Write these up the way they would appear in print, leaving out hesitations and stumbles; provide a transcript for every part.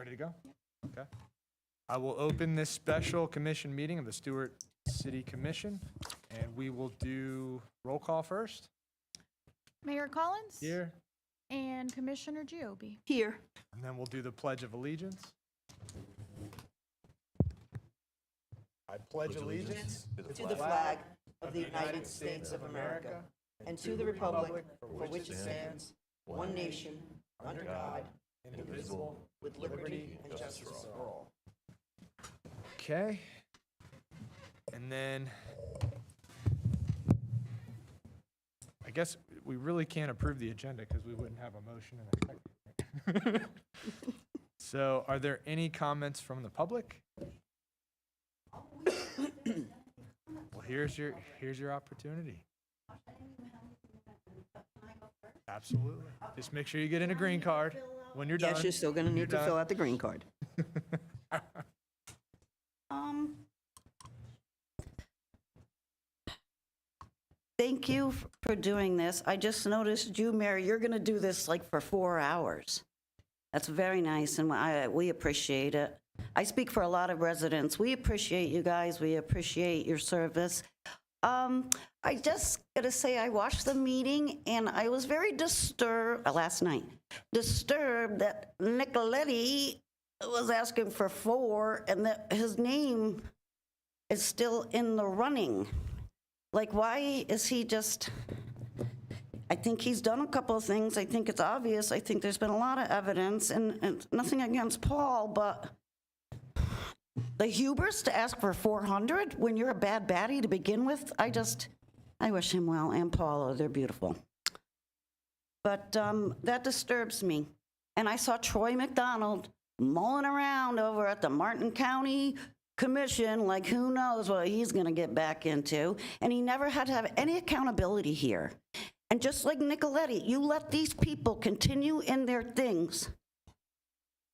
Ready to go? Okay. I will open this special commission meeting of the Stuart City Commission, and we will do roll call first. Mayor Collins? Here. And Commissioner Giobbe. Here. And then we'll do the Pledge of Allegiance. I pledge allegiance To the flag of the United States of America and to the republic for which it stands, one nation, under God, indivisible, with liberty and justice for all. Okay. And then I guess we really can't approve the agenda because we wouldn't have a motion and a second. So are there any comments from the public? Well, here's your opportunity. Absolutely. Just make sure you get in a green card when you're done. Yes, you're still going to need to fill out the green card. Thank you for doing this. I just noticed you, Mary, you're going to do this like for 4 hours. That's very nice, and we appreciate it. I speak for a lot of residents. We appreciate you guys. We appreciate your service. I just got to say, I watched the meeting, and I was very disturbed, last night, disturbed that Nicoletti was asking for 4, and that his name is still in the running. Like, why is he just... I think he's done a couple of things. I think it's obvious. I think there's been a lot of evidence, and nothing against Paul, but the hubris to ask for 400 when you're a bad baddie to begin with, I wish him well, and Paula, they're beautiful. But that disturbs me. And I saw Troy McDonald mulling around over at the Martin County Commission, like who knows what he's gonna get back into, and he never had to have any accountability here. And just like Nicoletti, you let these people continue in their things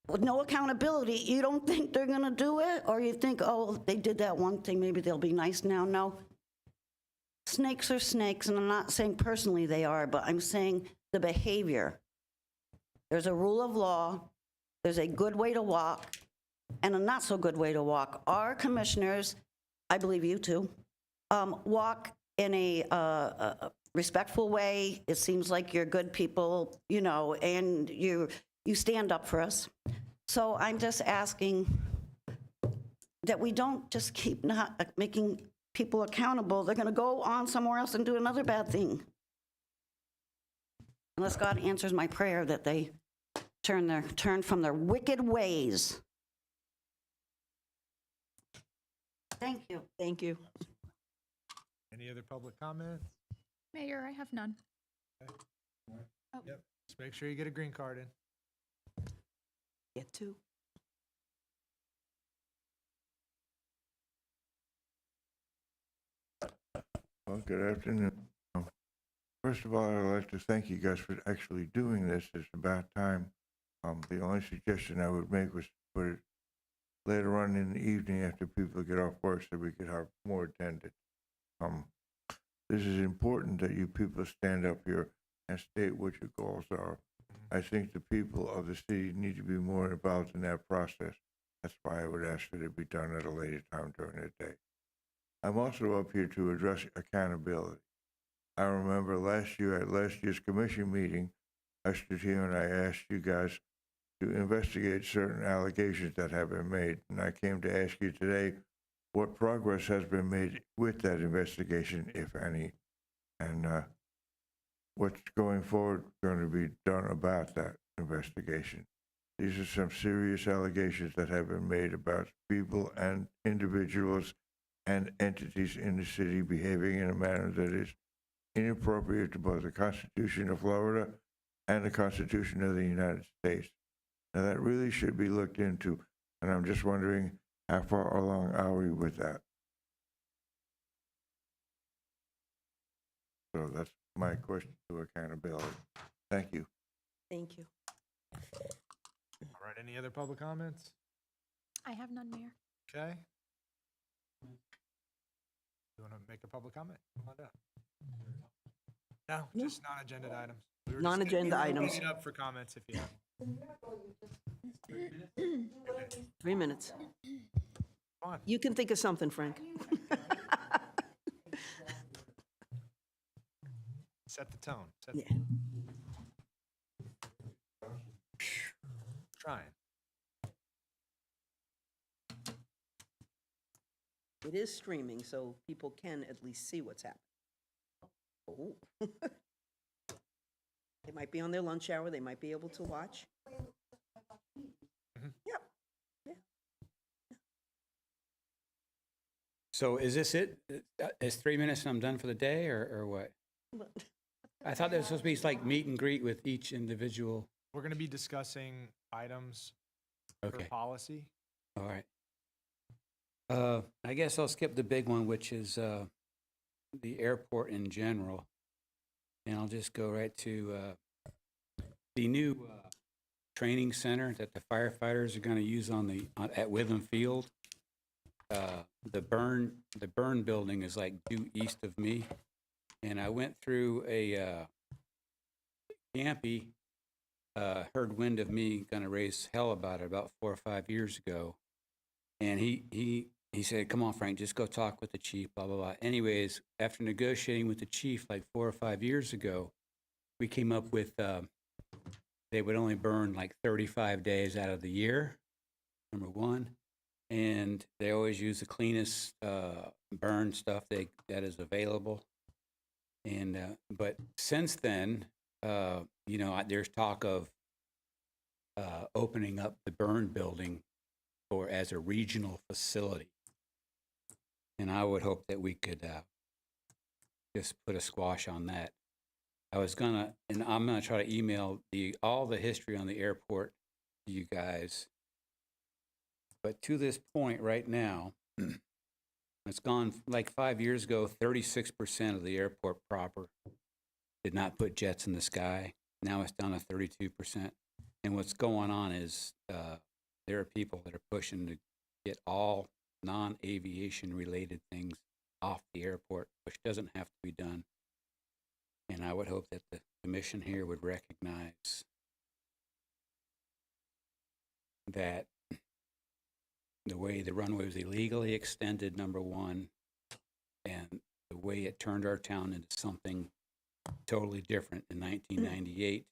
with no accountability. You don't think they're going to do it? Or you think, oh, they did that one thing, maybe they'll be nice now? No. Snakes are snakes, and I'm not saying personally they are, but I'm saying the behavior. There's a rule of law. There's a good way to walk and a not so good way to walk. Our commissioners, I believe you too, walk in a respectful way. It seems like you're good people, you know, and you stand up for us. So I'm just asking that we don't just keep not making people accountable. They're going to go on somewhere else and do another bad thing. Unless God answers my prayer that they turn from their wicked ways. Thank you. Thank you. Any other public comments? Mayor, I have none. Yep. Just make sure you get a green card in. Get two. Well, good afternoon. First of all, I'd like to thank you guys for actually doing this. It's about time. The only suggestion I would make was to put it later on in the evening after people get off work so we could have more attendance. This is important that you people stand up here and state what your goals are. I think the people of the city need to be more involved in that process. That's why I would ask that it be done at a later time during the day. I'm also up here to address accountability. I remember last year at last year's commission meeting, I stood here and I asked you guys to investigate certain allegations that have been made. And I came to ask you today what progress has been made with that investigation, if any, and what's going forward going to be done about that investigation. These are some serious allegations that have been made about people and individuals and entities in the city behaving in a manner that is inappropriate to both the Constitution of Florida and the Constitution of the United States. Now that really should be looked into, and I'm just wondering how far along are we with that? So that's my question to accountability. Thank you. Thank you. All right, any other public comments? I have none, Mayor. Okay. You want to make a public comment? Come on down. No, just non-agenda items. We were just Non-agenda gonna items. open it up for comments if you have. 3 minutes. Come on. You can think of something, Frank. Set the tone. Yeah. Trying. It is streaming, so people can at least see what's happening. Oh. They might be on their lunch hour, they might be able to watch. Yep. So is this it? It's 3 minutes and I'm done for the day, or what? I thought there was supposed to be like meet and greet with each individual. We're going to be discussing items for Okay, policy. all right. I guess I'll skip the big one, which is the airport in general. And I'll just go right to the new training center that the firefighters are going to use at Witham Field. The burn building is like due east of me. And I went through a Campy, heard wind of me gonna raise hell about it about 4 or 5 years ago. And he said, come on, Frank, just go talk with the chief, blah, blah, blah. Anyways, after negotiating with the chief like 4 or 5 years ago, we came up with, they would only burn like 35 days out of the year, number one. And they always use the cleanest burn stuff that is available. And but since then, there's talk of opening up the burn building as a regional facility. And I would hope that we could just put a squash on that. I'm gonna try to email all the history on the airport to you guys. But to this point right now, it's gone like 5 years ago, 36% of the airport proper did not put jets in the sky. Now it's down to 32%. And what's going on is there are people that are pushing to get all non-aviation related things off the airport, which doesn't have to be done. And I would hope that the commission here would recognize that the way the runway was illegally extended, number one, and the way it turned our town into something totally different in 1998.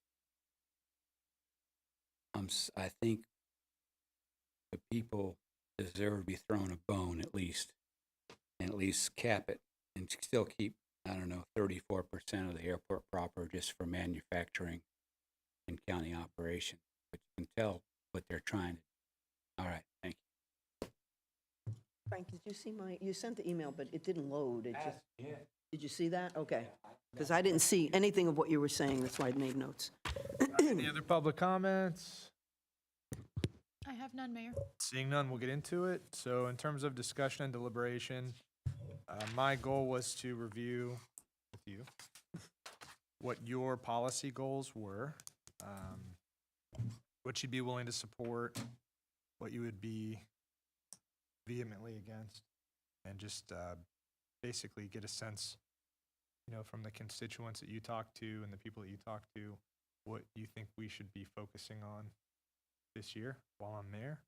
I think the people deserve to be thrown a bone at least, and at least cap it, and still keep, 34% of the airport proper just for manufacturing and county operation. But you can tell what they're trying to do. All right, thank you. Frank, did you see you sent the email, but it didn't load. Did you see that? Okay. Because I didn't see anything of what you were saying, that's why I made notes. Any other public comments? I have none, Mayor. Seeing none, we'll get into it. So in terms of discussion and deliberation, my goal was to review with you what your policy goals were, what you'd be willing to support, what you would be vehemently against, and just basically get a sense, from the constituents that you talk to and the people that you talk to, what you think we should be focusing on this year while I'm there.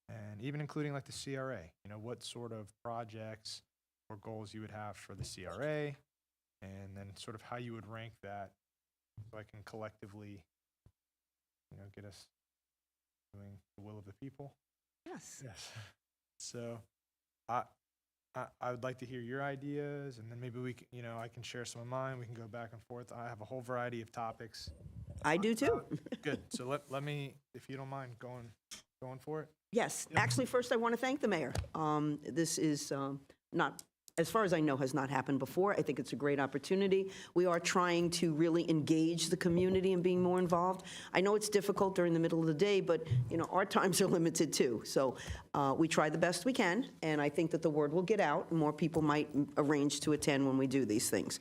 And even including like the CRA, what sort of projects or goals you would have for the CRA, and then sort of how you would rank that so I can collectively, get us doing the will of the people. Yes. Yes. So I would like to hear your ideas, and then maybe we can, I can share some of mine. We can go back and forth. I have a whole variety of topics. I do too. Good. So let me, if you don't mind, going for it. Yes, actually, first I want to thank the mayor. This is not, as far as I know, has not happened before. I think it's a great opportunity. We are trying to really engage the community in being more involved. I know it's difficult during the middle of the day, but, our times are limited too. So we try the best we can, and I think that the word will get out, and more people might arrange to attend when we do these things.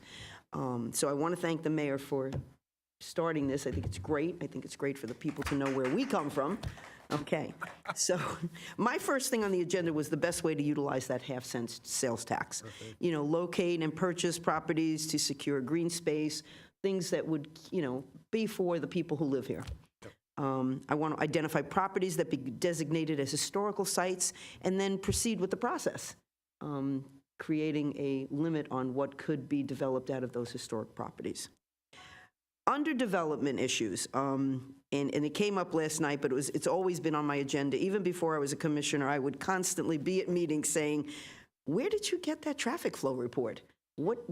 So I want to thank the mayor for starting this. I think it's great. I think it's great for the people to know where we come from. Okay, so my first thing on the agenda was the best way to utilize that half-cent sales tax. Locate and purchase properties to secure green space, things that would, be for the people who live here. I want to identify properties that be designated as historical sites and then proceed with the process, creating a limit on what could be developed out of those historic properties. Under development issues, and it came up last night, but it's always been on my agenda. Even before I was a commissioner, I would constantly be at meetings saying, where did you get that traffic flow report? What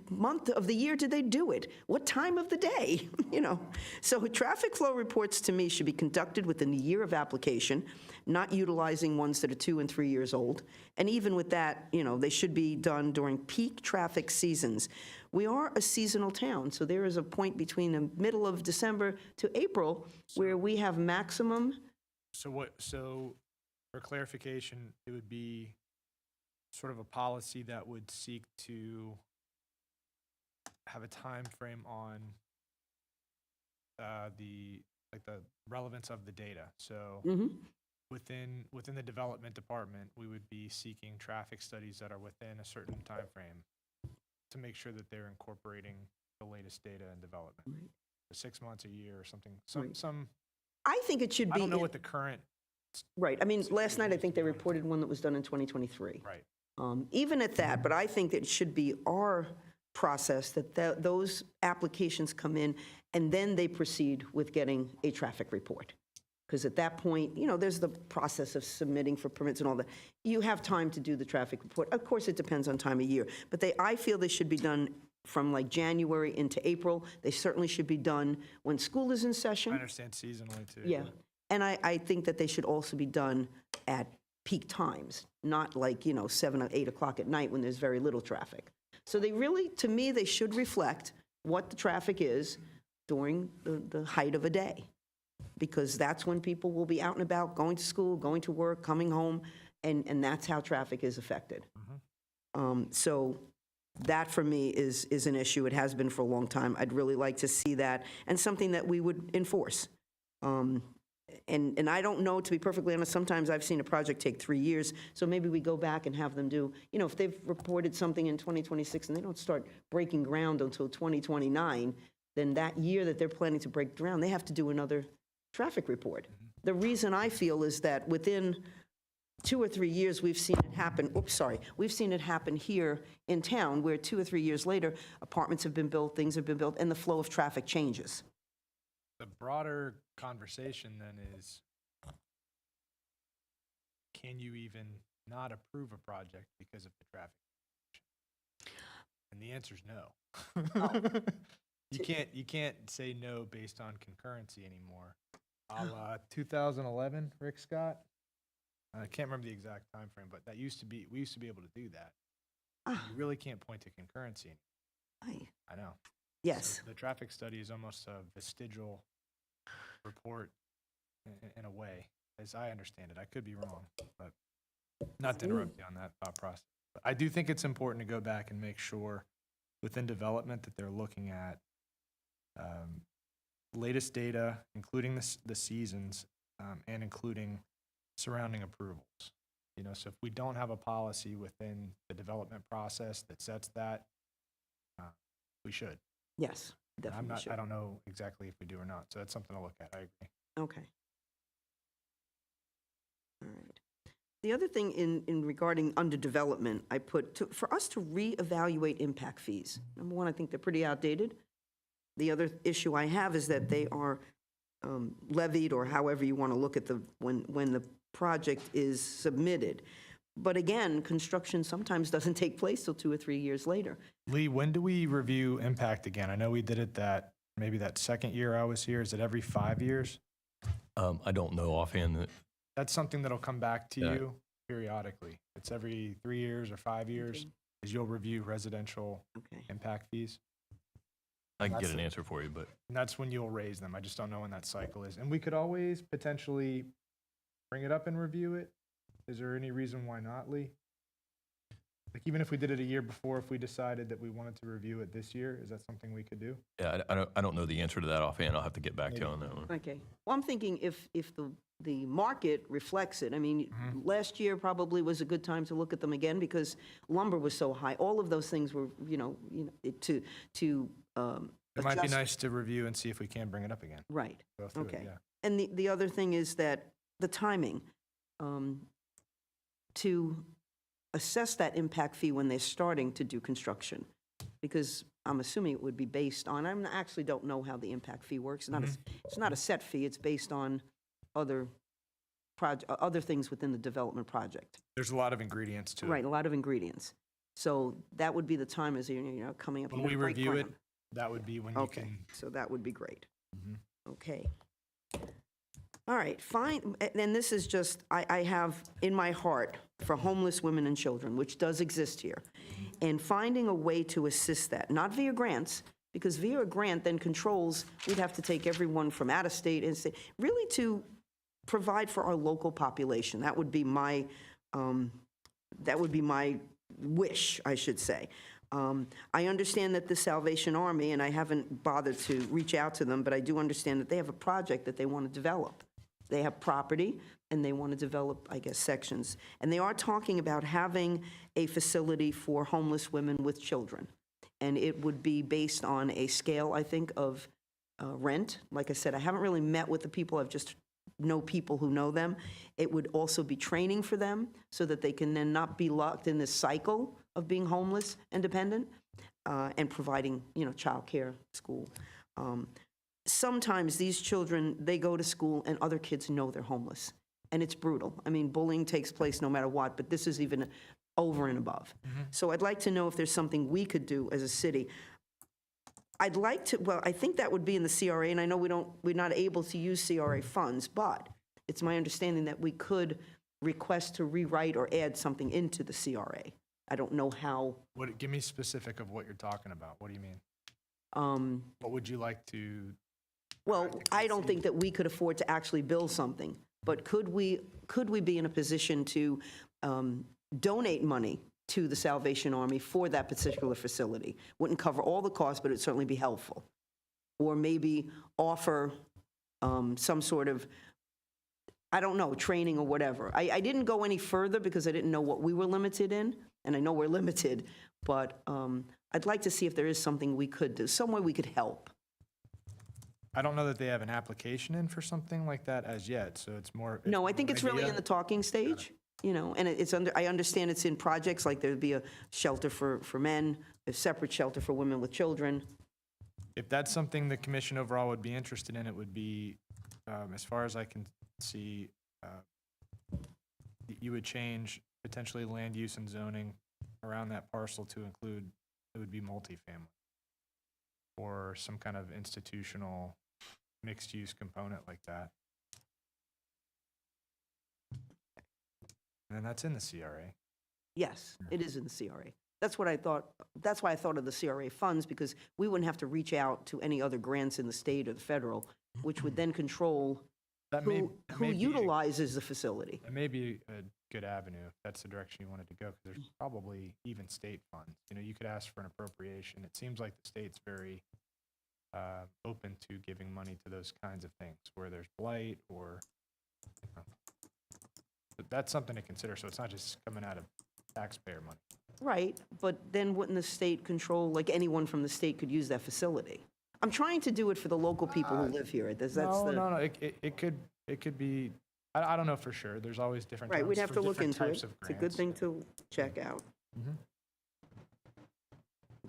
month of the year did they do it? What time of the day? You know, so traffic flow reports to me should be conducted within the year of application, not utilizing ones that are 2 and 3 years old. And even with that, you know, they should be done during peak traffic seasons. We are a seasonal town, so there is a point between the middle of December to April where we have maximum. So for clarification, it would be sort of a policy that would seek to have a time frame on the relevance of the data. So within the development department, we would be seeking traffic studies that are within a certain time frame to make sure that they're incorporating the latest data and development. Right. 6 months, a year, or something. Right. Some I think it should be. I don't know what the current. Right. I mean, last night I think they reported one that was done in 2023. Right. Even at that, but I think that it should be our process that those applications come in and then they proceed with getting a traffic report. Because at that point, you know, there's the process of submitting for permits and all that. You have time to do the traffic report. Of course, it depends on time of year, but I feel they should be done from like January into April. They certainly should be done when school is in session. I understand seasonally too. Yeah, and I think that they should also be done at peak times, not like, you know, 7 or 8 o'clock at night when there's very little traffic. So they really, to me, they should reflect what the traffic is during the height of a day, because that's when people will be out and about, going to school, going to work, coming home, and that's how traffic is affected. So that, for me, is an issue. It has been for a long time. I'd really like to see that, and something that we would enforce. And I don't know, to be perfectly honest, sometimes I've seen a project take 3 years, so maybe we go back and have them do, you know, if they've reported something in 2026 and they don't start breaking ground until 2029, then that year that they're planning to break ground, they have to do another traffic report. The reason I feel is that within 2 or 3 years, we've seen it happen, we've seen it happen here in town, where 2 or 3 years later, apartments have been built, things have been built, and the flow of traffic changes. The broader conversation then is, can you even not approve a project because of the traffic? And the answer is no. You can't say no based on concurrency anymore. 2011, Rick Scott. I can't remember the exact time frame, but we used to be able to do that. You really can't point to concurrency anymore. I know. Yes. So the traffic study is almost a vestigial report in a way, as I understand it. I could be wrong, but not to interrupt you on that thought process. But I do think it's important to go back and make sure within development that they're looking at latest data, including the seasons, and including surrounding approvals. You know, so if we don't have a policy within the development process that sets that, we should. Yes, definitely should. I don't know exactly if we do or not, so that's something to look at. I agree. Okay. All right. The other thing in regarding under development, I put for us to reevaluate impact fees. Number one, I think they're pretty outdated. The other issue I have is that they are levied, or however you want to look at when the project is submitted. But again, construction sometimes doesn't take place till 2 or 3 years later. Lee, when do we review impact again? I know we did it maybe that second year I was here. Is it every 5 years? I don't know offhand. That's something that'll come back to Yeah. you periodically. It's every 3 years or 5 years, Okay. is you'll review residential Okay. impact fees. I can get That's an it. answer for you, but And that's when you'll raise them. I just don't know when that cycle is. And we could always potentially bring it up and review it. Is there any reason why not, Lee? Like, even if we did it a year before, if we decided that we wanted to review it this year, is that something we could do? yeah, I don't know the answer to that offhand. I'll have to get back to you on that one. Okay. Well, I'm thinking if the market reflects it, I mean, last year probably was a good time to look at them again because lumber was so high. All of those things were, It might be adjust- nice to review and see if we can bring it up again. Right. Go through it, Okay. yeah. And the other thing is that the timing, to assess that impact fee when they're starting to do construction, because I'm assuming it would be based on, I actually don't know how the impact fee works. It's not a set fee, it's based on other things within the development project. There's a lot of ingredients to Right, it. a lot of ingredients. So that would be the time as you're coming up. When you're we gonna break review it, ground. that would be when you Okay, can. so that would be great. Mhm. Okay. All right, fine, and this is just, I have in my heart for homeless women and children, which does exist here, and finding a way to assist that, not via grants, because via a grant then controls, we'd have to take everyone from out of state and say, really to provide for our local population. That would be my wish, I should say. I understand that the Salvation Army, and I haven't bothered to reach out to them, but I do understand that they have a project that they want to develop. They have property, and they want to develop, I guess, sections. And they are talking about having a facility for homeless women with children. And it would be based on a scale, I think, of rent. Like I said, I haven't really met with the people. I've just know people who know them. It would also be training for them so that they can then not be locked in this cycle of being homeless and dependent, and providing, childcare, school. Sometimes these children, they go to school and other kids know they're homeless. And it's brutal. I mean, bullying takes place no matter what, but this is even over and above. So I'd like to know if there's something we could do as a city. I'd like to, well, I think that would be in the CRA, and I know we're not able to use CRA funds, but it's my understanding that we could request to rewrite or add something into the CRA. I don't know how. Give me specific of what you're talking about. What do you mean? um, What would you like to? Well, I don't think that we could afford to actually build something, but could we be in a position to donate money to the Salvation Army for that particular facility? Wouldn't cover all the costs, but it'd certainly be helpful. Or maybe offer some sort of, I don't know, training or whatever. I didn't go any further because I didn't know what we were limited in, and I know we're limited, but I'd like to see if there is something we could do, some way we could help. I don't know that they have an application in for something like that as yet, so it's more. No, I think it's really idea. in the talking stage, and it's under, I understand it's in projects, like there'd be a shelter for men, a separate shelter for women with children. If that's something the commission overall would be interested in, it would be, as far as I can see, you would change potentially land use and zoning around that parcel to include, it would be multifamily or some kind of institutional mixed-use component like that. And that's in the CRA. Yes, it is in the CRA. That's what I thought, that's why I thought of the CRA funds, because we wouldn't have to reach out to any other grants in the state or the federal, which would then control That may, who that may be- utilizes the facility. That may be a good avenue if that's the direction you wanted to go, because there's probably even state funds. You could ask for an appropriation. It seems like the state's very open to giving money to those kinds of things, where there's blight or, but that's something to consider. So it's not just coming out of taxpayer money. Right, but then wouldn't the state control, like anyone from the state could use that facility? I'm trying to do it for the local people who live here. No. It could be. I don't know for sure. There's always different. Right, we'd terms have for to look different into types it. of It's a good grants. thing to check out. Mhm.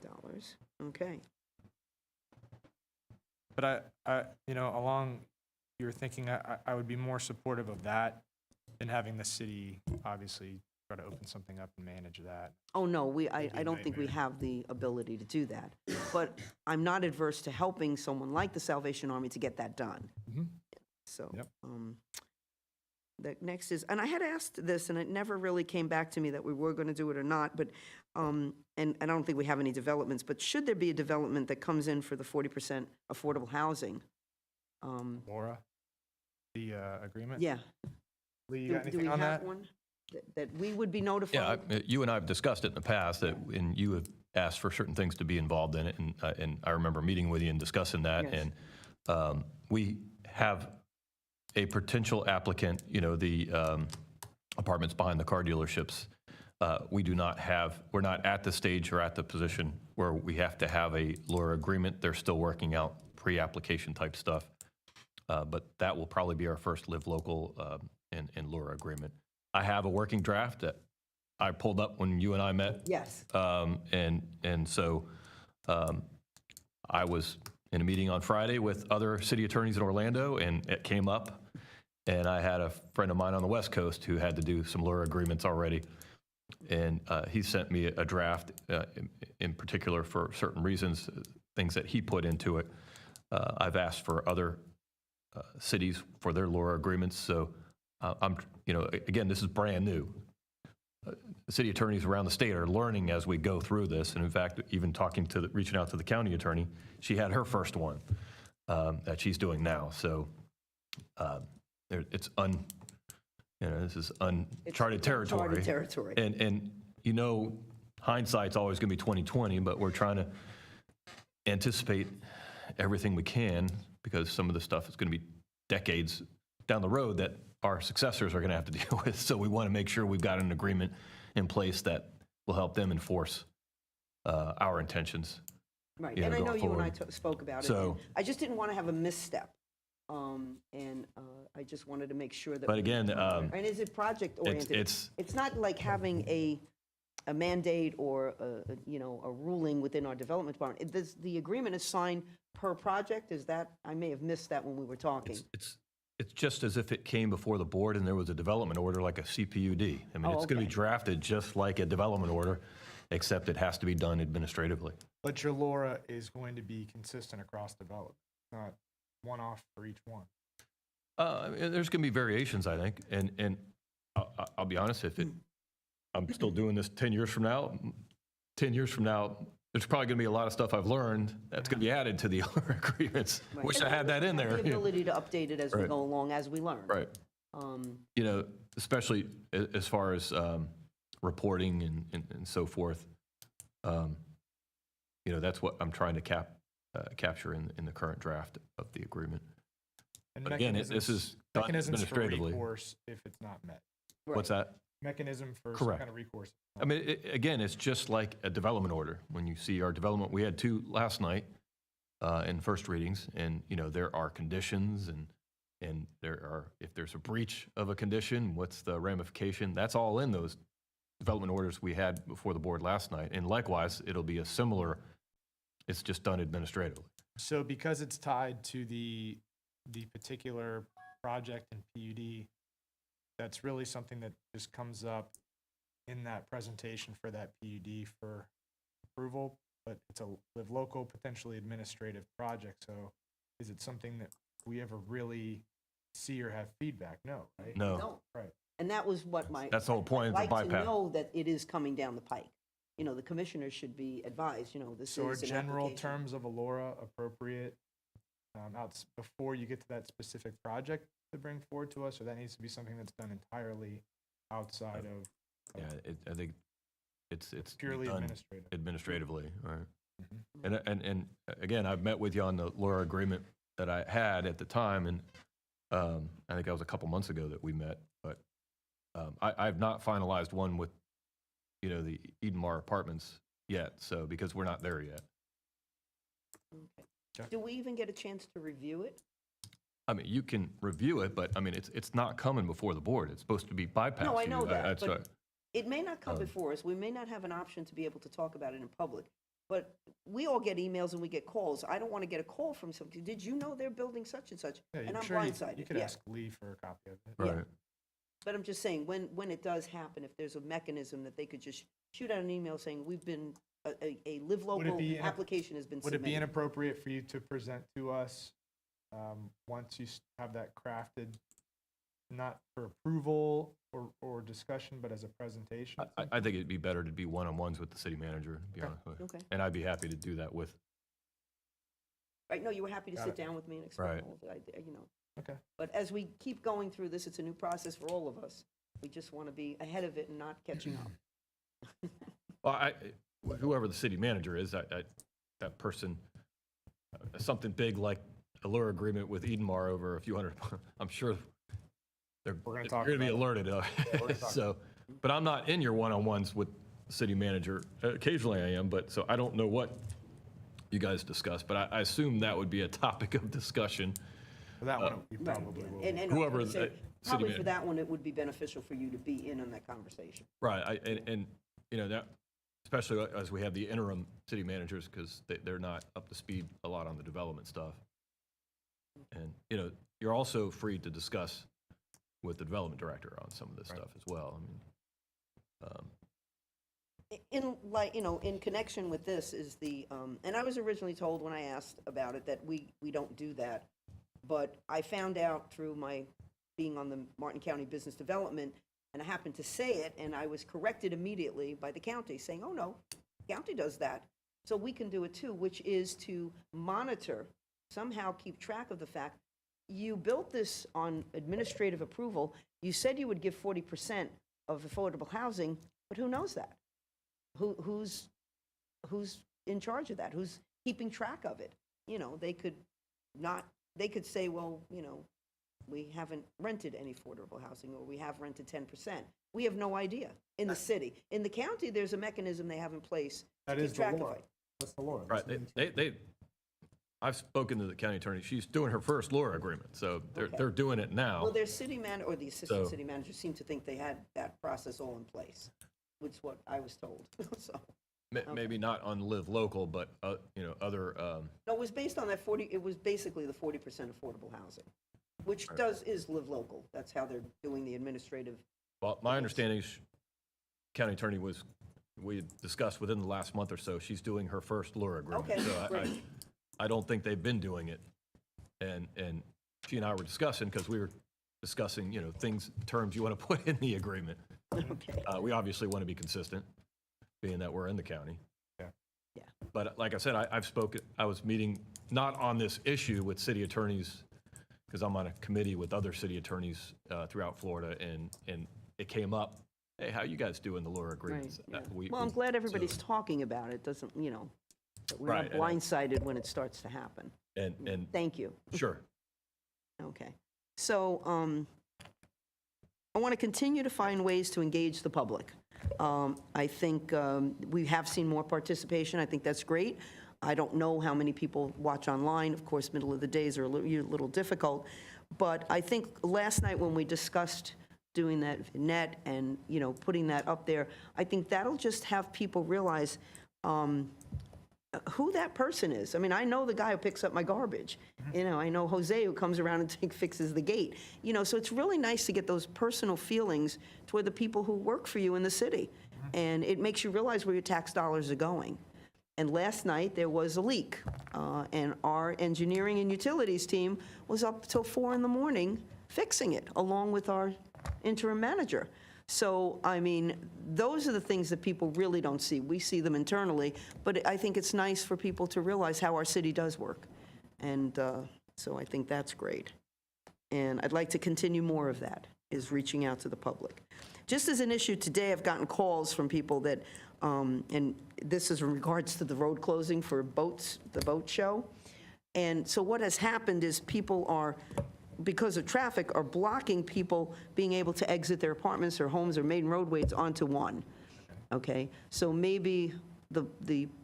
Dollars, okay. But along your thinking, I would be more supportive of that than having the city obviously try to open something up and manage that. Oh, no, I It'd be a don't think we nightmare. have the ability to do that. But I'm not adverse to helping someone like the Salvation Army to get that done. Mhm. So, Yep. the next is, and I had asked this, and it never really came back to me that we were going to do it or not, but, and I don't think we have any developments, but should there be a development that comes in for the 40% affordable housing? Laura, the agreement? Yeah. Lee, you Do got do anything we on have that? one that we would be notified? Yeah, you and I have discussed it in the past, and you have asked for certain things to be involved in it, and I remember meeting with you and discussing that. Yes. And we have a potential applicant, the apartments behind the car dealerships. We're not at the stage or at the position where we have to have a lawyer agreement. They're still working out pre-application type stuff. but that will probably be our first live local and LURA agreement. I have a working draft that I pulled up when you and I met. Yes. And so I was in a meeting on Friday with other city attorneys in Orlando, and it came up. And I had a friend of mine on the West Coast who had to do some LURA agreements already. And he sent me a draft in particular for certain reasons, things that he put into it. I've asked for other cities for their LURA agreements. So I'm, again, this is brand new. City attorneys around the state are learning as we go through this. And in fact, even reaching out to the county attorney, she had her first one that she's doing now. So this is uncharted territory. Uncharted territory. And hindsight's always going to be 2020, but we're trying to anticipate everything we can because some of the stuff is going to be decades down the road that our successors are going to have to deal with. So we want to make sure we've got an agreement in place that will help them enforce our intentions. Right, you know, and I know going you and I forward. spoke about it. So- and I just didn't want to have a misstep. And I just wanted to make sure that. But we- again, And is it project oriented? it's not like having a mandate or a ruling within our development department. The agreement is signed per project? Is that, I may have missed that when we were talking. it's just as if it came before the board and there was a development order like a CPUD. I mean, Oh, it's going to be okay. drafted just like a development order, except it has to be done administratively. But your LURA is going to be consistent across development, not one-off for each one. There's going to be variations, I think, and I'll be honest, I'm still doing this 10 years from now, there's probably going to be a lot of stuff I've learned that's going to be added to the other agreements. Right. Wish I had that in there. The ability to update it as we Right. go along, as we learn. Right. Especially as far as reporting and so forth. That's what I'm trying to capture in the current draft of the agreement. And But again, this mechanisms- is done mechanisms for administratively. recourse if it's not met. What's that? Mechanism for some Correct. kind of recourse. I mean, again, it's just like a development order. When you see our development, we had 2 last night in first readings, and, there are conditions and there are, if there's a breach of a condition, what's the ramification? That's all in those development orders we had before the board last night. And likewise, it'll be a similar, it's just done administratively. So because it's tied to the particular project and PUD, that's really something that just comes up in that presentation for that PUD for approval, but it's a live local, potentially administrative project. So is it something that we ever really see or have feedback? No, right? No, No. Right. And that was what that's the whole point of the I'd like to bypass. know that it is coming down the pike. The commissioners should be advised, this So are is an general application. terms of a LURA appropriate before you get to that specific project to bring forward to us, or that needs to be something that's done entirely outside of Yeah, I think it's purely done administrative? administratively, right? Mhm. And again, I've met with you on the LURA agreement that I had at the time, and I think that was a couple months ago that we met, but I've not finalized one with, the Edenmar Apartments yet, so, because we're not there yet. Okay. Do we even get a chance to review it? I mean, you can review it, but I mean, it's not coming before the board. It's supposed to be bypassed. No, I know that, That's but- right. It may not come before us. We may not have an option to be able to talk about it in public. But we all get emails and we get calls. I don't want to get a call from somebody. Did you know they're building such and such? Yeah, And I'm I'm sure blindsided. you could Yeah. ask Lee for a copy of it. Yeah. Right. But I'm just saying, when it does happen, if there's a mechanism that they could just shoot out an email saying, we've been, a live local be in a- application has been Would it be submitted. inappropriate for you to present to us once you have that crafted, not for approval or discussion, but as a presentation? I think it'd be better to be one-on-ones with the city manager, to be honest with you. Okay. And I'd be happy to do that with, Right, no, you were happy to Got sit it. down with me and explain Right. all of it, Okay. But as we keep going through this, it's a new process for all of us. We just want to be ahead of it and not catching up. well, whoever the city manager is, that person, something big like a LURA agreement with Edenmar over a few hundred, I'm sure they're We're gonna they're talk gonna be about it. alerted. we're gonna talk So, but I'm not in your one-on-ones with the city manager. Occasionally I am, but so I don't know what you guys discuss, but I assume that would be a topic of discussion For that one, we probably will. And I Whoever would say, the city probably man- for that one, it would be beneficial for you to be in on that conversation. Right, and, you know, that, especially as we have the interim city managers, because they're not up to speed a lot on the development stuff. And, you know, you're also free to discuss with the development director on some of this stuff as well. I mean, In like, you know, in connection with this is the, and I was originally told when I asked about it that we don't do that. But I found out through my being on the Martin County Business Development, and I happened to say it, and I was corrected immediately by the county saying, oh no, the county does that. So we can do it too, which is to monitor, somehow keep track of the fact, you built this on administrative approval. You said you would give 40% of affordable housing, but who knows that? Who's in charge of that? Who's keeping track of it? You know, they could say, well, you know, we haven't rented any affordable housing, or we have rented 10%. We have no idea in the city. In the county, there's a mechanism they have in place to That keep is the track of law. it. What's the law? right, I've spoken to the county attorney, she's doing her first LURA agreement, so they're doing it now. Well, their city manager, or the assistant So- city manager, seemed to think they had that process all in place, which is what I was told, so. Maybe not on Live Local, but, you know, other, No, it was based on that 40, it was basically the 40% affordable housing, which is Live Local. That's how they're doing the administrative. well, my understanding is county attorney we discussed within the last month or so, she's doing her first LURA agreement. Okay, So great. I don't think they've been doing it. And she and I were discussing, because we were discussing, you know, terms you want to put in the agreement. Okay. We obviously want to be consistent, being that we're in the county. Yeah. Yeah. But like I said, I was meeting, not on this issue with city attorneys, because I'm on a committee with other city attorneys throughout Florida, and it came up, hey, how you guys doing the LURA agreements? Right, yeah. Well, I'm glad everybody's talking about it, doesn't, you know, that we're not Right, and I- blindsided when it starts to happen. And Thank you. sure, Okay. So I want to continue to find ways to engage the public. I think we have seen more participation. I think that's great. I don't know how many people watch online. Of course, middle of the days are a little difficult. But I think last night when we discussed doing that net and, you know, putting that up there, I think that'll just have people realize who that person is. I mean, I know the guy who picks up my garbage. You know, I know Jose who comes around and fixes the gate. You know, so it's really nice to get those personal feelings toward the people who work for you in the city. And it makes you realize where your tax dollars are going. And last night, there was a leak. And our engineering and utilities team was up till 4 in the morning fixing it, along with our interim manager. So, I mean, those are the things that people really don't see. We see them internally, but I think it's nice for people to realize how our city does work. And so I think that's great. And I'd like to continue more of that, is reaching out to the public. Just as an issue today, I've gotten calls from people that, and this is in regards to the road closing for boats, the boat show. And so what has happened is people are, because of traffic, are blocking people being able to exit their apartments or homes or main roadways onto one. Okay? So maybe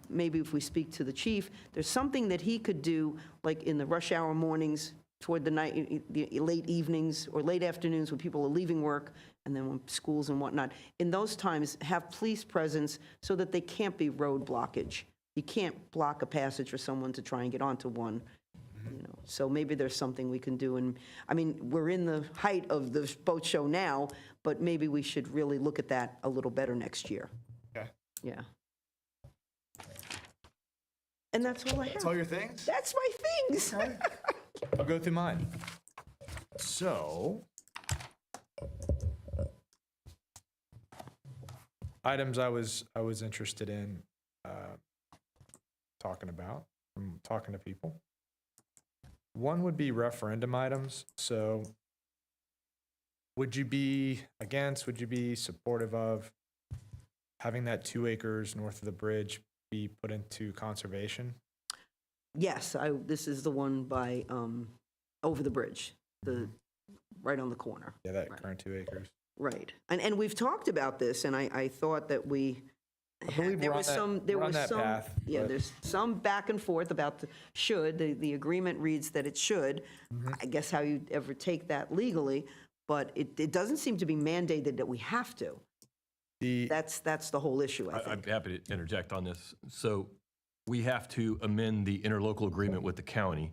maybe if we speak to the chief, there's something that he could do, like in the rush hour mornings, toward the night, the late evenings or late afternoons when people are leaving work, and then when schools and whatnot. In those times, have police presence so that they can't be road blockage. You can't block a passage for someone to try and get onto one. You know, so maybe there's something we can do. And I mean, we're in the height of the boat show now, but maybe we should really look at that a little better next year. Okay. Yeah. And that's all I That's all have. your things? That's my things. I'll go through mine. So, items I was interested in talking about, from talking to people. One would be referendum items. So, would you be against, would you be supportive of having that 2 acres north of the bridge be put into conservation? Yes, this is the one by, over the bridge, right on the corner. Yeah, that Right. current 2 acres. Right. And we've talked about this, and I thought that we I believe There we're on was that, some, there we're on was that some, path. yeah, but- there's some back and forth about the should. The agreement reads that it should. I guess how you ever take that legally, but it doesn't seem to be mandated that we have to. The, That's the whole issue, I I'm think. happy to interject on this. So we have to amend the interlocal agreement with the county,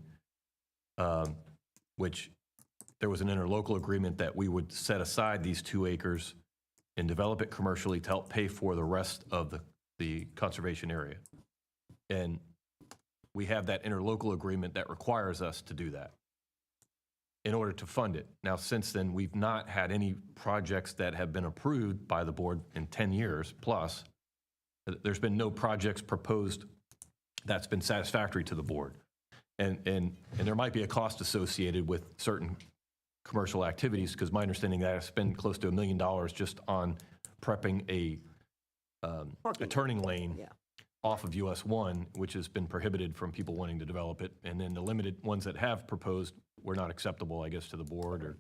which there was an interlocal agreement that we would set aside these 2 acres and develop it commercially to help pay for the rest of the conservation area. And we have that interlocal agreement that requires us to do that in order to fund it. Now, since then, we've not had any projects that have been approved by the board in 10 years plus. There's been no projects proposed that's been satisfactory to the board. And there might be a cost associated with certain commercial activities, because my understanding that I spend close to $1 million just on prepping a Parking. turning lane Yeah. off of US 1, which has been prohibited from people wanting to develop it. And then the limited ones that have proposed were not acceptable, I guess, to the board, or,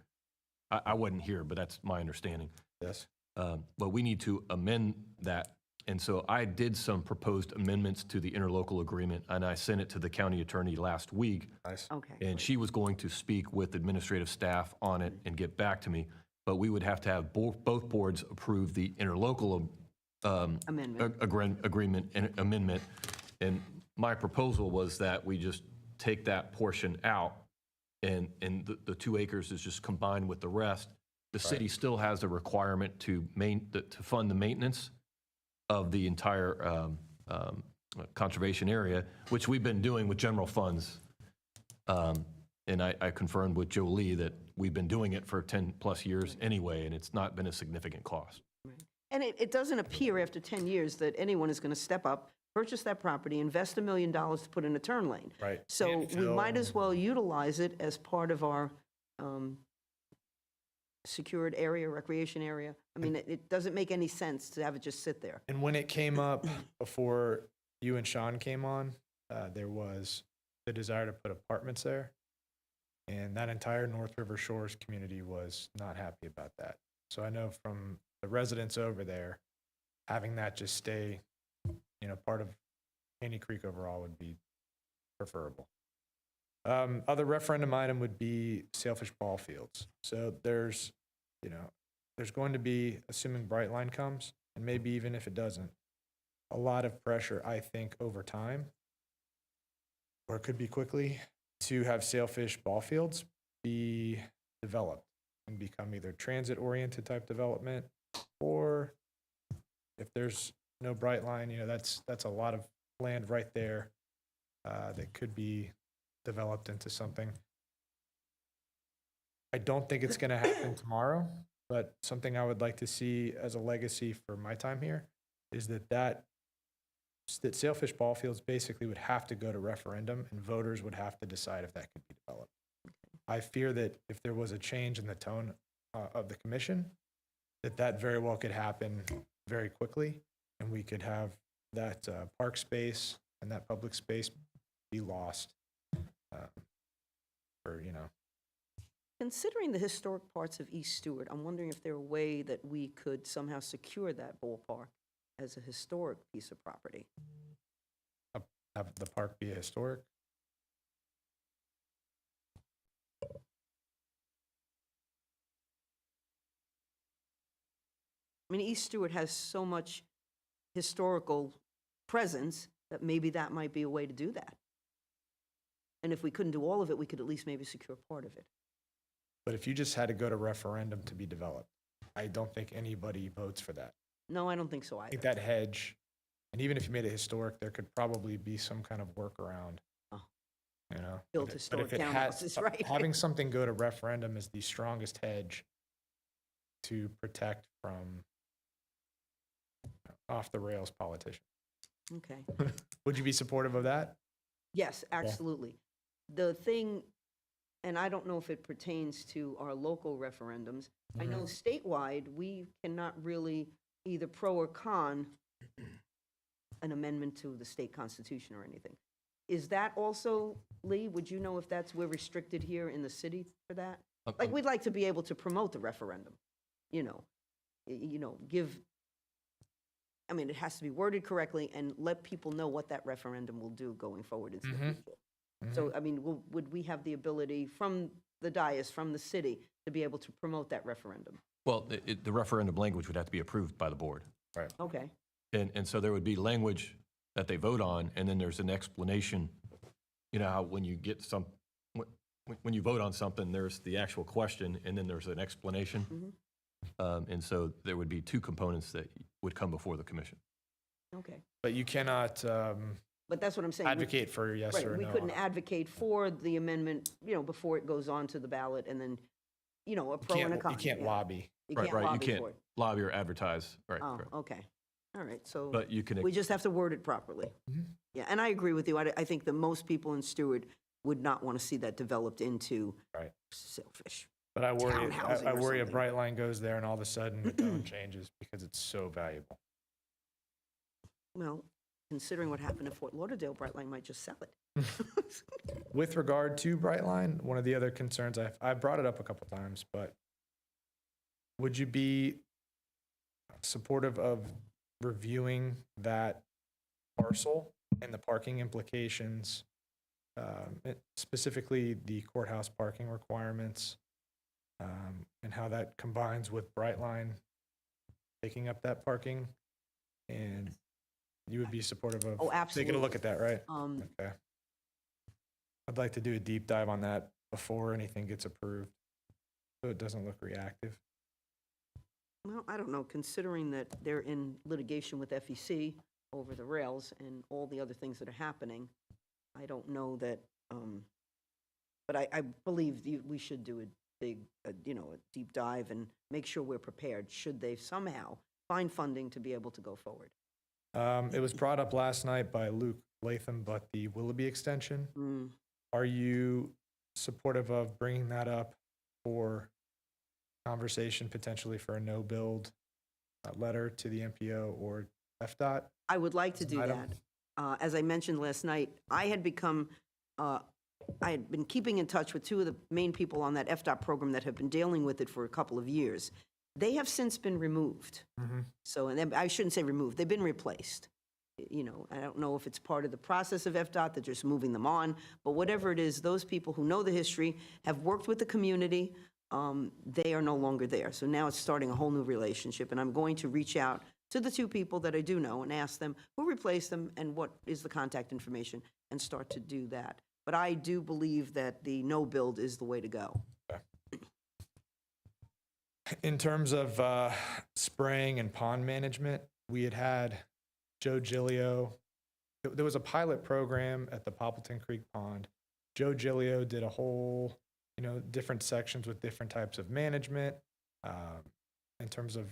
I wasn't here, but that's my understanding. yes. But we need to amend that. And so I did some proposed amendments to the interlocal agreement, and I sent it to the county attorney last week. Nice. Okay. And she was going to speak with administrative staff on it and get back to me. But we would have to have both boards approve the interlocal Amendment. agreement and amendment. And my proposal was that we just take that portion out, and the 2 acres is just combined with the rest. The city still has a requirement to fund the maintenance of the entire conservation area, which we've been doing with general funds. And I confirmed with Joe Lee that we've been doing it for 10-plus years anyway, and it's not been a significant cost. And it doesn't appear after 10 years that anyone is going to step up, purchase that property, invest $1 million to put in a turn lane. Right. So we Infill. might as well utilize it as part of our secured area, recreation area. I mean, it doesn't make any sense to have it just sit there. And when it came up before you and Sean came on, there was the desire to put apartments there. And that entire North River Shores community was not happy about that. So I know from the residents over there, having that just stay, part of Caney Creek overall would be preferable. Other referendum item would be sailfish ball fields. So there's going to be, assuming Brightline comes, and maybe even if it doesn't, a lot of pressure, I think, over time, or it could be quickly, to have sailfish ball fields be developed and become either transit-oriented type development, or if there's no Brightline, that's a lot of land right there that could be developed into something. I don't think it's going to happen tomorrow, but something I would like to see as a legacy for my time here is that sailfish ball fields basically would have to go to referendum, and voters would have to decide if that could be developed. I fear that if there was a change in the tone of the commission, that very well could happen very quickly, and we could have that park space and that public space be lost for, Considering the historic parts of East Stewart, I'm wondering if there a way that we could somehow secure that ballpark as a historic piece of property. have the park be historic. I mean, East Stewart has so much historical presence that maybe that might be a way to do that. And if we couldn't do all of it, we could at least maybe secure part of it. But if you just had to go to referendum to be developed, I don't think anybody votes for that. No, I don't think so I either. think that hedge, and even if you made it historic, there could probably be some kind of workaround. Oh. But Build if historic it had- townhouses, right? Having something go to referendum is the strongest hedge to protect from off the rails politicians. Okay. Would you be supportive of that? Yes, absolutely. The thing, and I don't know if it pertains to our local referendums, I know statewide, we cannot really either pro or con an amendment to the state constitution or anything. Is that also, Lee, would you know if we're restricted here in the city for that? Like, we'd like to be able to promote the referendum, give, I mean, it has to be worded correctly and let people know what that referendum will do going forward into the future. So, I mean, would we have the ability from the dais, from the city, to be able to promote that referendum? Well, the referendum language would have to be approved by the board. Okay, And so there would be language that they vote on, and then there's an explanation. You know how when you get when you vote on something, there's the actual question, and then there's an explanation. And so there would be two components that would come before the commission. okay. But you cannot But that's what I'm saying. we- advocate for yes Right, or we no. couldn't advocate for the amendment, before it goes on to the ballot and then, a pro and a con. You can't yeah. lobby. You Right, can't right. You lobby can't for it. lobby or advertise. Right. Oh, correct. okay. All right, so But you can. we just have to word it properly. Yeah, and I agree with you. I think that most people in Stewart would not want to see that developed into Right. sailfish. But I worry, Townhousing I or worry a something. bright line goes there and all of a sudden the tone changes because it's so valuable. Well, considering what happened in Fort Lauderdale, Brightline might just sell it. With regard to Brightline, one of the other concerns, I've brought it up a couple times, but would you be supportive of reviewing that parcel and the parking implications, specifically the courthouse parking requirements, and how that combines with Brightline taking up that parking? And you would be supportive of Oh, taking a absolutely. look at that, right? Um, Okay. I'd like to do a deep dive on that before anything gets approved, so it doesn't look reactive. Well, I don't know, considering that they're in litigation with FEC over the rails and all the other things that are happening, I don't know that, but I believe we should do a big, a deep dive and make sure we're prepared, should they somehow find funding to be able to go forward. It was brought up last night by Luke Latham, but the Willoughby extension, Mm, are you supportive of bringing that up for conversation, potentially for a no-build letter to the MPO or FDOT? I would like to As an do item. that. As I mentioned last night, I had been keeping in touch with two of the main people on that FDOT program that have been dealing with it for a couple of years. They have since been removed. So, and then, I shouldn't say removed, they've been replaced. I don't know if it's part of the process of FDOT, they're just moving them on, but whatever it is, those people who know the history, have worked with the community, they are no longer there. So now it's starting a whole new relationship, and I'm going to reach out to the two people that I do know and ask them who replaced them and what is the contact information, and start to do that. But I do believe that the no build is the way to go. In terms of spraying and pond management, we had Joe Gilio. There was a pilot program at the Poppleton Creek Pond. Joe Gilio did a whole, different sections with different types of management, in terms of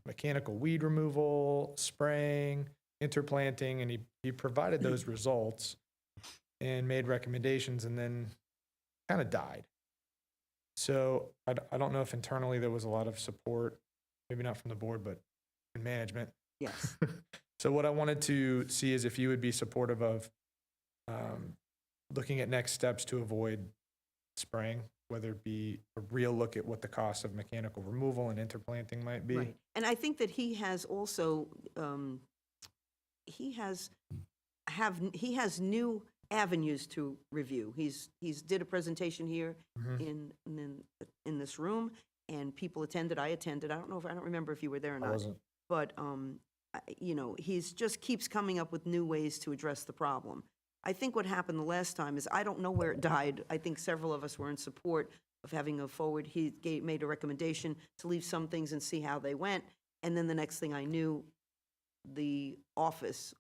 mechanical weed removal, spraying, interplanting, and he provided those results and made recommendations, and then kind of died. So I don't know if internally there was a lot of support, maybe not from the board, but in management. Yes. So what I wanted to see is if you would be supportive of looking at next steps to avoid spraying, whether it be a real look at what the cost of mechanical removal and interplanting might be. Right. And I think that he has also, he has new avenues to review. He's did a presentation here in this room, and people attended. I attended. I don't remember if you were there or I not. wasn't. But he's just keeps coming up with new ways to address the problem. I think what happened the last time is, I don't know where it died. I think several of us were in support of having a forward. He made a recommendation to leave some things and see how they went. And then the next thing I knew, the office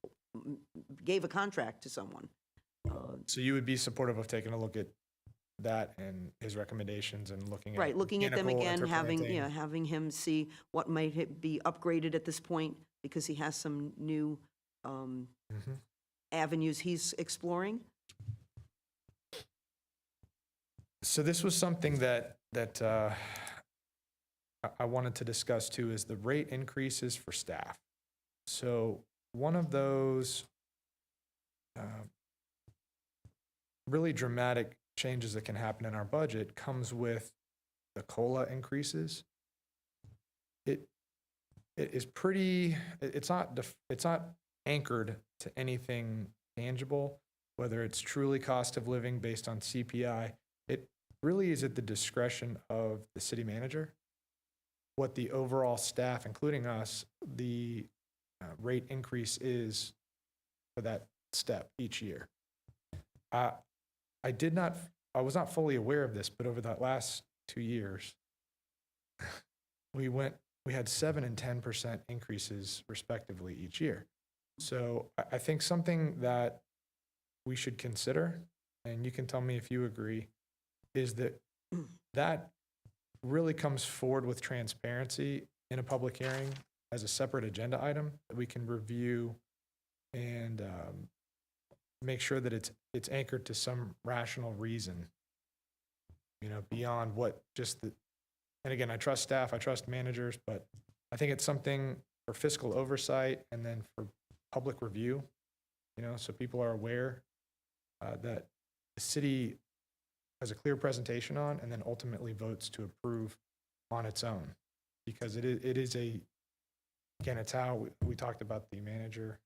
gave a contract to someone. So you would be supportive of taking a look at that and his recommendations and looking at Right, looking at them mechanical again, interplanting? having him see what might be upgraded at this point, because he has some new avenues he's exploring. So this was something that I wanted to discuss too, is the rate increases for staff. So one of those really dramatic changes that can happen in our budget comes with the COLA increases. is pretty, it's not, it's not anchored to anything tangible, whether it's truly cost of living based on CPI. It really is at the discretion of the city manager, what the overall staff, including us, the rate increase is for that step each year. I was not fully aware of this, but over that last 2 years, we had 7% and 10% increases respectively each year. So I think something that we should consider, and you can tell me if you agree, is that really comes forward with transparency in a public hearing as a separate agenda item that we can review and make sure that it's anchored to some rational reason, beyond what just the, and again, I trust staff, I trust managers, but I think it's something for fiscal oversight and then for public review, so people are aware that the city has a clear presentation on and then ultimately votes to approve on its own. Because it is again, it's how we talked about the manager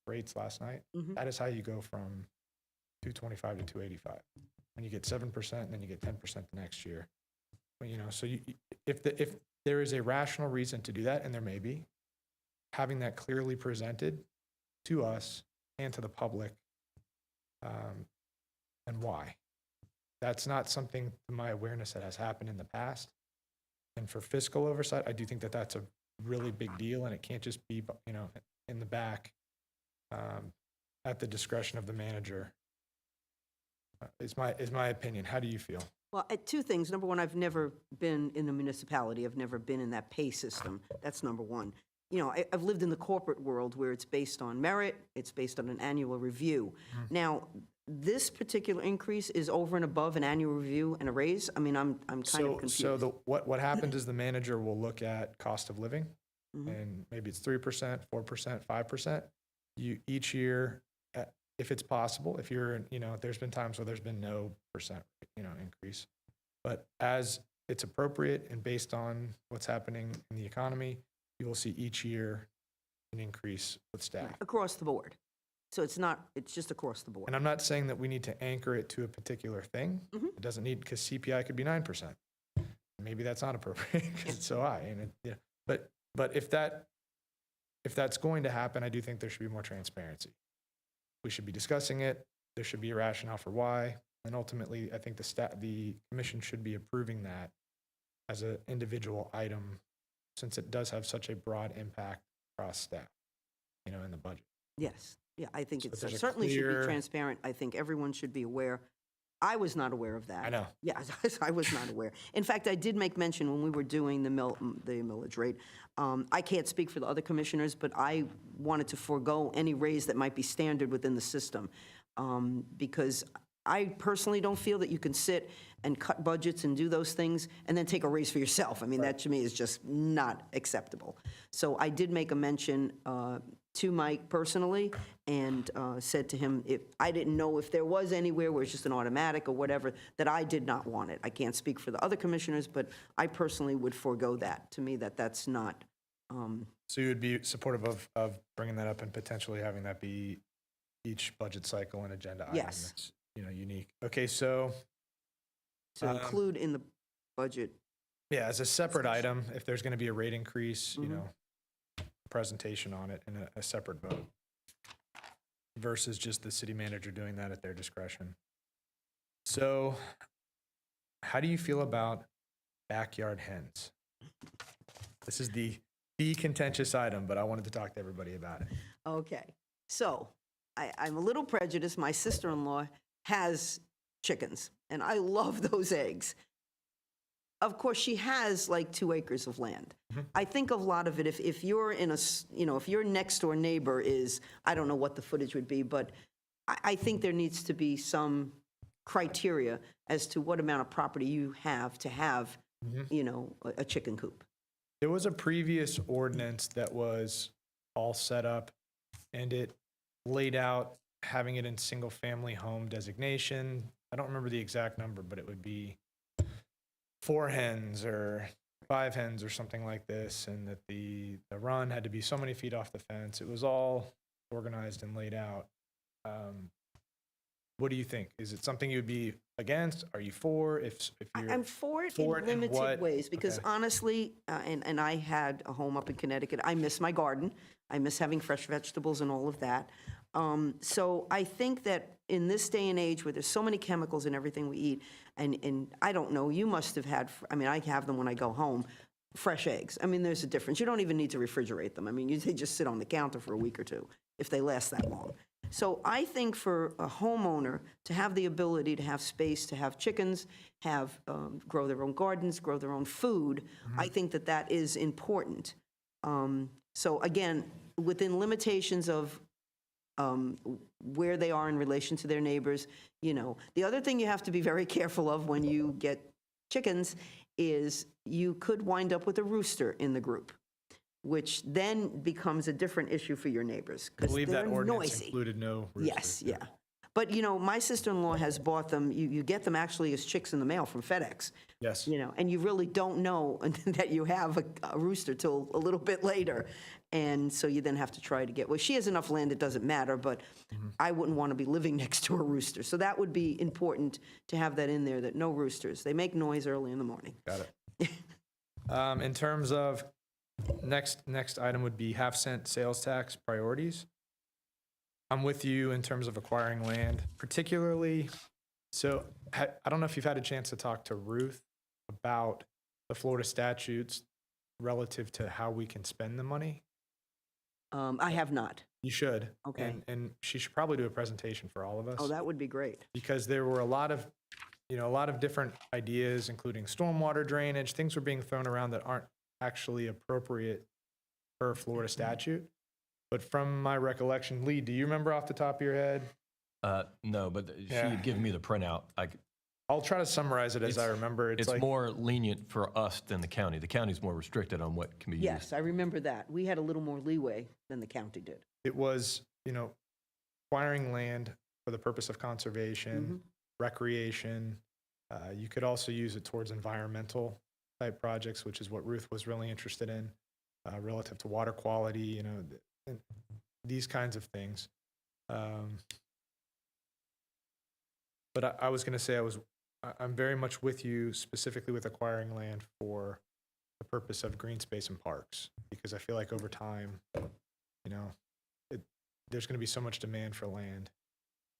rates last night. That is how you go from 225 to 285. When you get 7% and then you get 10% the next year. So if there is a rational reason to do that, and there may be, having that clearly presented to us and to the public, and why. That's not something, to my awareness, that has happened in the past. And for fiscal oversight, I do think that that's a really big deal, and it can't just be, in the back, at the discretion of the manager. Is my opinion. How do you feel? Well, two things. Number one, I've never been in a municipality. I've never been in that pay system. That's number one. I've lived in the corporate world where it's based on merit, it's based on an annual review. Now, this particular increase is over and above an annual review and a raise? I mean, I'm kind of confused. So what happens is the manager will look at cost of living, and maybe it's 3%, 4%, 5%. Each year, if it's possible, if you're, there's been times where there's been no percent, increase. But as it's appropriate and based on what's happening in the economy, you will see each year an increase with staff. Across the board. So it's just across the board. And I'm not saying that we need to anchor it to a particular thing. It doesn't need, because CPI could be 9%. Maybe that's not appropriate because it's so high. And but if that's going to happen, I do think there should be more transparency. We should be discussing it. There should be a rationale for why. And ultimately, I think the commission should be approving that as an individual item, since it does have such a broad impact across staff, in the budget. Yes. Yeah, I think So it there's a certainly should clear- be transparent. I think everyone should be aware. I was not aware of that. I know. Yeah, I was not aware. In fact, I did make mention when we were doing the millage rate. I can't speak for the other commissioners, but I wanted to forego any raise that might be standard within the system, because I personally don't feel that you can sit and cut budgets and do those things and then take a raise for yourself. I mean, that to me is just not acceptable. So I did make a mention to Mike personally and said to him, if I didn't know if there was anywhere where it's just an automatic or whatever, that I did not want it. I can't speak for the other commissioners, but I personally would forego that. To me, that's not. So you would be supportive of bringing that up and potentially having that be each budget cycle and agenda item Yes. that's, unique. Okay, so To include in the budget. yeah, as a separate item, if there's going to be a rate increase, presentation on it and a separate vote versus just the city manager doing that at their discretion. So how do you feel about backyard hens? This is the contentious item, but I wanted to talk to everybody about it. Okay, so I'm a little prejudiced. My sister-in-law has chickens, and I love those eggs. Of course, she has like 2 acres of land. I think a lot of it, if you're in if your next door neighbor is, I don't know what the footage would be, but I think there needs to be some criteria as to what amount of property you have to have, a chicken coop. There was a previous ordinance that was all set up, and it laid out having it in single-family home designation. I don't remember the exact number, but it would be 4 hens or 5 hens or something like this, and that the run had to be so many feet off the fence. It was all organized and laid out. What do you think? Is it something you'd be against? Are you for? If you're I'm for it for it in in limited what? ways, because Okay. honestly, and I had a home up in Connecticut, I miss my garden, I miss having fresh vegetables and all of that. So I think that in this day and age where there's so many chemicals in everything we eat, and I don't know, you must have had, I mean, I have them when I go home, fresh eggs. I mean, there's a difference. You don't even need to refrigerate them. I mean, they just sit on the counter for a week or two, if they last that long. So I think for a homeowner to have the ability to have space to have chickens, have, grow their own gardens, grow their own food, I think that that is important. So again, within limitations of where they are in relation to their neighbors, you know. The other thing you have to be very careful of when you get chickens is you could wind up with a rooster in the group, which then becomes a different issue for your neighbors, I because believe they're that ordinance noisy. included no roosters. Yes, yeah. But, you know, my sister-in-law has bought them, you get them actually as chicks in the mail from FedEx, Yes. you know, and you really don't know that you have a rooster till a little bit later. And so you then have to try to get, well, she has enough land, it doesn't matter, but I wouldn't want to be living next to a rooster. So that would be important to have that in there, that no roosters. They make noise early in the morning. Got it. In terms of next item would be half-cent sales tax priorities. I'm with you in terms of acquiring land, particularly. So I don't know if you've had a chance to talk to Ruth about the Florida statutes relative to how we can spend the money. I have not. You should. Okay. And she should probably do a presentation for all of us. Oh, that would be great. Because there were a lot of different ideas, including stormwater drainage, things were being thrown around that aren't actually appropriate per Florida statute. But from my recollection, Lee, do you remember off the top of your head? No, but she Yeah. had given me the printout. I'll try to summarize it as I remember. It's like, more lenient for us than the county. The county's more restricted on what can be used. Yes, I remember that. We had a little more leeway than the county did. it was, acquiring land for the purpose of conservation, recreation. You could also use it towards environmental type projects, which is what Ruth was really interested in, relative to water quality, and these kinds of things. But I was going to say I'm very much with you specifically with acquiring land for the purpose of green space and parks, because I feel like over time, there's going to be so much demand for land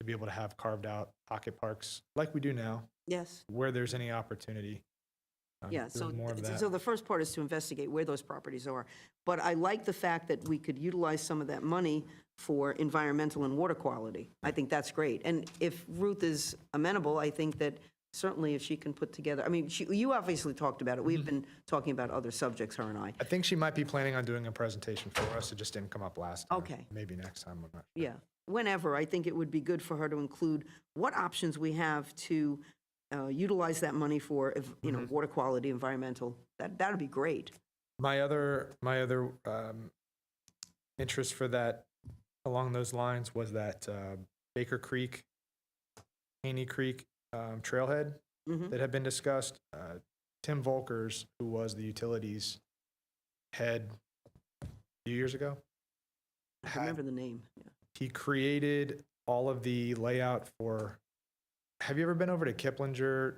to be able to have carved out pocket parks like we do now, Yes. where there's any opportunity. Yeah, so, doing more of that. so the first part is to investigate where those properties are. But I like the fact that we could utilize some of that money for environmental and water quality. I think that's great. And if Ruth is amenable, I think that certainly if she can put together, I mean, you obviously talked about it. We've been talking about other subjects, her and I. I think she might be planning on doing a presentation for us. It just didn't come up last time. Okay. Maybe next time. I'm not sure. Yeah, whenever, I think it would be good for her to include what options we have to utilize that money for, if, water quality, environmental. That would be great. My other interest for that along those lines was that Baker Creek, Haney Creek trailhead that had been discussed. Tim Volkers, who was the utilities head a few years ago, I remember the name. Yeah. he created all of the layout for. Have you ever been over to Kiplinger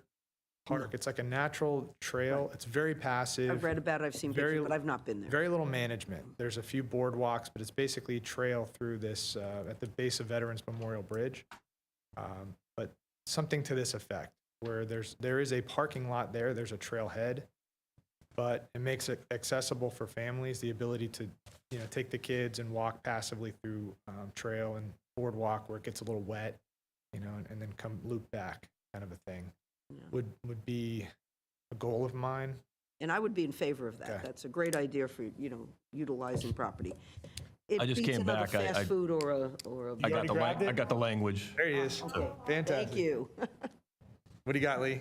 Park? No. It's like a natural trail. Right. It's very passive. I've read about it, I've seen Very- pictures, but I've not been there. Very little management. There's a few boardwalks, but it's basically a trail through this at the base of Veterans Memorial Bridge. But something to this effect, where there is a parking lot there, there's a trailhead, but it makes it accessible for families, the ability to take the kids and walk passively through trail and boardwalk where it gets a little wet, and then come loop back, kind of a thing. Yeah. Would be a goal of mine. And I would be in favor of that. Okay. That's a great idea for, utilizing property. It I just beats came another back. I- Fast food or a. I got already the grabbed it? I got the language. There he is. Okay. Fantastic. Thank you. What do you got, Lee?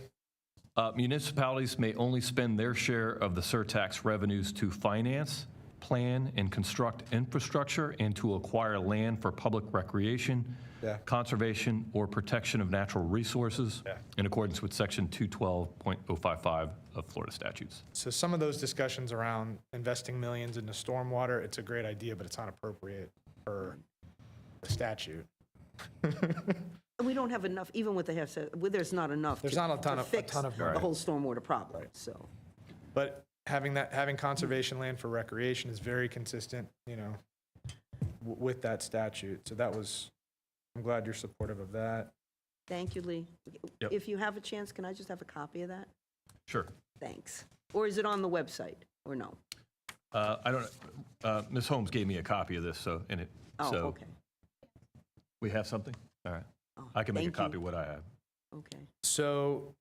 Municipalities may only spend their share of the surtax revenues to finance, plan, and construct infrastructure and to acquire land for public recreation, Yeah. conservation or protection of natural resources Yeah. in accordance with Section 212.055 of Florida statutes. So some of those discussions around investing millions into stormwater, it's a great idea, but it's not appropriate for the statute. We don't have enough, even with the half, there's not enough. There's to- not a ton to of- a fix ton of the money. whole stormwater problem, so. But having conservation land for recreation is very consistent, with that statute. So I'm glad you're supportive of that. Thank you, Lee. Yep. If you have a chance, can I just have a copy of that? Sure. Thanks. Or is it on the website, or no? I don't, Ms. Holmes gave me a copy of this, so, Oh, so okay. we have something? All right. Oh, I can make a thank you. copy of what I have. Okay. So,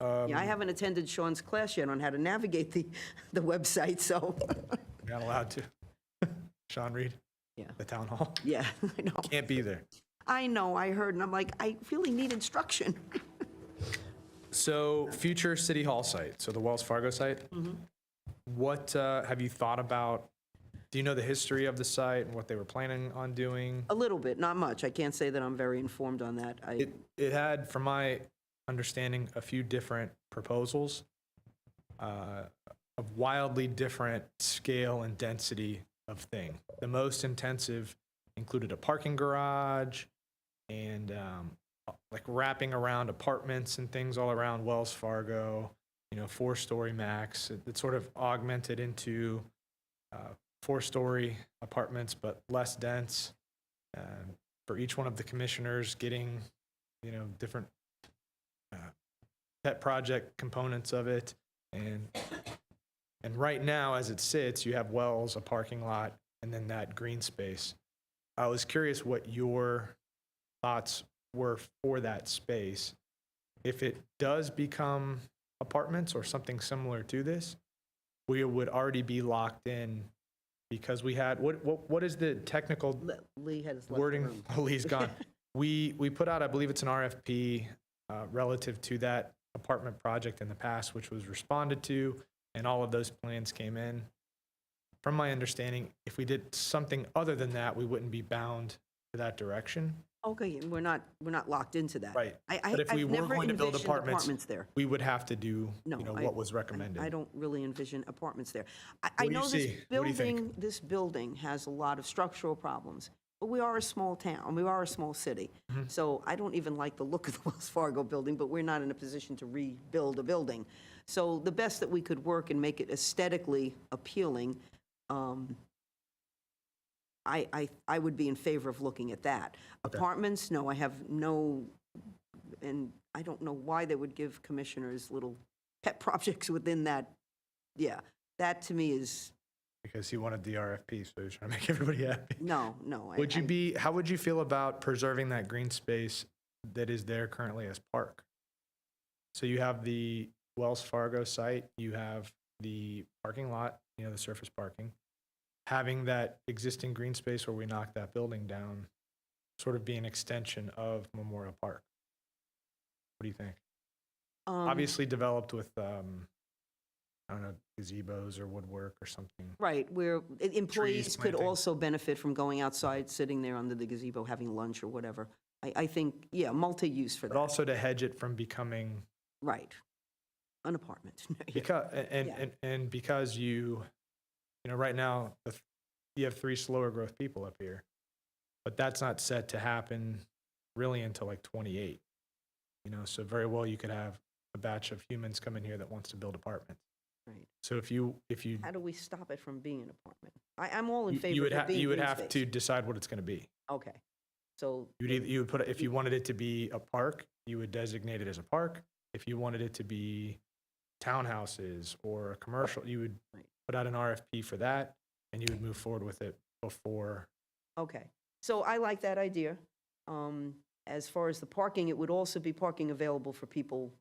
Yeah, I haven't attended Sean's class yet on how to navigate the website, so, you're not allowed to. Sean Reed, yeah, the town hall, yeah, I know. can't be there. I know, I heard, and I'm like, I really need instruction. So future city hall site, so the Wells Fargo site. What have you thought about? Do you know the history of the site and what they were planning on doing? A little bit, not much. I can't say that I'm very informed on that. It had, from my understanding, a few different proposals of wildly different scale and density of thing. The most intensive included a parking garage and like wrapping around apartments and things all around Wells Fargo, 4-story max. It sort of augmented into 4-story apartments, but less dense. For each one of the commissioners getting, different pet project components of it. And right now, as it sits, you have Wells, a parking lot, and then that green space. I was curious what your thoughts were for that space. If it does become apartments or something similar to this, we would already be locked in because we had, what is the technical Lee has left the wording? room. Lee's gone. We put out, I believe it's an RFP relative to that apartment project in the past, which was responded to, and all of those plans came in. From my understanding, if we did something other than that, we wouldn't be bound to that direction. Okay, we're not locked into that. Right. I But if we I've were never going to build envisioned apartments, there. we would have to do, No, what was recommended. I don't really envision apartments there. I What do you know see? What do you think? this building has a lot of structural problems, but we are a small town, we are a small city. Mm-hmm. So I don't even like the look of the Wells Fargo building, but we're not in a position to rebuild a building. So the best that we could work and make it aesthetically appealing, I would be in favor of looking at that. Apartments, no, I have no, and I don't know why they would give commissioners little pet projects within that. Yeah, that to me is, Because he wanted the RFP, so he was trying to make everybody happy. no. How would you feel about preserving that green space that is there currently as park? So you have the Wells Fargo site, you have the parking lot, the surface parking. Having that existing green space where we knocked that building down sort of be an extension of Memorial Park. What do you think? Obviously developed with, I don't know, gazebos or woodwork or something. Right, where employees could planting. also benefit from going outside, sitting there under the gazebo, having lunch or whatever. I think, yeah, multi-use for But that, also to hedge it from becoming, right. An apartment. Yeah. because, Yeah. and because right now, you have 3 slower growth people up here, but that's not set to happen really until like 28. So very well you could have a batch of humans come in here that wants to build apartments. Right. So if you How do we stop it from being an apartment? I'm all in you favor would of it being you would green have space. to decide what it's going to be. Okay, so. You would put it, if you wanted it to be a park, you would designate it as a park. If you wanted it to be townhouses or a commercial, you would Right. put out an RFP for that, and you would move forward with it before. Okay, so I like that idea. As far as the parking, it would also be parking available for people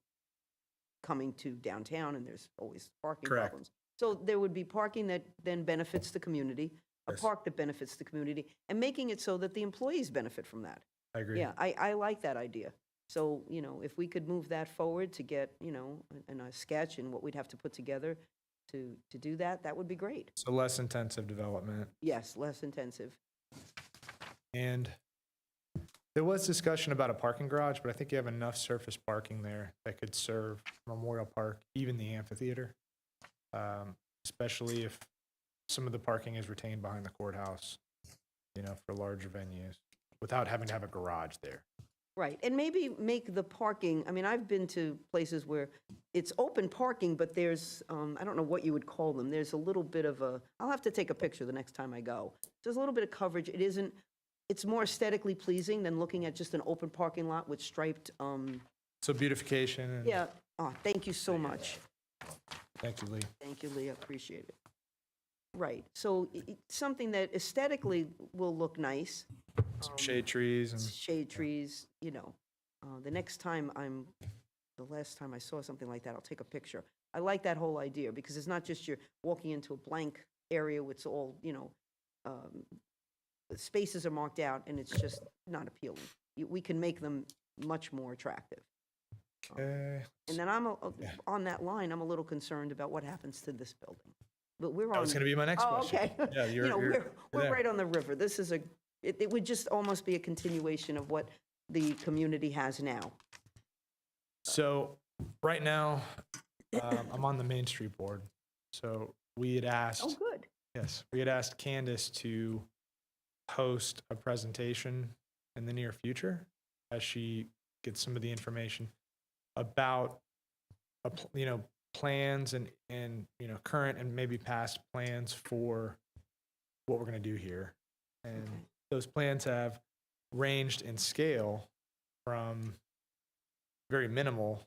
coming to downtown, and there's always parking Correct. problems. So there would be parking that then benefits the community, a Yes. park that benefits the community, and making it so that the employees benefit from that. I agree. Yeah, I like that idea. So, if we could move that forward to get, a sketch and what we'd have to put together to do that, that would be great. So less intensive development. Yes, less intensive. And There was discussion about a parking garage, but I think you have enough surface parking there that could serve Memorial Park, even the amphitheater. Especially if some of the parking is retained behind the courthouse, for larger venues, without having to have a garage there. Right, and maybe make the parking, I mean, I've been to places where it's open parking, but there's, I don't know what you would call them, there's a little bit of a, I'll have to take a picture the next time I go. There's a little bit of coverage, it's more aesthetically pleasing than looking at just an open parking lot with striped, So beautification and. yeah, oh, thank you so much. Thank you, Lee. Thank you, Leah, appreciate it. Right, so something that aesthetically will look nice. Some shade trees and. Shade trees, the next time the last time I saw something like that, I'll take a picture. I like that whole idea, because it's not just you're walking into a blank area with it's all, the spaces are marked out, and it's just not appealing. We can make them much more attractive. Okay. And then on that line, I'm a little concerned about what happens to this building. But we're on. That was going to be my next Oh, question. okay. Yeah, you're We're there. right on the river. This is it would just almost be a continuation of what the community has now. So right now, I'm on the Main Street Board. So we had asked. Oh, good. Yes, we had asked Candace to host a presentation in the near future as she gets some of the information about, plans and current and maybe past plans for what we're going to do here. And Okay. those plans have ranged in scale from very minimal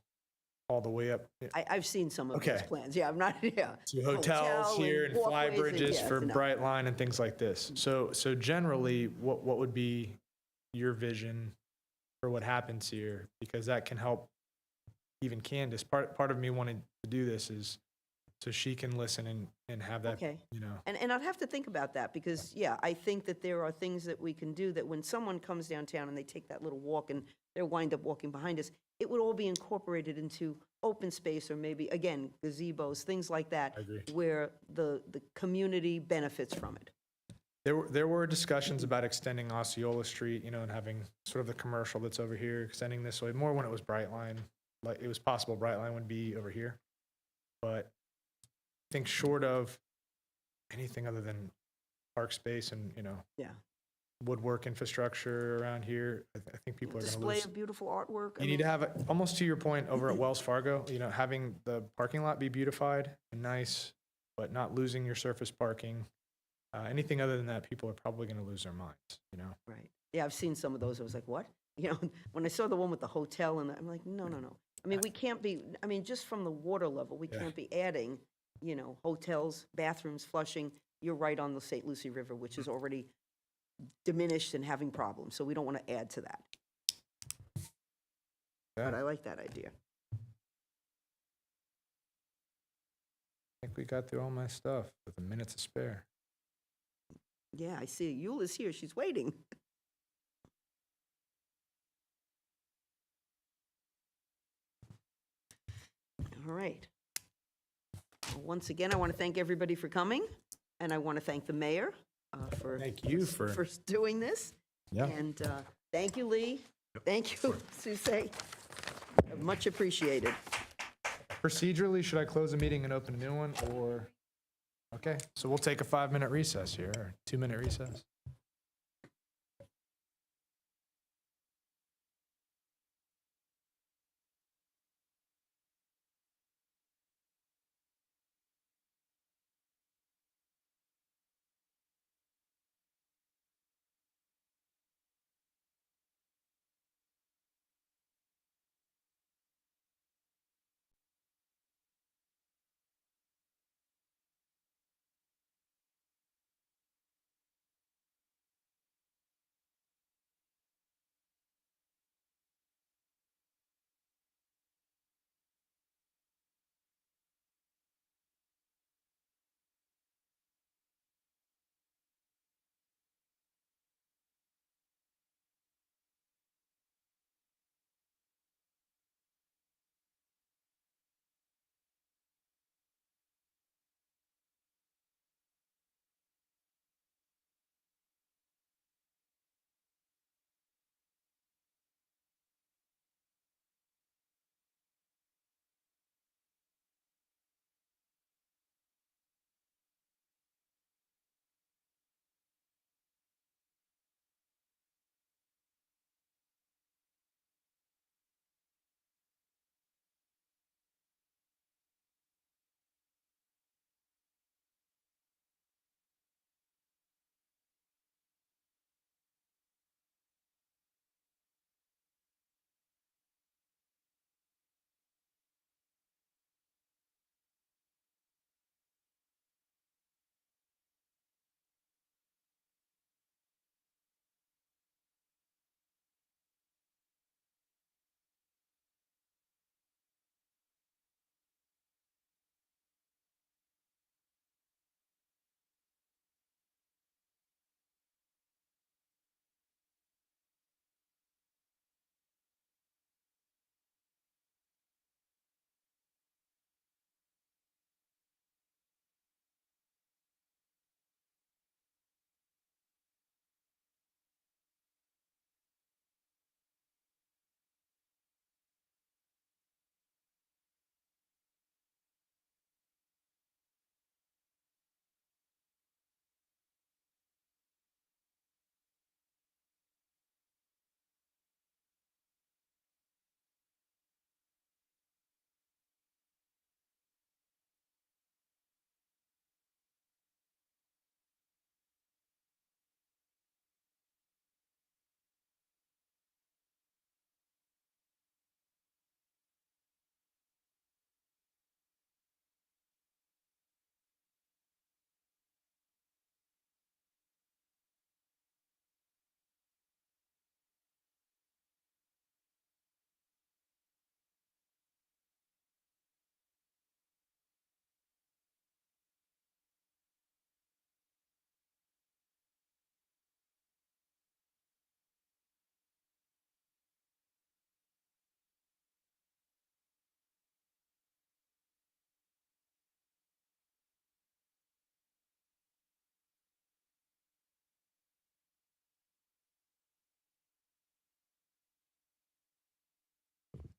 all the way up I've seen some of those Okay. plans. Yeah, I'm not, yeah. to hotels Hotel here and and fly walkways and- bridges yes, for no. Brightline and things like this. So generally, what would be your vision for what happens here? Because that can help even Candace. Part of me wanting to do this is so she can listen and have that, Okay. And I'd have to think about that, because, yeah, I think that there are things that we can do that when someone comes downtown and they take that little walk and they wind up walking behind us, it would all be incorporated into open space, or maybe, again, gazebos, things like that. I agree. Where the community benefits from it. There were discussions about extending Osceola Street, and having sort of the commercial that's over here, extending this way, more when it was Brightline. Like, it was possible Brightline would be over here. But I think short of anything other than park space and, Yeah. woodwork infrastructure around here, I think people are going to Display lose. of beautiful artwork. I You need mean, to have, almost to your point over at Wells Fargo, having the parking lot be beautified and nice, but not losing your surface parking. Anything other than that, people are probably going to lose their minds, Right. Yeah, I've seen some of those. I was like, what? When I saw the one with the hotel, and I'm like, no. I mean, we can't be, just from the water level, we Yeah. can't be adding, hotels, bathrooms, flushing. You're right on the St. Lucie River, which is already diminished and having problems, so we don't want to add to that. But I like that idea. I think we got through all my stuff with a minute to spare. Yeah, I see. Eula's here. She's waiting. All right. Well, once again, I want to thank everybody for coming, and I want to thank the mayor for Thank you for, doing this. yeah. And thank you, Lee. Thank you, Suzanne. Much appreciated. Procedurally, should I close the meeting and open a new one, or? Okay, so we'll take a 5-minute recess here, or 2-minute recess.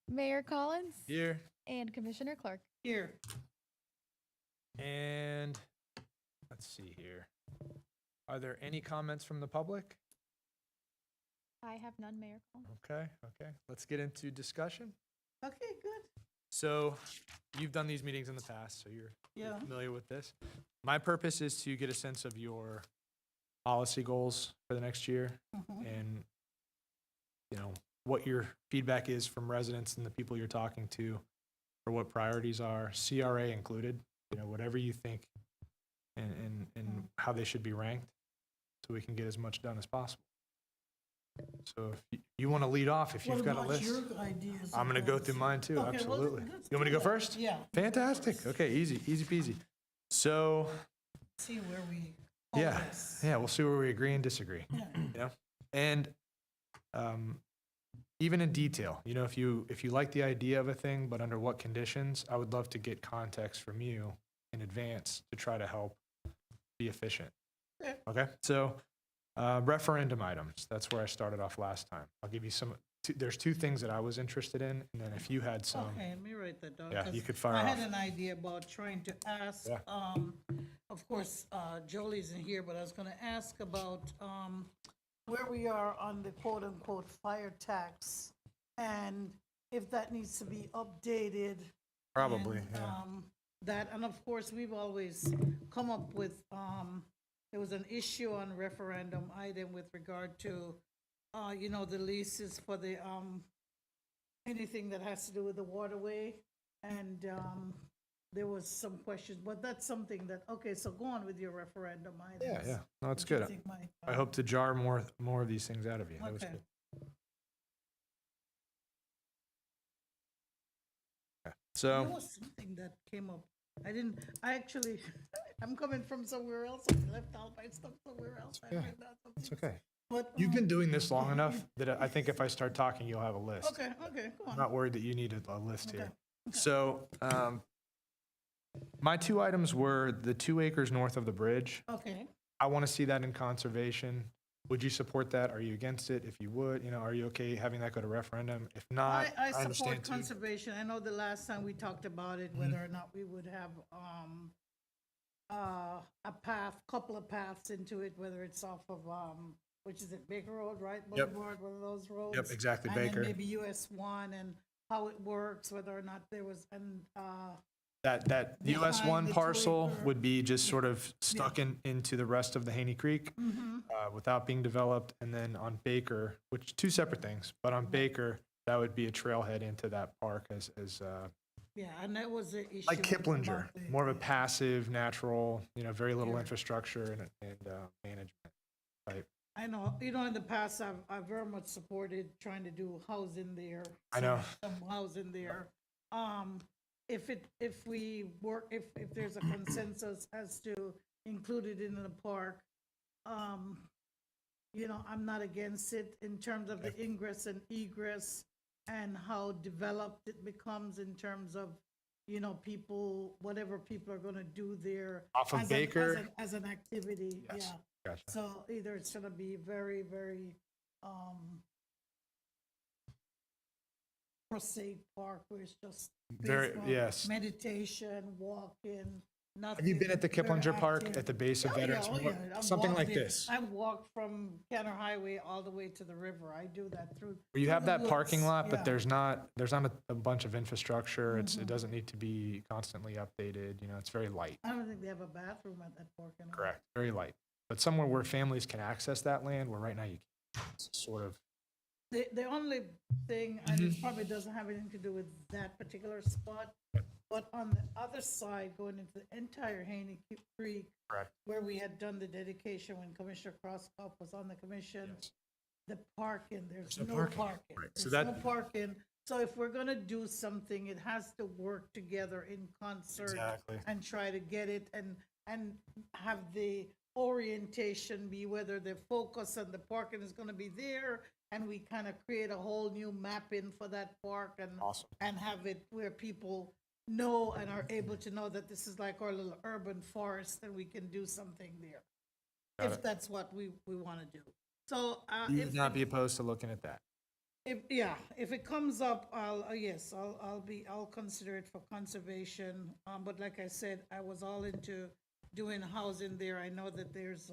Mayor Collins Here. and Commissioner Clark. Here. And let's see here. Are there any comments from the public? I have none, Mayor Collins. Okay. Let's get into discussion. Okay, good. So you've done these meetings in the past, so you're Yeah. familiar with this. My purpose is to get a sense of your policy goals for the next year and, what your feedback is from residents and the people you're talking to for what priorities are, CRA included, whatever you think and how they should be ranked so we can get as much done as possible. So if you want to lead off, if you've got a list. I'm going to go through mine too, absolutely. You want me to go first? Yeah, Fantastic. Okay, easy peasy. So, see where we. yeah, we'll see where we agree and disagree. And even in detail, if you like the idea of a thing, but under what conditions, I would love to get context from you in advance to try to help be efficient. Okay, so referendum items, that's where I started off last time. I'll give you there's two things that I was interested in, and then if you had some, Okay, let me write that down. Yeah, 'cause you could fire I had off. an idea about trying to ask, Yeah. of course, Jolie's isn't here, but I was gonna ask about, where we are on the quote-unquote fire tax, and if that needs to be updated. probably, and, yeah. That, and of course, we've always come up with, there was an issue on referendum item with regard to, the leases for the, anything that has to do with the waterway. And, there was some questions, but that's something that, okay, so go on with your referendum items. Yeah. No, it's What do you good. think might, I hope to jar more of these things out of you. That was Okay. good. Okay. So. There was something that came up. I'm coming from somewhere else. I left all my stuff somewhere else. I Yeah, wrote down some It's things. okay. But, You've been doing this long enough that I think if I start talking, you'll have a list. okay, go I'm on. not worried that you need a list here. Okay. So, my two items were the 2 acres north of the bridge. Okay. I want to see that in conservation. Would you support that? Are you against it? If you would, are you okay having that go to referendum? If not, I I support understand too. conservation. I know the last time we talked about it, whether or not we would have a couple of paths into it, whether it's off of, which is it, Baker Road, right? Yep. Boulevard, one of those roads. Yep, exactly, And Baker. then maybe US 1 and how it works, whether or not there was, and, That US behind 1 the parcel 2 acre. would be just sort of stuck into the rest of the Haney Creek without being developed. And then on Baker, which two separate things, but on Baker, that would be a trailhead into that park as yeah, and that was the issue. like about Kiplinger, the- more of a passive, natural, very little infrastructure and management type. I know, in the past, I've very much supported trying to do housing there. I know. Some housing there. If there's a consensus as to include it in the park, I'm not against it in terms of the ingress and egress and how developed it becomes in terms of, people, whatever people are gonna do there. Off of as Baker? As an activity, Yes. yeah. Gotcha. So either it's gonna be very, very, prosaic park where it's just. Very- based on yes. Meditation, walking, nothing. Have you been at the very Kiplinger Park active. at the base of Oh, yeah, Veterans oh, Memorial? yeah. I've Something walked like it. this. I've walked from Kenner Highway all the way to the river. I do that through. Where you through have the that parking woods. lot, Yeah. but there's not a bunch of infrastructure. It doesn't need to be constantly updated. It's very light. I don't think they have a bathroom at that parking lot. Correct. Very light. But somewhere where families can access that land, where right now you can't. It's sort of, The only thing, and it probably doesn't have anything to do with that particular spot, but on the other side, going into the entire Haney Creek, correct. where we had done the dedication when Commissioner Crosskopf was on the commission, Yes. the parking, there's no no parking. parking. Right, so There's no that- parking. So if we're gonna do something, it has to work together in concert. Exactly. And try to get it and have the orientation be whether the focus on the parking is gonna be there, and we kind of create a whole new mapping for that park and. Awesome. And have it where people know and are able to know that this is like our little urban forest and we can do something there. Got If it. that's what we want to do. So, You would not be opposed to looking at that. if it comes up, yes, I'll consider it for conservation. But like I said, I was all into doing housing there. I know that it was,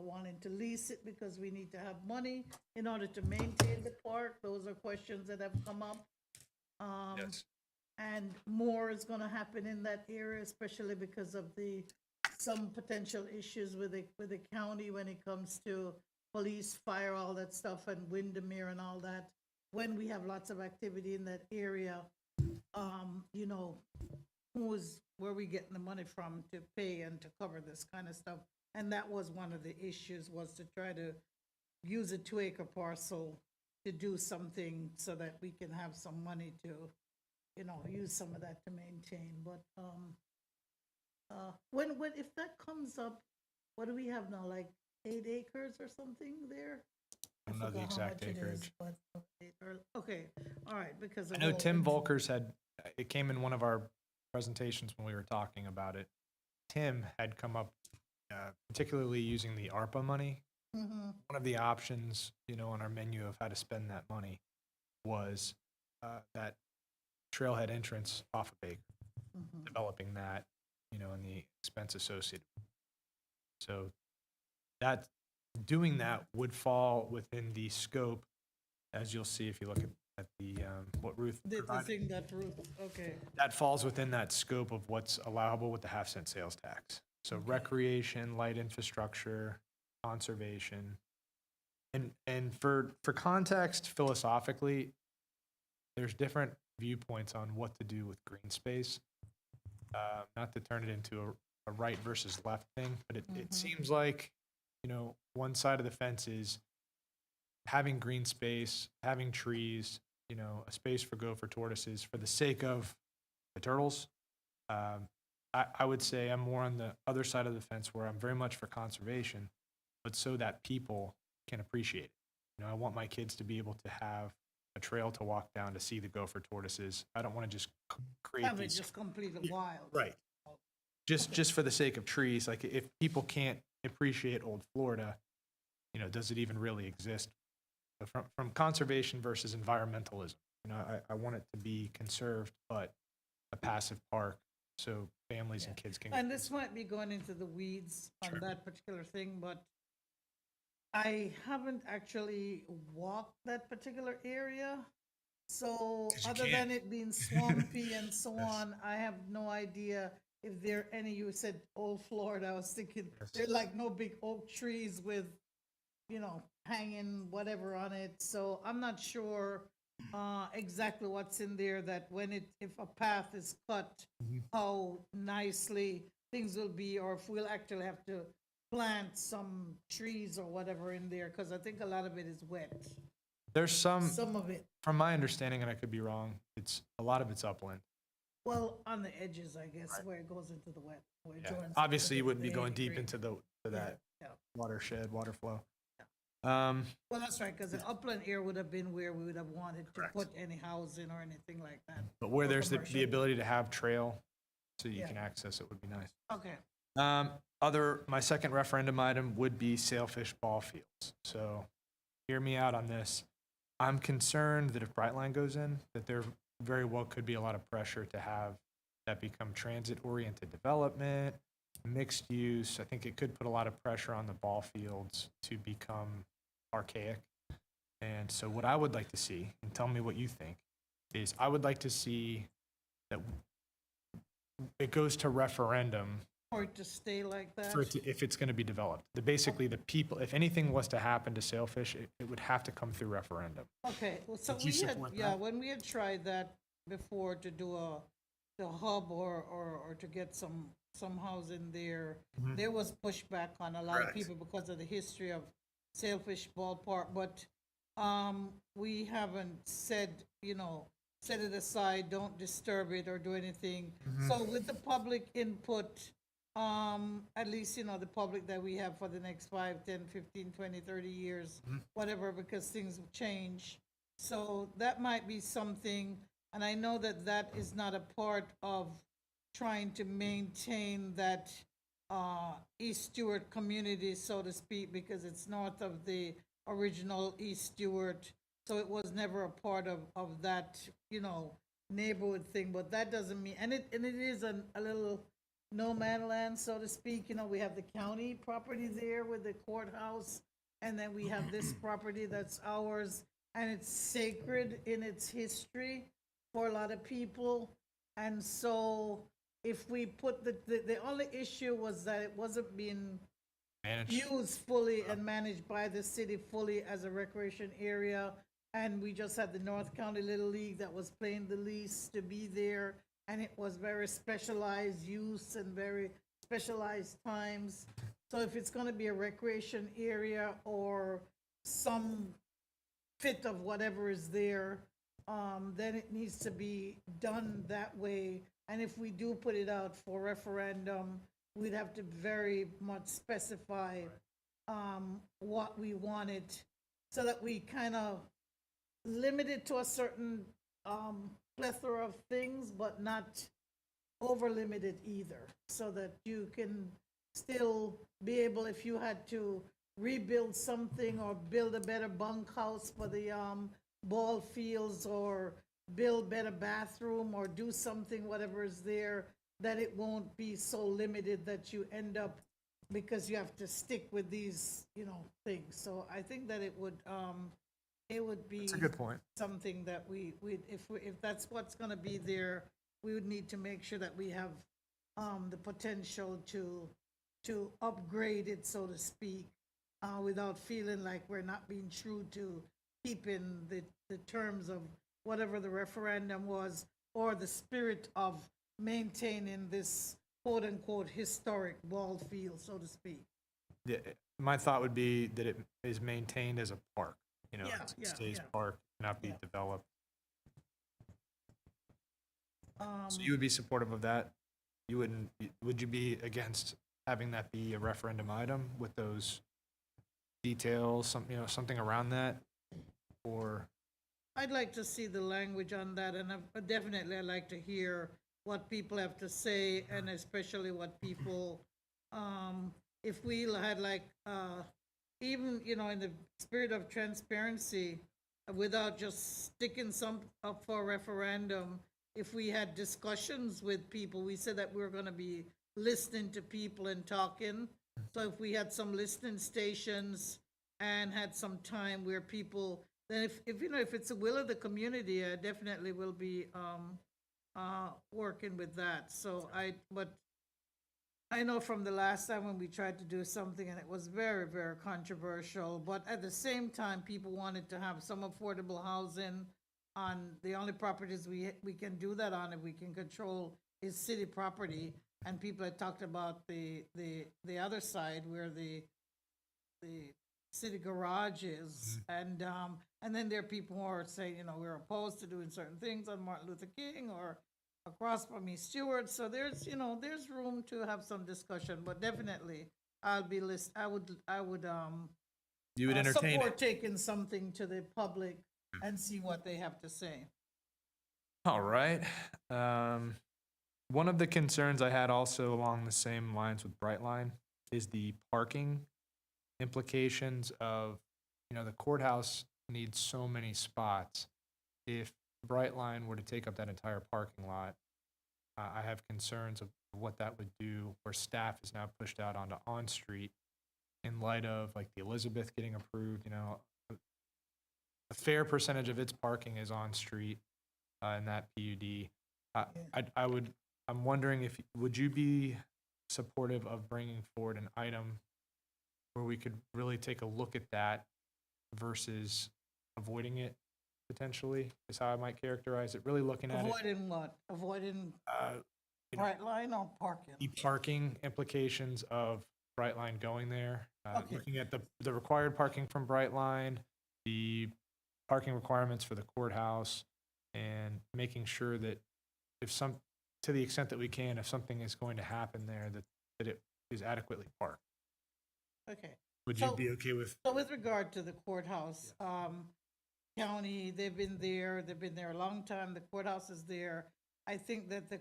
wanting to lease it because we need to have money in order to maintain the park. Those are questions that have come up. Yes. And more is gonna happen in that area, especially because of some potential issues with the county when it comes to police, fire, all that stuff, and Windermere and all that. When we have lots of activity in that area, where we getting the money from to pay and to cover this kind of stuff? And that was one of the issues, was to try to use a 2-acre parcel to do something so that we can have some money to, use some of that to maintain. But if that comes up, what do we have now, like 8 acres or something there? I don't know the forgot how exact much it is, acreage. but okay, all right, because I of know all Tim the- Volkers had, it came in one of our presentations when we were talking about it. Tim had come up, particularly using the ARPA money. Mhm. One of the options, on our menu of how to spend that money was that trailhead entrance off of Baker, Mhm. developing that, and the expense associated. So that, doing that would fall within the scope, as you'll see if you look at the, what Ruth The provided. thing that Ruth, okay. That falls within that scope of what's allowable with the half-cent sales tax. So Okay. recreation, light infrastructure, conservation. And for context, philosophically, there's different viewpoints on what to do with green space. Not to turn it into a right versus left thing, but it seems like, one side of the fence is having green space, having trees, a space for gopher tortoises for the sake of the turtles. I would say I'm more on the other side of the fence where I'm very much for conservation, but so that people can appreciate it. I want my kids to be able to have a trail to walk down to see the gopher tortoises. I don't want to just create Have it these. just completely wild. Right. Just for the sake of trees, like if people can't appreciate old Florida, does it even really exist? But from conservation versus environmentalism, I want it to be conserved, but a passive park, so families and kids can. And this might be going into the weeds on Sure. that particular thing, but I haven't actually walked that particular area. So 'Cause you other can't. than it being swampy and so Yes. on, I have no idea if there are any, you said old Florida, I was thinking, Yes. they're like no big oak trees with, hanging whatever on it. So I'm not sure exactly what's in there, that if a path is cut, how nicely things will be, or if we'll actually have to plant some trees or whatever in there, because I think a lot of it is wet. There's some, Some of it, from my understanding, and I could be wrong, a lot of it's upland. well, on the edges, I guess, where it goes into the wet. Where it Yeah. joins Obviously, you the- wouldn't be the going deep creek. into to that Yeah. watershed, water flow. Well, that's right, because the upland area would have been where we would have wanted to Correct. put any housing or anything like that. But where Or there's the commercial. ability to have trail, so you Yeah. can access it, would be nice. Okay. My second referendum item would be sailfish ball fields. So hear me out on this. I'm concerned that if Brightline goes in, that there very well could be a lot of pressure to have that become transit-oriented development, mixed use. I think it could put a lot of pressure on the ball fields to become archaic. And so what I would like to see, and tell me what you think, is I would like to see that it goes to referendum Or to stay like that. for it to, if it's going to be developed. Basically, the people, if anything was to happen to sailfish, it would have to come through referendum. Okay, well, so Would you we had, support yeah, that? when we had tried that before to do the hub or to get some housing there, there was pushback on a lot of Correct. people because of the history of Sailfish Ballpark, but we haven't said, set it aside, don't disturb it or do anything. So with the public input, at least, the public that we have for the next 5, 10, 15, 20, 30 years, whatever, because things change. So that might be something, and I know that that is not a part of trying to maintain that East Stewart community, so to speak, because it's north of the original East Stewart. So it was never a part of that, neighborhood thing, but that doesn't mean, and it is a little no man land, so to speak. We have the county property there with the courthouse, and then we have this property that's ours, and it's sacred in its history for a lot of people. And so if we put the only issue was that it wasn't being Managed. used fully and managed by the city fully as a recreation area. And we just had the North County Little League that was playing the lease to be there, and it was very specialized use and very specialized times. So if it's gonna be a recreation area or some fit of whatever is there, then it needs to be done that way. And if we do put it out for referendum, we'd have to very much specify what we wanted, so that we kind of limit it to a certain plethora of things, but not over limited either, so that you can still be able, if you had to rebuild something or build a better bunkhouse for the ball fields, or build better bathroom, or do something, whatever is there, that it won't be so limited that you end up, because you have to stick with these, things. So I think that it would be That's a good point. something that if that's what's gonna be there, we would need to make sure that we have the potential to upgrade it, so to speak, without feeling like we're not being true to keeping the terms of whatever the referendum was, or the spirit of maintaining this quote-unquote historic ball field, so to speak. Yeah, my thought would be that it is maintained as a park. Yeah, It yeah, stays yeah. park, not be Yeah. developed. So you would be supportive of that? You wouldn't, would you be against having that be a referendum item with those details, something around that? Or, I'd like to see the language on that, and definitely I'd like to hear what people have to say, and especially what people, if we had even, in the spirit of transparency, without just sticking some up for a referendum, if we had discussions with people, we said that we were gonna be listening to people and talking. So if we had some listening stations and had some time where people, then if it's the will of the community, I definitely will be working with that. So but I know from the last time when we tried to do something, and it was very, very controversial, but at the same time, people wanted to have some affordable housing on the only properties we can do that on, if we can control, is city property. And people had talked about the other side where the city garage is. And then there are people who are saying, we're opposed to doing certain things on Martin Luther King or across from East Stuart. So there's room to have some discussion, but definitely I would you would entertain support it? taking something to the public and see what they have to say. All right. One of the concerns I had also along the same lines with Brightline is the parking implications of, the courthouse needs so many spots. If Brightline were to take up that entire parking lot, I have concerns of what that would do, where staff is now pushed out onto on-street in light of like the Elizabeth getting approved, a fair percentage of its parking is on-street in that PUD. I'm wondering would you be supportive of bringing forward an item where we could really take a look at that versus avoiding it potentially, is how I might characterize it, really looking at Avoiding what? Avoiding it. bright line or parking? The parking implications of Brightline going there, Okay. looking at the required parking from Brightline, the parking requirements for the courthouse, and making sure that to the extent that we can, if something is going to happen there, that it is adequately parked. Okay. Would you So- be okay with? So with regard to the courthouse, county, they've been there a long time, the courthouse is there. I think that the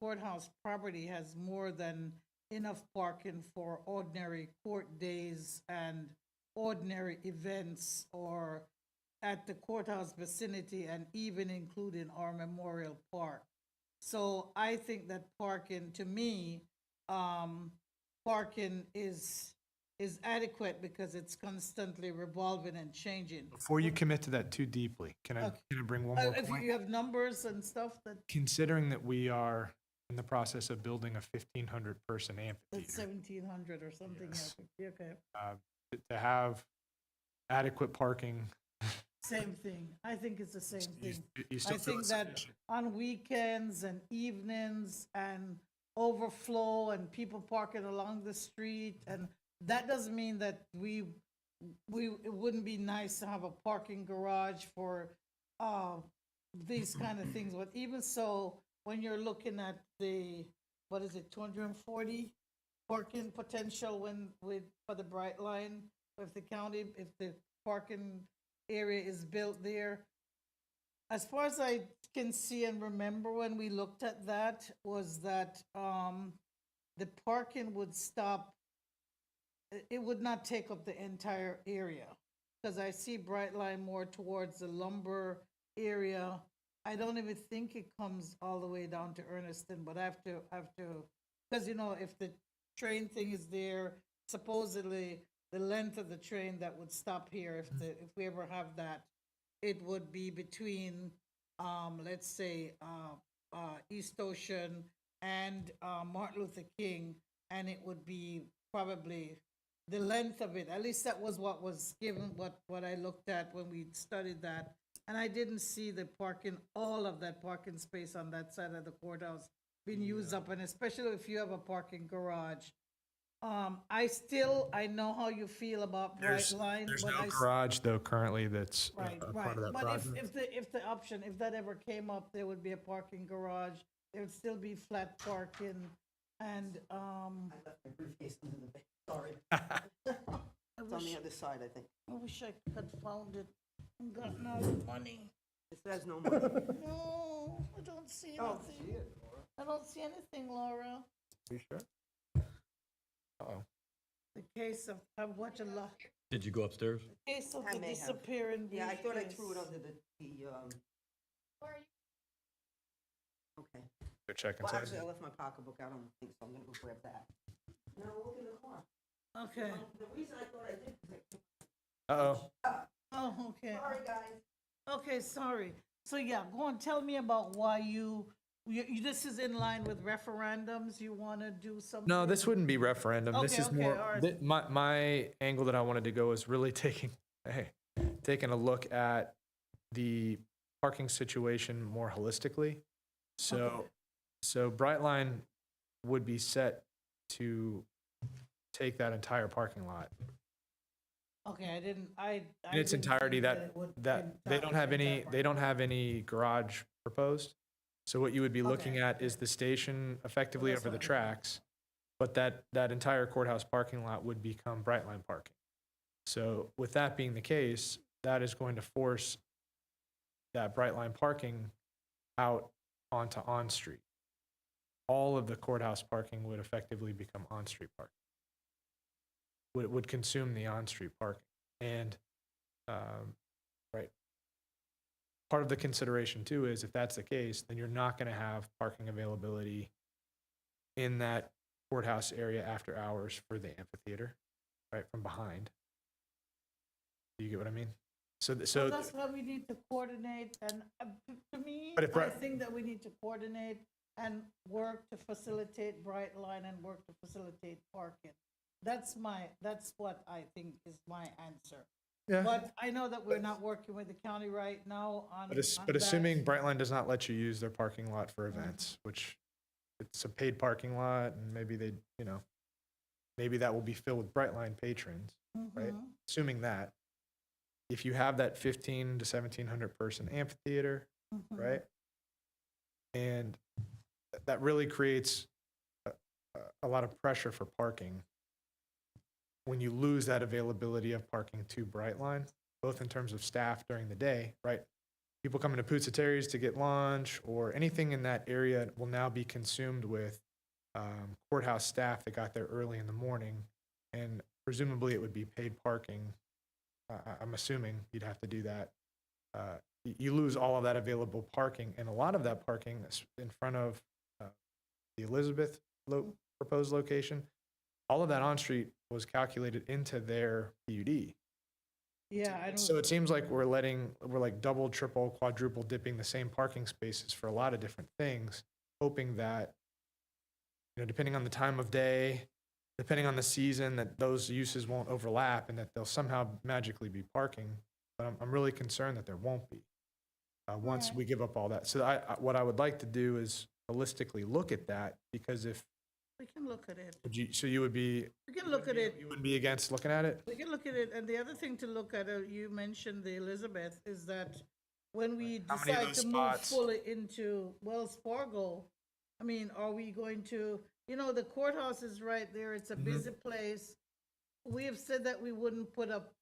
courthouse property has more than enough parking for ordinary court days and ordinary events, or at the courthouse vicinity and even including our Memorial Park. So I think that parking, to me, parking is adequate because it's constantly revolving and changing. Before you commit to that too deeply, can I bring one more If point? you have numbers and stuff that, Considering that we are in the process of building a 1,500 person that's amphitheater, 1,700 or something. Yes. Okay, to have adequate parking, same thing. I think it's the same you, thing. you still I feel think it's that sufficient? on weekends and evenings and overflow and people parking along the street, and that doesn't mean that it wouldn't be nice to have a parking garage for these kind of things. But even so, when you're looking at the, what is it, 240 parking potential for the Bright Line, if the county, if the parking area is built there. As far as I can see and remember when we looked at that, was that the parking would stop, it would not take up the entire area. Because I see Bright Line more towards the lumber area. I don't even think it comes all the way down to Erneston, but I have to, because if the train thing is there, supposedly the length of the train that would stop here, if we ever have that, it would be between, let's say, East Ocean and Martin Luther King, and it would be probably the length of it. At least that was what was given, what I looked at when we studied that. And I didn't see the parking, all of that parking space on that side of the courthouse being used up, and especially if you have a parking garage. I know how you feel about Bright Line, There's but no garage though currently that's a right, part right. of that But project. if the option, if that ever came up, there would be a parking garage. There would still be flat parking, and I left my briefcase under the bed, sorry. I It's on wish the other side, I think. I had found it and gotten all the money. It says no money. No, I don't see Oh. anything. I don't see anything, Laura. You sure? Uh-oh. The case of, I've watched a lot, Did you go upstairs? case of I the may have. disappearing Yeah, I thought I briefcase. threw it under the, okay. Go check Well, inside. actually, I left my pocketbook, I don't think so, I'm gonna go grab that. No, look in the car. Okay. The reason I thought I did was Uh-oh. Oh, okay. sorry, guys. Okay, sorry. So yeah, go on, tell me about why you this is in line with referendums, you want to do something? No, this wouldn't be referendum. This Okay, is okay, more, all right. my angle that I wanted to go is really taking a look at the parking situation more holistically. So, so Brightline would be set to take that entire parking lot Okay, I didn't, I. in its didn't entirety. think That it would they don't have any, entire- they don't have any garage proposed. So what you would be looking Okay. at is the station effectively that's over the what I thought. tracks, but that entire courthouse parking lot would become Brightline parking. So with that being the case, that is going to force that Brightline parking out onto on-street. All of the courthouse parking would effectively become on-street parking. Would consume the on-street parking. And, right, part of the consideration too is if that's the case, then you're not gonna have parking availability in that courthouse area after hours for the amphitheater, right, from behind. Do you get what I mean? So, So that's why we need to coordinate, and to me, But if I Bright- think that we need to coordinate and work to facilitate Brightline and work to facilitate parking. That's what I think is my answer. yeah. But I know that we're not working with the county right now on. But on assuming that. Brightline does not let you use their parking lot for events, which it's a paid parking lot, and maybe they, maybe that will be filled with Brightline patrons, right? Mhm. Assuming that, if you have that 1,500 to 1,700 person amphitheater, Mhm. right? And that really creates a lot of pressure for parking when you lose that availability of parking to Brightline, both in terms of staff during the day, right? People coming to Puzzatari's to get lunch or anything in that area will now be consumed with courthouse staff that got there early in the morning, and presumably it would be paid parking. I'm assuming you'd have to do that you lose all of that available parking, and a lot of that parking is in front of the Elizabeth proposed location. All of that on-street was calculated into their PUD. Yeah, I don't. So it seems like we're like double, triple, quadruple dipping the same parking spaces for a lot of different things, hoping that, depending on the time of day, depending on the season, that those uses won't overlap and that they'll somehow magically be parking. But I'm really concerned that there won't be once we give up all that. So what I would like to do is holistically look at that, because if We can look at it. you would be, We can look at it. you wouldn't be against looking at it? We can look at it, and the other thing to look at, you mentioned the Elizabeth, is that when we How many of decide those to move spots- fully into Wells Fargo, I mean, are we going to, the courthouse is right there, it's a busy place. We have said that we wouldn't put up,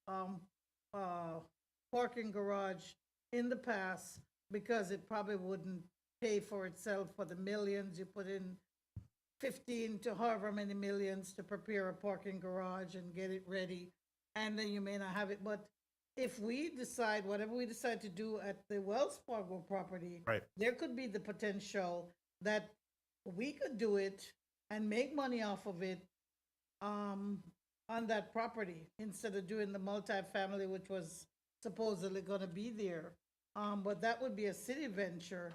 parking garage in the past because it probably wouldn't pay for itself for the millions you put in, 15 to however many millions to prepare a parking garage and get it ready, and then you may not have it. But if we decide, whatever we decide to do at the Wells Fargo property, Right. there could be the potential that we could do it and make money off of it on that property instead of doing the multifamily, which was supposedly going to be there. But that would be a city venture.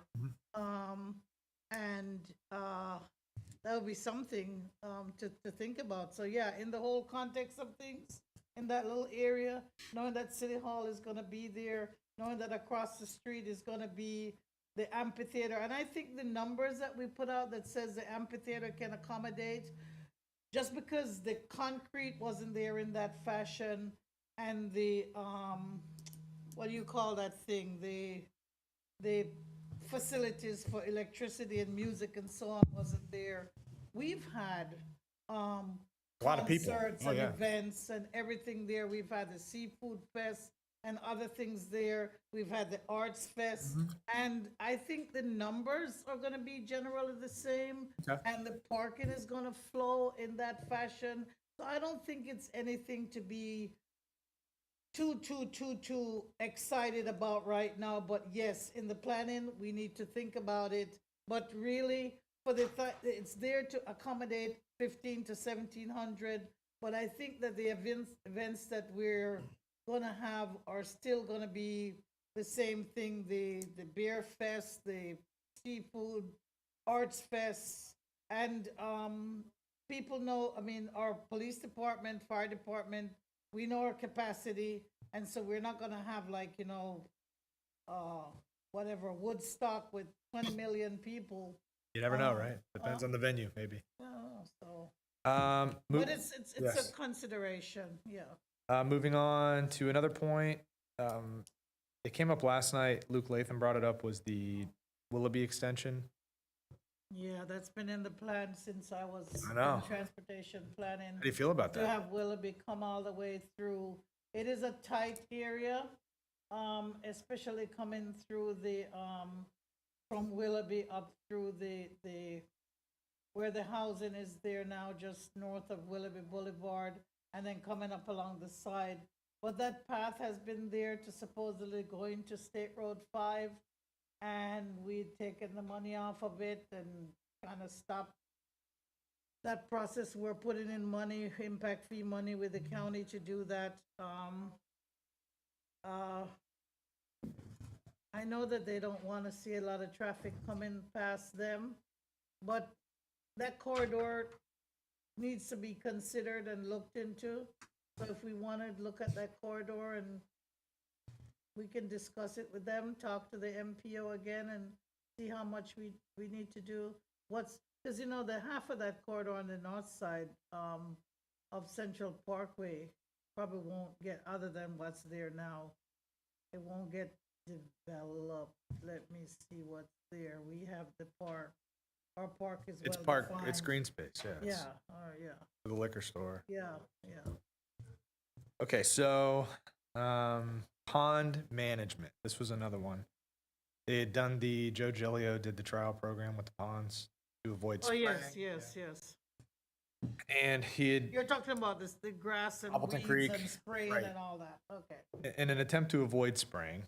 That would be something to think about. So yeah, in the whole context of things, in that little area, knowing that City Hall is gonna be there, knowing that across the street is gonna be the amphitheater. And I think the numbers that we put out that says the amphitheater can accommodate, just because the concrete wasn't there in that fashion and the, what do you call that thing? The facilities for electricity and music and so on wasn't there. We've had A lot of people. concerts Oh, and yeah. events and everything there. We've had the Seafood Fest and other things there. We've had the Arts Fest. Mm-hmm. And I think the numbers are going to be generally the same. Okay. And the parking is going to flow in that fashion. So I don't think it's anything to be too excited about right now. But yes, in the planning, we need to think about it. But really, it's there to accommodate 15 to 1,700. But I think that the events that we're gonna have are still gonna be the same thing: the beer fest, the seafood, arts fest, and people know. I mean, our police department, fire department, we know our capacity, and so we're not gonna have like whatever Woodstock with 20 million people. You never know, right? Depends on the venue, maybe. So, Move- but it's yes. a consideration. Yeah. Moving on to another point. It came up last night. Luke Latham brought it up, was the Willoughby extension. Yeah, that's been in the plan since I was I know. in transportation planning. How do you feel about To that? have Willoughby come all the way through. It is a tight area, especially coming through the, from Willoughby up through the, where the housing is there now, just north of Willoughby Boulevard, and then coming up along the side. But that path has been there to supposedly go into State Road 5, and we'd taken the money off of it and kind of stopped that process. We're putting in money, impact fee money with the county to do that. I know that they don't want to see a lot of traffic coming past them, but that corridor needs to be considered and looked into. So if we want to look at that corridor, and we can discuss it with them, talk to the MPO again and see how much we need to do. Because the half of that corridor on the north side of Central Parkway probably won't get, other than what's there now, it won't get developed. Let me see what's there. We have the park. Our park is It's well park. defined. It's green space. Yeah. Yeah, yeah, The liquor store. yeah. Okay, so pond management. This was another one. They had done Joe Giglio did the trial program with the ponds to avoid Oh, spraying. yes. And he had, You're talking about the grass and Appleton weeds Creek, and spraying right. and all that. Okay. in an attempt to avoid spraying,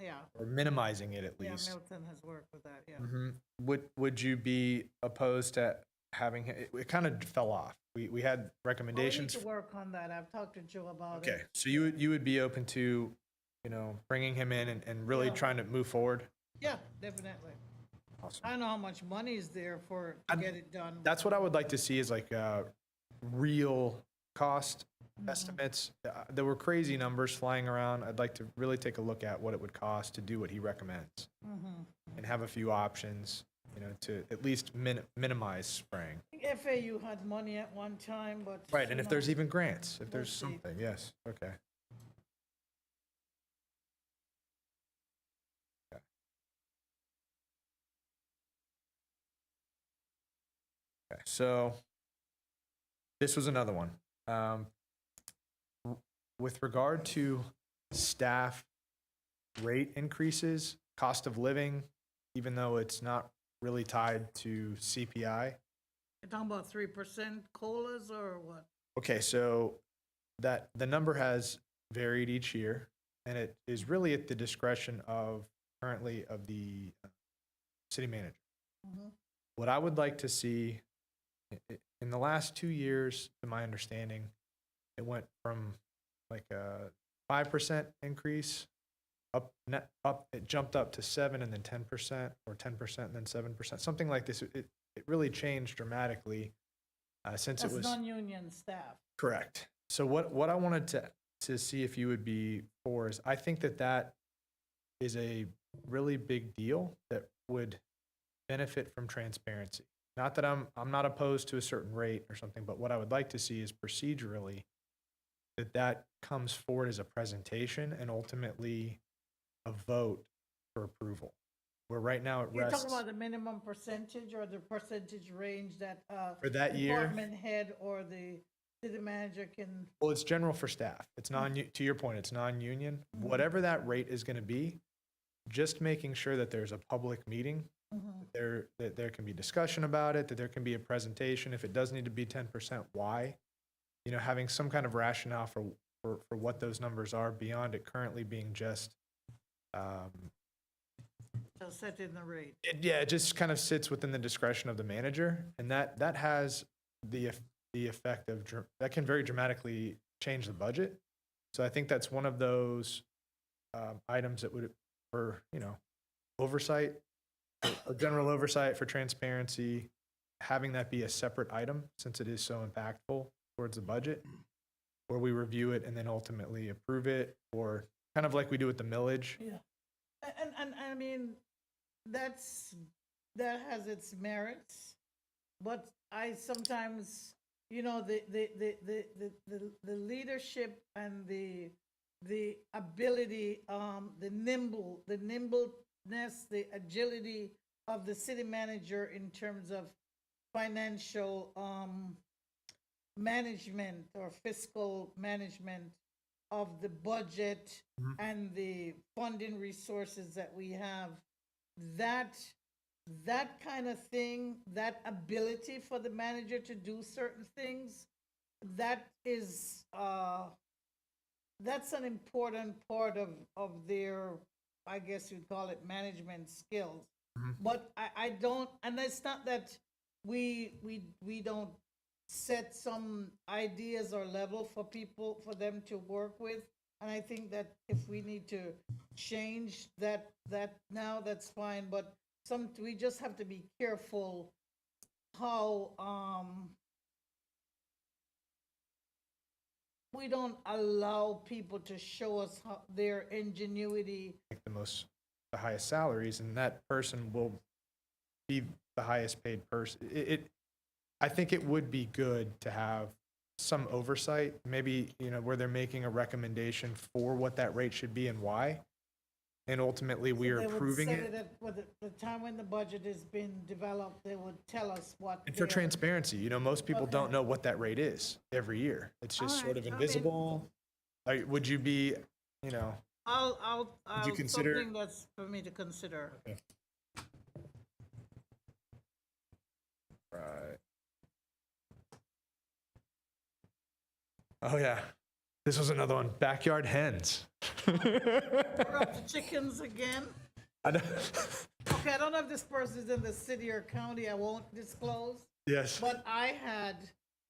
Yeah, or minimizing it at yeah, least. Milton has worked with that, yeah. Would you be opposed to having, it kind of fell off. We had Well, we need recommendations. to work on that. I've talked to Joe about Okay, it. so you would be open to, bringing him in and really Yeah. trying to move forward? Yeah, definitely. Awesome. I don't know how much money is there to get it done. That's what I would like to see is like real cost estimates. There were crazy numbers flying around. I'd like to really take a look at what it would cost to do what he recommends and have a few options, to at least minimize spraying. I think FAU had money at one time, but. Right, and you if there's know, even grants, if there's We'll see. something, yes, okay. Okay. Okay, so this was another one. With regard to staff rate increases, cost of living, even though it's not really tied to CPI. You're talking about 3% COLAs or what? Okay, so that the number has varied each year, and it is really at the discretion of currently of the city manager. What I would like to see in the last 2 years, to my understanding, it went from like a 5% increase up, it jumped up to 7 and then 10%, or 10% and then 7%, something like this. It really changed dramatically since That's it was non-union staff. correct. So what I wanted to see if you would be for is, I think that is a really big deal that would benefit from transparency. Not that I'm not opposed to a certain rate or something, but what I would like to see is procedurally that comes forward as a presentation and ultimately a vote for approval. Where right now it You're rests. talking about the minimum percentage or the percentage range that For that year? department head or the city manager can, Well, it's general for staff. It's to your point, it's non-union. Whatever that rate is going to be, just making sure that there's a public meeting, that there can be discussion about it, that there can be a presentation. If it does need to be 10%, why? Having some kind of rationale for what those numbers are beyond it currently being just, set in the rate. it just kind of sits within the discretion of the manager, and that has the effect of that can very dramatically change the budget. So I think that's one of those items that would, for oversight, a general oversight for transparency, having that be a separate item since it is so impactful towards the budget, where we review it and then ultimately approve it, or kind of like we do with the millage. Yeah. And I mean, that has its merits, but I sometimes, the leadership and the ability, the nimbleness, the agility of the city manager in terms of financial management or fiscal management of the budget and the funding resources that we have, that kind of thing, that ability for the manager to do certain things, that is that's an important part of their, I guess you'd call it, management skills. But I don't, and it's not that we don't set some ideas or level for people, for them to work with. And I think that if we need to change that now, that's fine. But we just have to be careful how we don't allow people to show us their ingenuity. The highest salaries, and that person will be the highest paid person. I think it would be good to have some oversight, maybe, where they're making a recommendation for what that rate should be and why. And ultimately, we are They would approving set it. at the time when the budget has been developed, they would tell us what. And for their- transparency, most people Okay. don't know what that rate is every year. It's just All sort of right, I mean- invisible. Would you be, I'll consider- something that's for me to consider. right. Oh, yeah. This was another one. Backyard hens. We're up to chickens again. I know. Okay, I don't know if this person is in the city or county, I won't disclose. Yes. But I had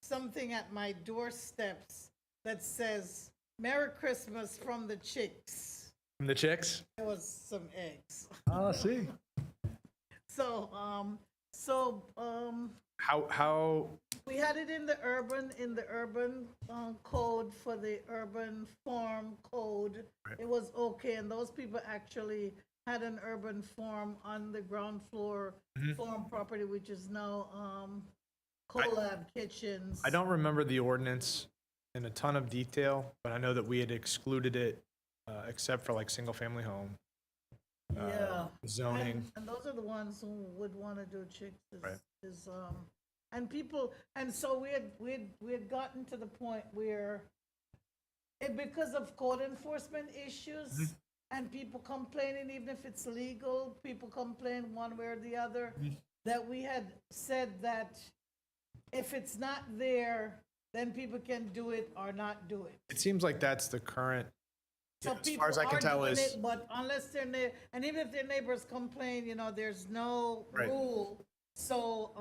something at my doorsteps that says, "Merry Christmas from the chicks." From the chicks? There was some eggs. Oh, see. So, How, we had it in the urban code for the urban farm code. It was okay, and those people actually had an urban farm on the ground floor farm property, which is now Collab Kitchens. I don't remember the ordinance in a ton of detail, but I know that we had excluded it, except for like single-family home. Yeah. Zoning. And those are the ones who would want to do chicks Right. and people, and so we had gotten to the point where because of code enforcement issues and people complaining, even if it's legal, people complain one way or the other, that we had said that if it's not there, then people can do it or not do it. It seems like that's the current, So as people far as I can are tell doing is, it, but unless they're and even if their neighbors complain, there's no Right. rule. So,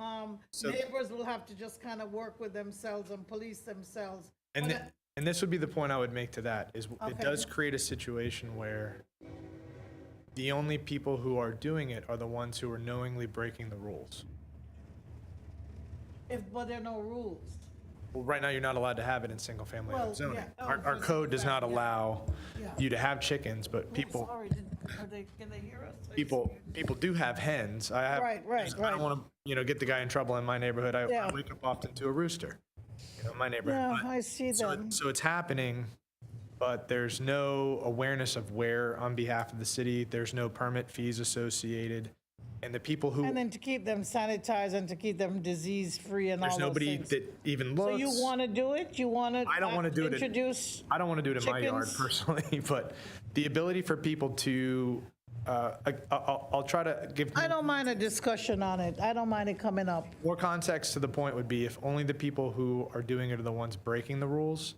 So- neighbors will have to just kind of work with themselves and police themselves. and, But, thi- and this would be the point I would make to that, is it Okay. does create a situation where the only people who are doing it are the ones who are knowingly breaking the rules. but there are no rules. Well, right now, you're not allowed to have it in single-family Well, zoning. yeah. Oh, Our for code does not single-family, yeah. allow Yeah. you to have chickens, but people, Sorry, can they hear us? people do have hens. I have. Right, right, I right. don't want to, get the guy in trouble in my neighborhood. I Yeah. wake up often to a rooster, in my neighborhood. Yeah, But- I see them. So it's happening, but there's no awareness of where on behalf of the city. There's no permit fees associated. And the people who, And then to keep them sanitized and to keep them disease-free and all there's those nobody things. that even So looks. you want to do it? You want to? I don't wanna do it. Introduce, I don't want to do it in my yard chickens? personally, but the ability for people to, I'll try to give I don't mind a discussion on it. I don't mind it coming up. more context to the point would be if only the people who are doing it are the ones breaking the rules,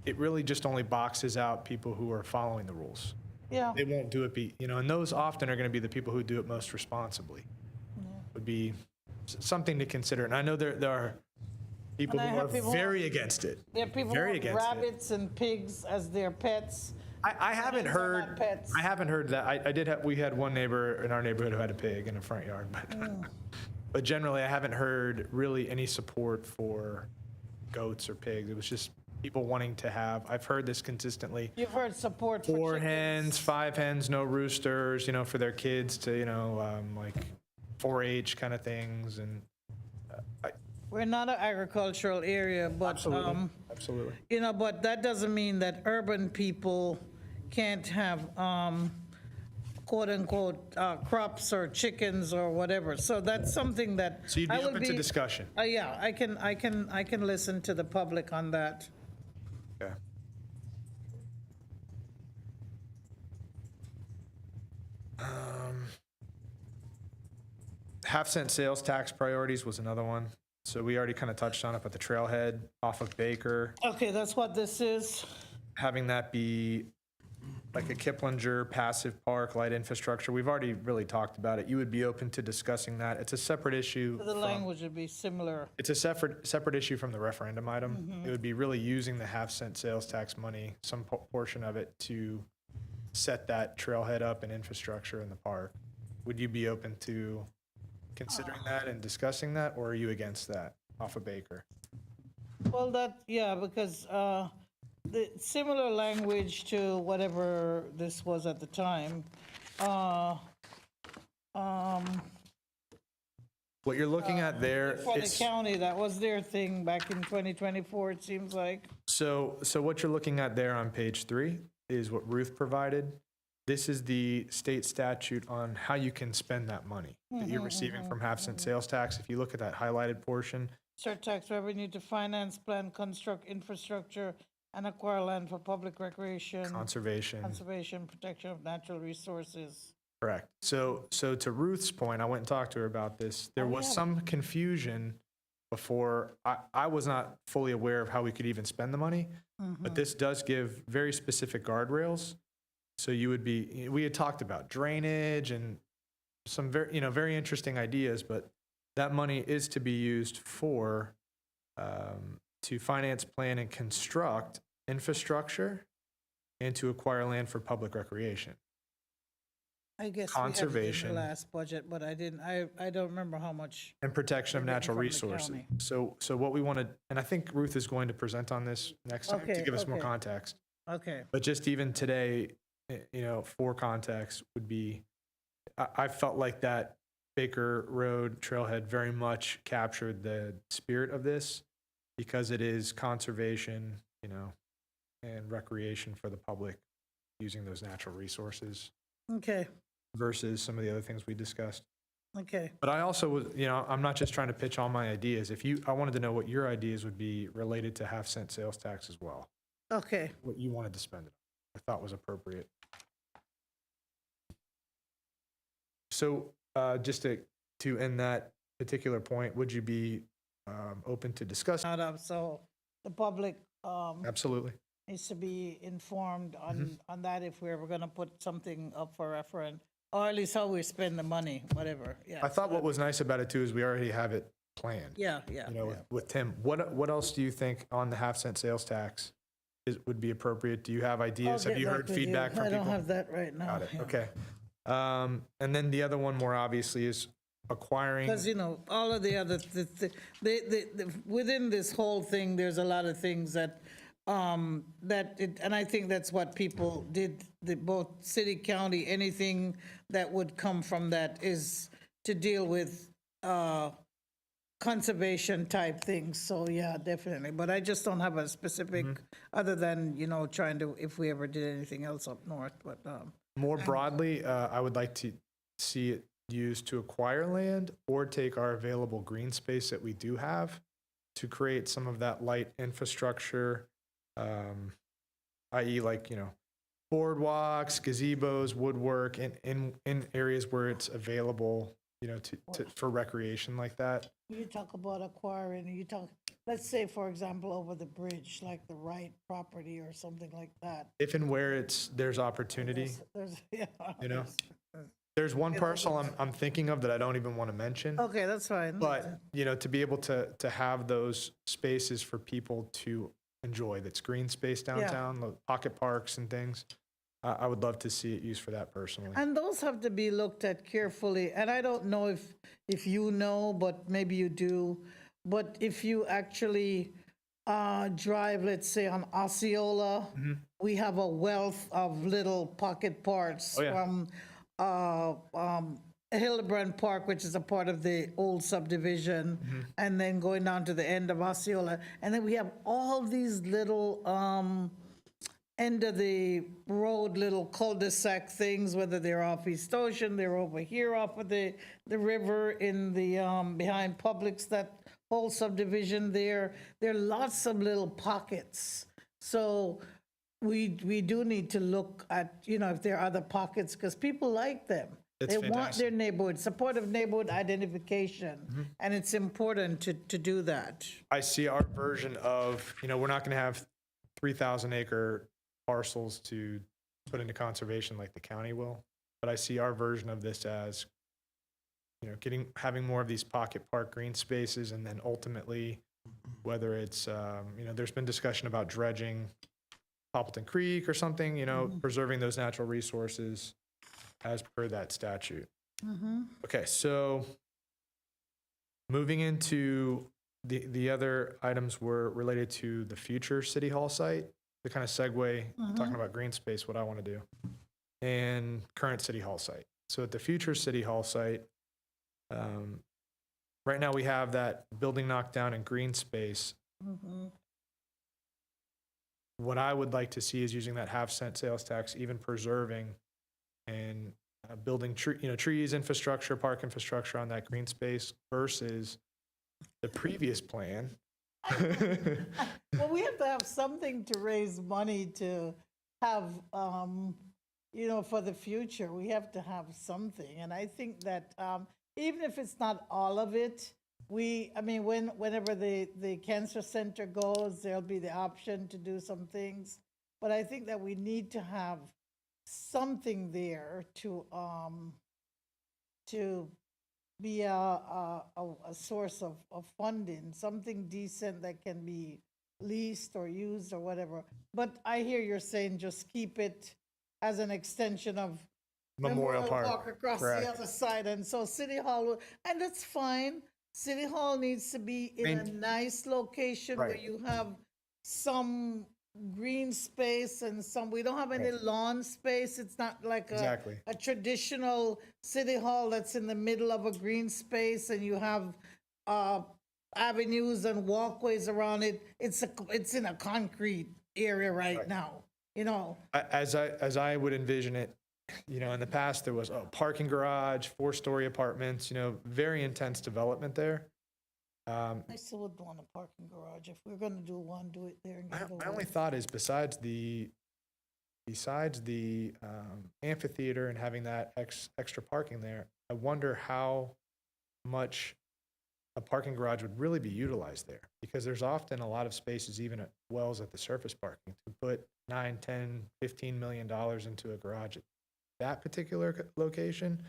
it really just only boxes out people who are following the rules. Yeah. They won't do it, and those often are going to be the people who do it most responsibly. Would be something to consider. And I know there are people And I who are have people- very against it. There are people Very with against it. rabbits and pigs as their pets. I haven't Hens are not heard. pets. I haven't heard that. I did have. We had one neighbor in our neighborhood who had a pig in a front yard, but generally I haven't heard really any support for goats or pigs. It was just people wanting to have. I've heard this consistently. You've heard support for 4 chickens. hens, 5 hens, no roosters. For their kids to like 4-H kind of things and. We're not an agricultural area, but, Absolutely. but that doesn't mean that urban people can't have, quote unquote, crops or chickens or whatever. So that's something that. So you'd be I would open to discussion. Yeah, I can listen to the public on that. Okay. Half-cent sales tax priorities was another one. So we already kind of touched on it, but the trailhead off of Baker, Okay, that's what this is. having that be like a Kiplinger passive park, light infrastructure. We've already really talked about it. You would be open to discussing that. It's a separate issue. The from- language would be similar. It's a separate issue from the referendum item. It would be really using the half-cent sales tax money, some portion of it, to set that trailhead up and infrastructure in the park. Would you be open to considering that and discussing that, or are you against that off of Baker? Well, because the similar language to whatever this was at the time. What you're looking at there For the is, county, that was their thing back in 2024, it seems like. so what you're looking at there on page 3 is what Ruth provided. This is the state statute on how you can spend that money that you're receiving from half-cent sales tax. If you look at that highlighted portion, Surtax revenue to finance, plan, construct infrastructure, and acquire land for public recreation, conservation. conservation, protection of natural resources. Correct. So to Ruth's point, I went and talked to her about this. There was some confusion before, I was not fully aware of how we could even spend the money, but this does give very specific guardrails. So you would be, we had talked about drainage and some very interesting ideas, but that money is to be used for, to finance, plan, and construct infrastructure and to acquire land for public recreation. I guess we had it in Conservation. the last budget, but I didn't, I don't remember how much. And protection of Written natural from the resources. county. So what we want to, and I think Ruth is going to present on this next time to Okay, give us more okay. context. Okay, But just even today, for context would be, I felt like that Baker Road trailhead very much captured the spirit of this because it is conservation, and recreation for the public using those natural resources okay, versus some of the other things we discussed. okay. But I also was, I'm not just trying to pitch all my ideas. I wanted to know what your ideas would be related to half-cent sales tax as well, Okay, what you wanted to spend it on, I thought was appropriate. So just to end that particular point, would you be open to discuss? out of, so the public Absolutely. needs to be informed Mm-hmm. on that if we're ever gonna put something up for referendum, or at least how we spend the money, whatever, yeah. I thought what was nice about it too is we already have it planned. Yeah, yeah, yeah. With Tim. What else do you think on the half-cent sales tax would be appropriate? Do you have I'll ideas? Have get you back heard with you. feedback from I people? don't have that right now. Got it. Okay. And then the other one more obviously is acquiring. Because, all of the other, within this whole thing, there's a lot of things that, and I think that's what people did, both city, county, anything that would come from that is to deal with conservation type things. So, yeah, definitely. But I just don't have a specific, other than, trying to, if we ever did anything else up north, but, More broadly, I would like to see it used to acquire land or take our available green space that we do have to create some of that light infrastructure, i.e. boardwalks, gazebos, woodwork in areas where it's available, for recreation like that. you talk about acquiring, let's say, for example, over the bridge, like the right property or something like that. If and where there's opportunity, Yeah. there's one parcel I'm thinking of that I don't even want to mention. Okay, that's fine. But, to be able to have those spaces for people to enjoy, that's green space downtown, the pocket parks and things, I would love to see it used for that personally. And those have to be looked at carefully, and I don't know if you know, but maybe you do, but if you actually drive, let's say, on Osceola, we have a wealth of little pocket parks Oh, yeah. from Hildebrand Park, which is a part of the old subdivision, and then going down to the end of Osceola. And then we have all these little end of the road little cul-de-sac things, whether they're off East Ocean, they're over here off of the river in the, behind Publix, that whole subdivision there. There are lots of little pockets. So we do need to look at, if there are other pockets, because people like them. It's They want fantastic. their neighborhood, supportive neighborhood identification, and it's important to do that. I see our version of, we're not going to have 3,000 acre parcels to put into conservation like the county will, but I see our version of this as, having more of these pocket park green spaces, and then ultimately, whether it's, there's been discussion about dredging Poppleton Creek or something, preserving those natural resources as per that statute. Okay, so moving into the other items were related to the future city hall site, to kind of segue, talking about green space, what I want to do, and current city hall site. So at the future city hall site, right now we have that building knocked down and green space. What I would like to see is using that half-cent sales tax, even preserving and building trees, infrastructure, park infrastructure on that green space versus the previous plan. Well, we have to have something to raise money to have, for the future. We have to have something. And I think that even if it's not all of it, I mean, whenever the cancer center goes, there'll be the option to do some things. But I think that we need to have something there to be a source of funding, something decent that can be leased or used or whatever. But I hear you're saying just keep it as an extension of Memorial Park, across correct. the other side. And so City Hall, and that's fine. City Hall needs to be in a nice location where Right. you have some green space and some, we don't have any lawn space. It's not like Exactly. a traditional City Hall that's in the middle of a green space and you have avenues and walkways around it. It's in a concrete area right now, you know. As I would envision it, you know, in the past, there was a parking garage, 4-story apartments, you know, very intense development there. I still would want a parking garage. If we're gonna do one, do it there and give it My away. only thought is besides the amphitheater and having that extra parking there, I wonder how much a parking garage would really be utilized there, because there's often a lot of spaces, even at wells at the surface parking, to put 9, 10, $15 million into a garage at that particular location.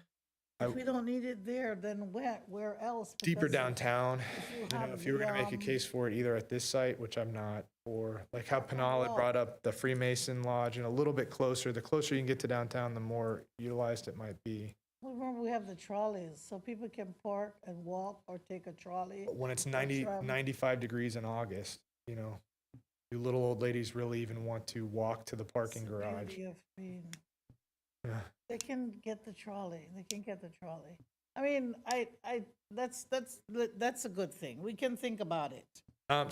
If we don't need it there, then where else? Deeper Because downtown, you you know, have if you were gonna make a the, case for it either at this site, which I'm not, or like how Pinal had brought up the Freemason Lodge, and a little bit closer, the closer you can get to downtown, the more utilized it might be. well, remember, we have the trolleys, so people can park and walk or take a trolley. But when it's That's, 95 degrees in August, you know, do little old ladies really even want to walk to the parking It's the garage? beauty of being- Yeah. They can get the trolley, they can get the trolley. I mean, that's a good thing. We can think about it.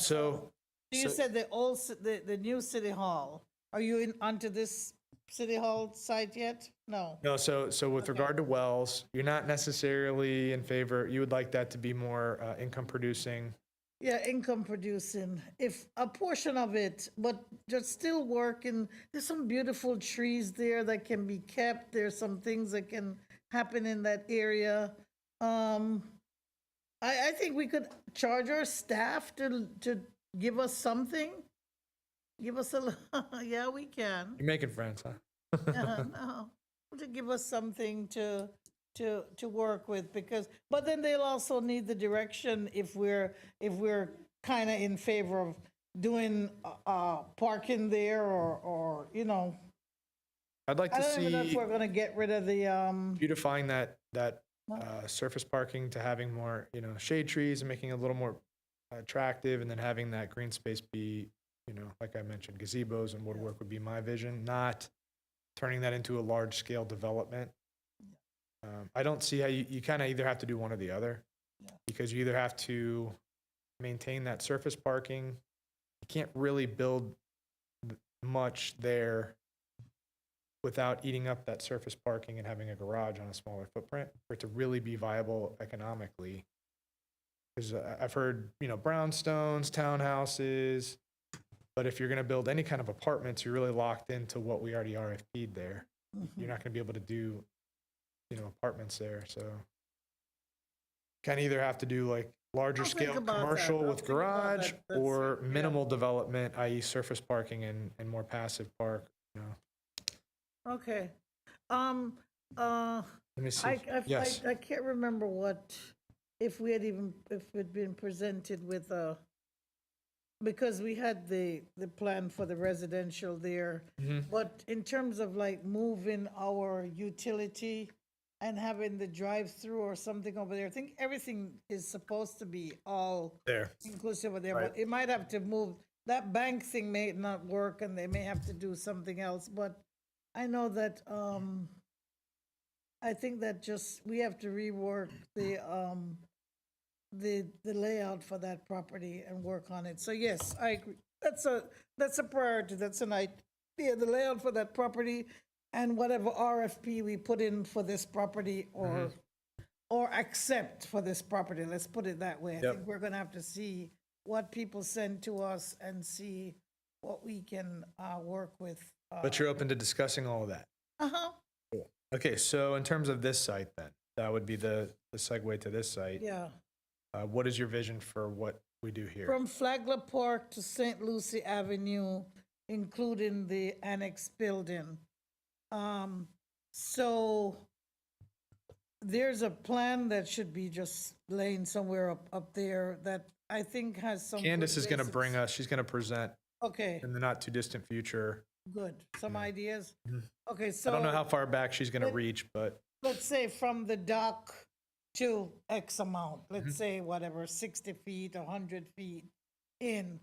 So, So you So- said the new City Hall. Are you onto this City Hall site yet? No. no, so with regard to wells, you're not necessarily in favor, you would like that to be more income producing. Yeah, income producing, if a portion of it, but just still working. There's some beautiful trees there that can be kept. There's some things that can happen in that area. I think we could charge our staff to give us something. Give us yeah, we can. You're making friends, huh? No, to give us something to work with, because, but then they'll also need the direction if we're kind of in favor of doing parking there or you know, I'd like I to don't even know if see we're gonna get rid of the beautifying that surface parking to having more, you know, shade trees and making it a little more attractive, and then having that green space be, you know, like I mentioned, gazebos and woodwork would be my vision, not turning that into a large scale development. I don't see how you kind of either have to do one or the other, because you either have to maintain that surface parking. You can't really build much there without eating up that surface parking and having a garage on a smaller footprint for it to really be viable economically. Because I've heard, you know, brownstones, townhouses, but if you're going to build any kind of apartments, you're really locked into what we already RFP'd there. You're not going to be able to do, you know, apartments there. So kind of either have to do like larger I'll think scale about that. commercial I'll with think about garage, that. That's or it, yeah. minimal development, i.e. surface parking and more passive park, you know. okay. Let me see. Yes. I can't remember if we'd been presented with because we had the plan for the residential there. But in terms of like moving our utility and having the drive-through or something over there, I think everything is supposed to be all There. inclusive of there, Right. but it might have to move. That bank thing may not work and they may have to do something else, but I know that, I think that just, we have to rework the layout for that property and work on it. So yes, I agree. That's a priority. That's an idea, the layout for that property and whatever RFP we put in for this property or accept for this property. Let's put it that way. I Yep. think we're gonna have to see what people send to us and see what we can work with. But you're open to discussing all of that. Uh-huh, Okay, so in terms of this site then, that would be the segue to this site. yeah. What is your vision for what we do here? From Flagler Park to St. Lucie Avenue, including the annex building. So there's a plan that should be just laying somewhere up there that I think has some. Candace good is going to basics. bring us, she's going to present Okay, in the not too distant future. good. Some ideas? Mhm. Okay, I so. don't know how far back she's going to But- reach, but Let's say from the dock to X amount, Mm-hmm. let's say whatever, 60 feet, 100 feet in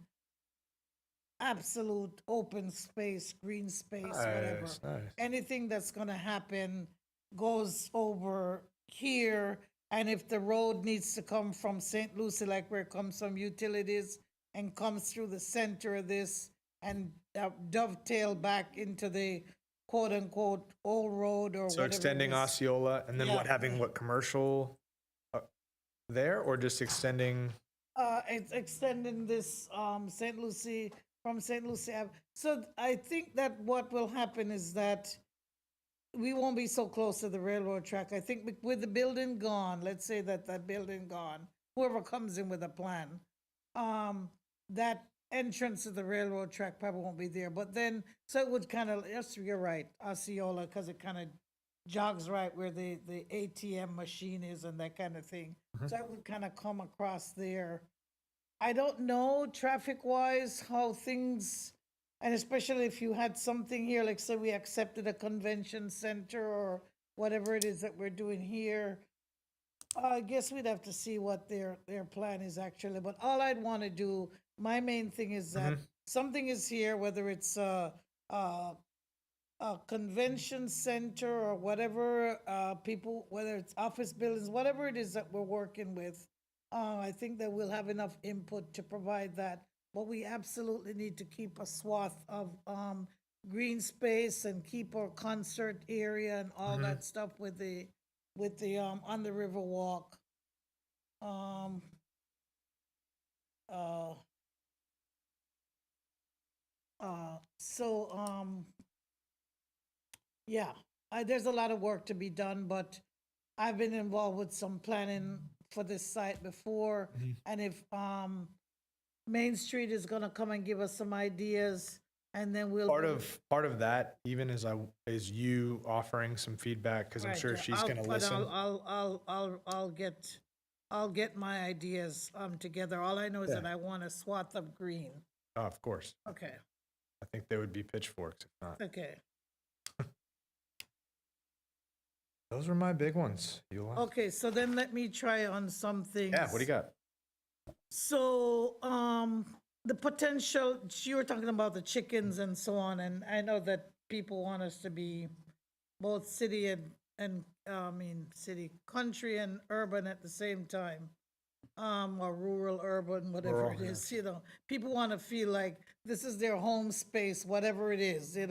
absolute open space, green space, whatever. nice, nice. Anything that's gonna happen goes over here, and if the road needs to come from St. Lucie, like where it comes from utilities, and comes through the center of this, and dovetail back into the quote-unquote old road or whatever. So extending it is. Osceola, and then what, Yeah. having what, commercial there, or just extending? It's extending this, St. Lucie, from St. Lucie Ave. So I think that what will happen is that we won't be so close to the railroad track. I think with the building gone, let's say that building gone, whoever comes in with a plan, that entrance to the railroad track probably won't be there. But then, so it would kind of, yes, you're right, Osceola, because it kind of jogs right where the ATM machine is and that kind of thing. So it would kind of come across there. I don't know traffic-wise how things, and especially if you had something here, like say we accepted a convention center or whatever it is that we're doing here. I guess we'd have to see what their plan is actually, but all I'd want to do, my main thing is that something is here, whether it's a convention center or whatever, people, whether it's office buildings, whatever it is that we're working with. I think that we'll have enough input to provide that, but we absolutely need to keep a swath of green space and keep our concert area and all that stuff with the on the river walk. Yeah, there's a lot of work to be done, but I've been involved with some planning for this site before. And if Main Street is gonna come and give us some ideas, and then we'll. Part of that even is you offering some feedback, because I'm Right, sure yeah, she's going to listen. I'll get my ideas together. All I know is Yeah. that I want a swath of green. Oh, of course. Okay, I think they would be pitchforks if not. okay. Those were my big ones. Okay, so then let me try on some things. Yeah, what do you got? So, the potential, you were talking about the chickens and so on, and I know that people want us to be both city and city, country and urban at the same time. Or rural, urban, whatever Rural, it is, people want to feel like this is their home space, whatever it is, they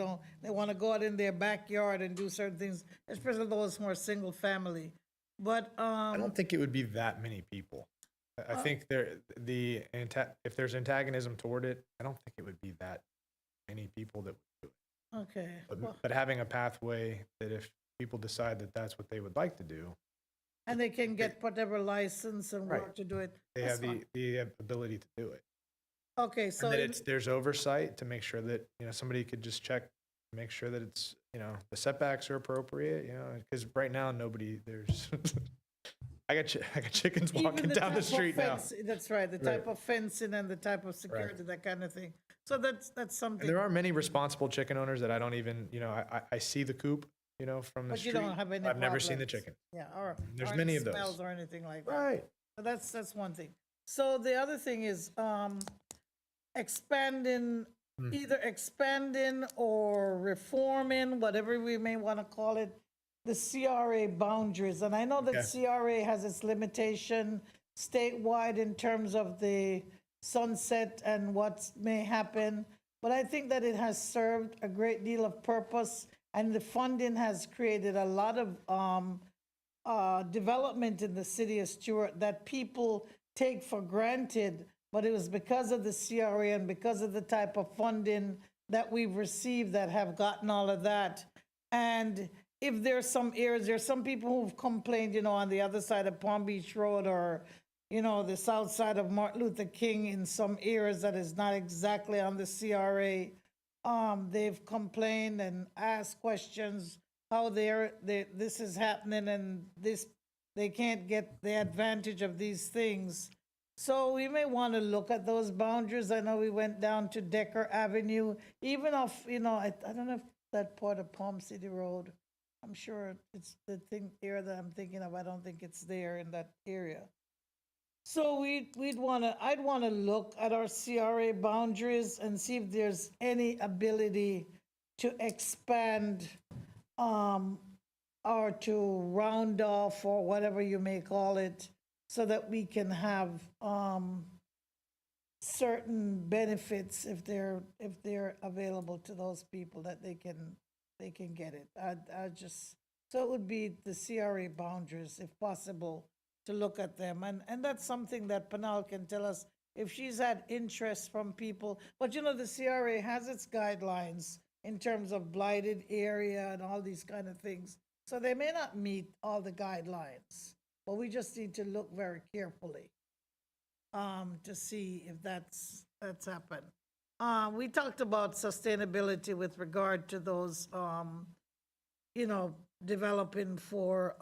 want to go out in their backyard and do certain things, especially those who are single family. But, I don't think it would be that many people. I think if there's antagonism toward it, I don't think it would be that many people that would do it. okay, well, But having a pathway that if people decide that that's what they would like to do, and they can get whatever license and work Right. to do it. they That's have fine. the ability to do it. Okay, so, And that there's oversight to make sure that, somebody could just check, make sure that it's, the setbacks are appropriate, because right now, there's, I got chickens even walking the down the type of street now. fence- That's right, the type of fencing and the type of security, that kind of thing. So that's And something, there are many responsible chicken owners that I don't even, I see the coop, from the but street. you don't have any I've never seen the problems. chicken. Yeah, or. There's or many any of those. Smells or anything like that. Right. So that's one thing. So the other thing is, expanding, either expanding or reforming, whatever we may want to call it, the CRA boundaries. And I know that CRA has its limitation statewide in terms of the sunset and what may happen. But I think that it has served a great deal of purpose, and the funding has created a lot of development in the city of Stuart that people take for granted, but it was because of the CRA and because of the type of funding that we've received that have gotten all of that. And if there's some areas, there's some people who've complained, on the other side of Palm Beach Road or, the south side of Martin Luther King in some areas that is not exactly on the CRA. They've complained and asked questions how this is happening and they can't get the advantage of these things. So we may want to look at those boundaries. I know we went down to Decker Avenue, even off, I don't know if that part of Palm City Road. I'm sure it's the area that I'm thinking of. I don't think it's there in that area. So I'd want to look at our CRA boundaries and see if there's any ability to expand or to round off or whatever you may call it, so that we can have certain benefits if they're available to those people, that they can get it. So it would be the CRA boundaries, if possible, to look at them. And that's something that Panal can tell us if she's had interest from people. But the CRA has its guidelines in terms of blighted area and all these kind of things. So they may not meet all the guidelines, but we just need to look very carefully to see if that's happened. We talked about sustainability with regard to those, developing for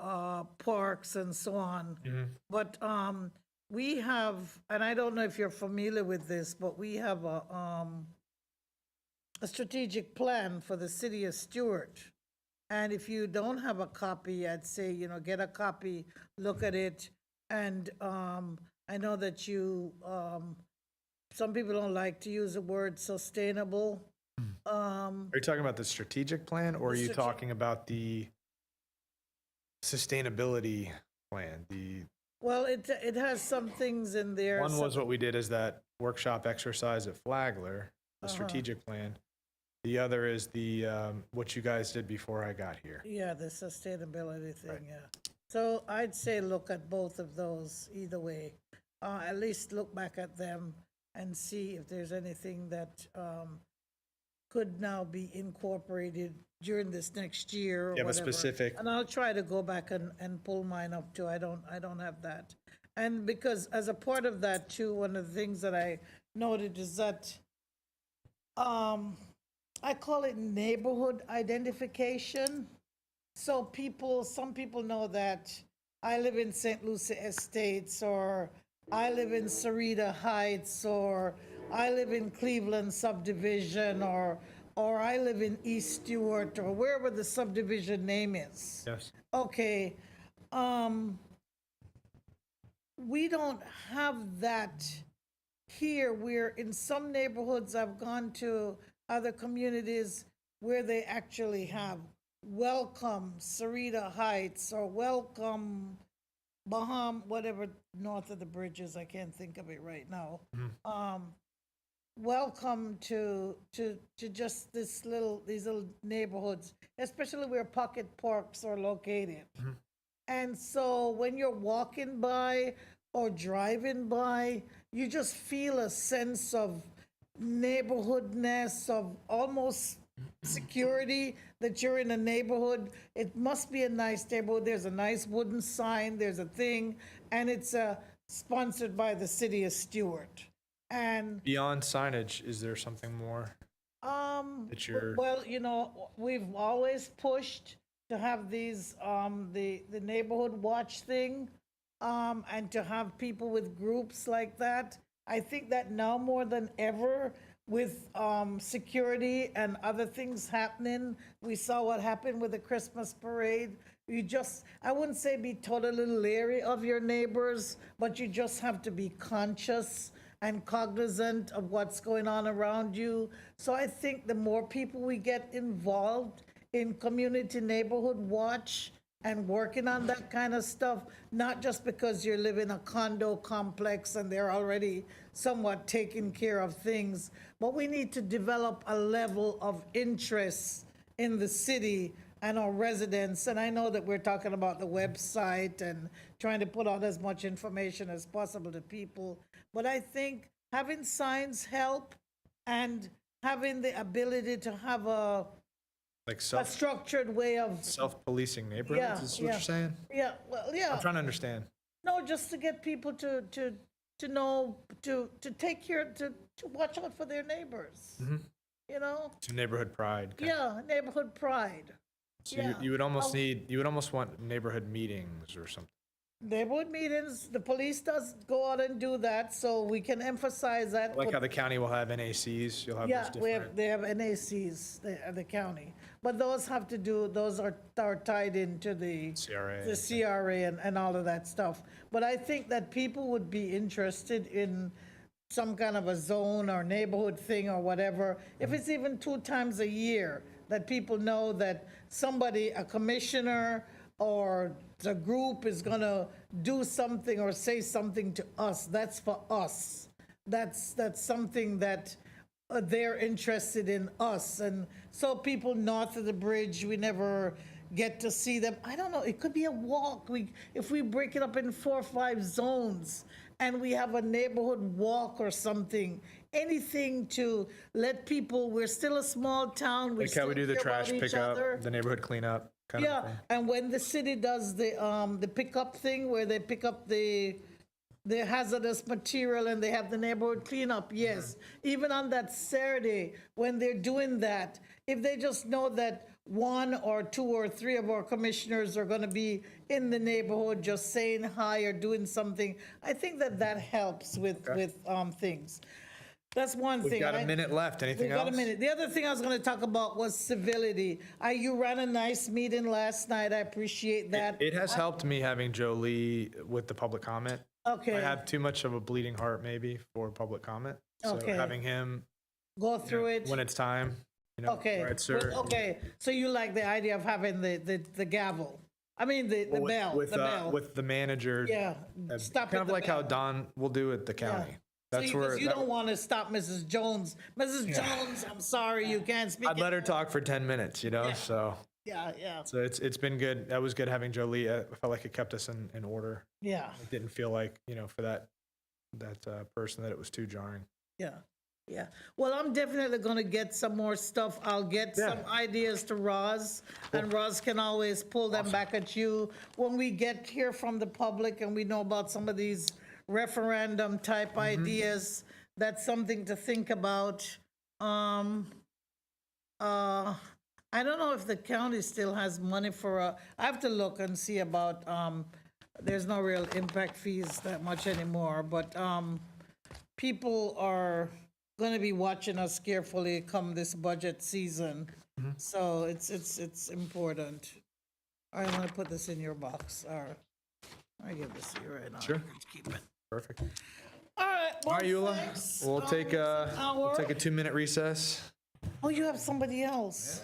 parks and so on. But we have, and I don't know if you're familiar with this, but we have a strategic plan for the city of Stuart. And if you don't have a copy, I'd say, get a copy, look at it. And I know that some people don't like to use the word sustainable. Are you talking about the strategic plan, or are you talking about the sustainability plan? Well, it has some things in there. One was what we did as that workshop exercise at Flagler, the strategic plan. The other is the what you guys did before I got here. Yeah, the sustainability thing, Right. yeah. So I'd say look at both of those either way. At least look back at them and see if there's anything that could now be incorporated during this next year or You have a whatever. specific- And I'll try to go back and pull mine up too. I don't have that. And because as a part of that too, one of the things that I noted is that I call it neighborhood identification. So some people know that I live in St. Lucie Estates, or I live in Sarita Heights, or I live in Cleveland subdivision, or I live in East Stewart, or wherever the subdivision name is. Yes. Okay, we don't have that here. Where in some neighborhoods, I've gone to other communities where they actually have welcome Sarita Heights, or welcome whatever north of the bridges, I can't think of it right now. Welcome to just these little neighborhoods, especially where pocket parks are located. And so when you're walking by or driving by, you just feel a sense of neighborhoodness, of almost security, that you're in a neighborhood. It must be a nice neighborhood. There's a nice wooden sign, there's a thing, and it's sponsored by the city of Stuart. And Beyond signage, is there something more? That you're- well, we've always pushed to have these the neighborhood watch thing, and to have people with groups like that. I think that now more than ever, with security and other things happening, we saw what happened with the Christmas parade. I wouldn't say be totally leery of your neighbors, but you just have to be conscious and cognizant of what's going on around you. So I think the more people we get involved in community neighborhood watch and working on that kind of stuff, not just because you live in a condo complex and they're already somewhat taking care of things, but we need to develop a level of interest in the city and our residents. And I know that we're talking about the website and trying to put out as much information as possible to people, but I think having signs help, and having the ability to have a Like structured way of, self-policing neighborhoods, Yeah, is what yeah. you're saying? yeah, well, yeah. I'm trying to understand. No, just to get people to know, to take care, to watch out for their neighbors. You know? Some neighborhood pride. kind of. Yeah, neighborhood pride. So Yeah. you would almost Oh. you would almost want neighborhood meetings or something. Neighborhood meetings, the police does go out and do that, so we can emphasize that. Like how the county will have NACs, you'll have Yeah, those we different. have, they have NACs, the county. But those have to do, those are tied into the. CRA. The CRA and all of that stuff. But I think that people would be interested in some kind of a zone or neighborhood thing or whatever. If it's even 2 times a year, that people know that somebody, a commissioner or the group is gonna do something or say something to us. That's for us. That's something that they're interested in us. And so people north of the bridge, we never get to see them. I don't know, it could be a walk. If we break it up in 4 or 5 zones and we have a neighborhood walk or something, anything to let people, we're still a small town. Like how we do the still care trash about each pickup, other. the neighborhood cleanup kind of Yeah, thing. and when the city does the pickup thing where they pick up the hazardous material and they have the neighborhood cleanup, yes. Even on that Saturday, when they're doing that, if they just know that 1 or 2 or 3 of our commissioners are gonna be in the neighborhood just saying hi or doing something, I think that helps with things. That's one thing. We've got a and minute left. Anything We've got a else? minute. The other thing I was going to talk about was civility. You ran a nice meeting last night. I appreciate that. It has helped me having Jolie with the public comment. Okay. I have too much of a bleeding heart maybe for public comment. So Okay. having him Go through it. when it's time, Okay. right, sir. Okay. So you like the idea of having the gavel? I mean, the With- bell. with the bell. with the manager. Yeah. Stop Kind at of the like how bell. Don will do at the county. So That's you, where 'cause you that- don't want to stop Mrs. Jones. Mrs. Jones, I'm sorry, you can't speak. I'd let her anymore. talk for 10 minutes, Yeah. so Yeah. it's been good. That was good having Jolie. I felt like it kept us in order. Yeah. It didn't feel like, for that person that it was too jarring. Yeah. Well, I'm definitely going to get some more stuff. I'll get Yeah. some ideas to Roz, and Roz can always pull them back at you. When we get here from the public and we know about some of these referendum type ideas, that's something to think about. I don't know if the county still has money for I have to look and see about, there's no real impact fees that much anymore, but people are going to be watching us carefully come this budget season. So it's important. All right, I'm going to put this in your box. All right. I give this to you right now. Sure. You can keep it. Perfect. All right. All right, well, Eula, thanks. we'll take a hour. 2-minute recess. Oh, you have somebody else.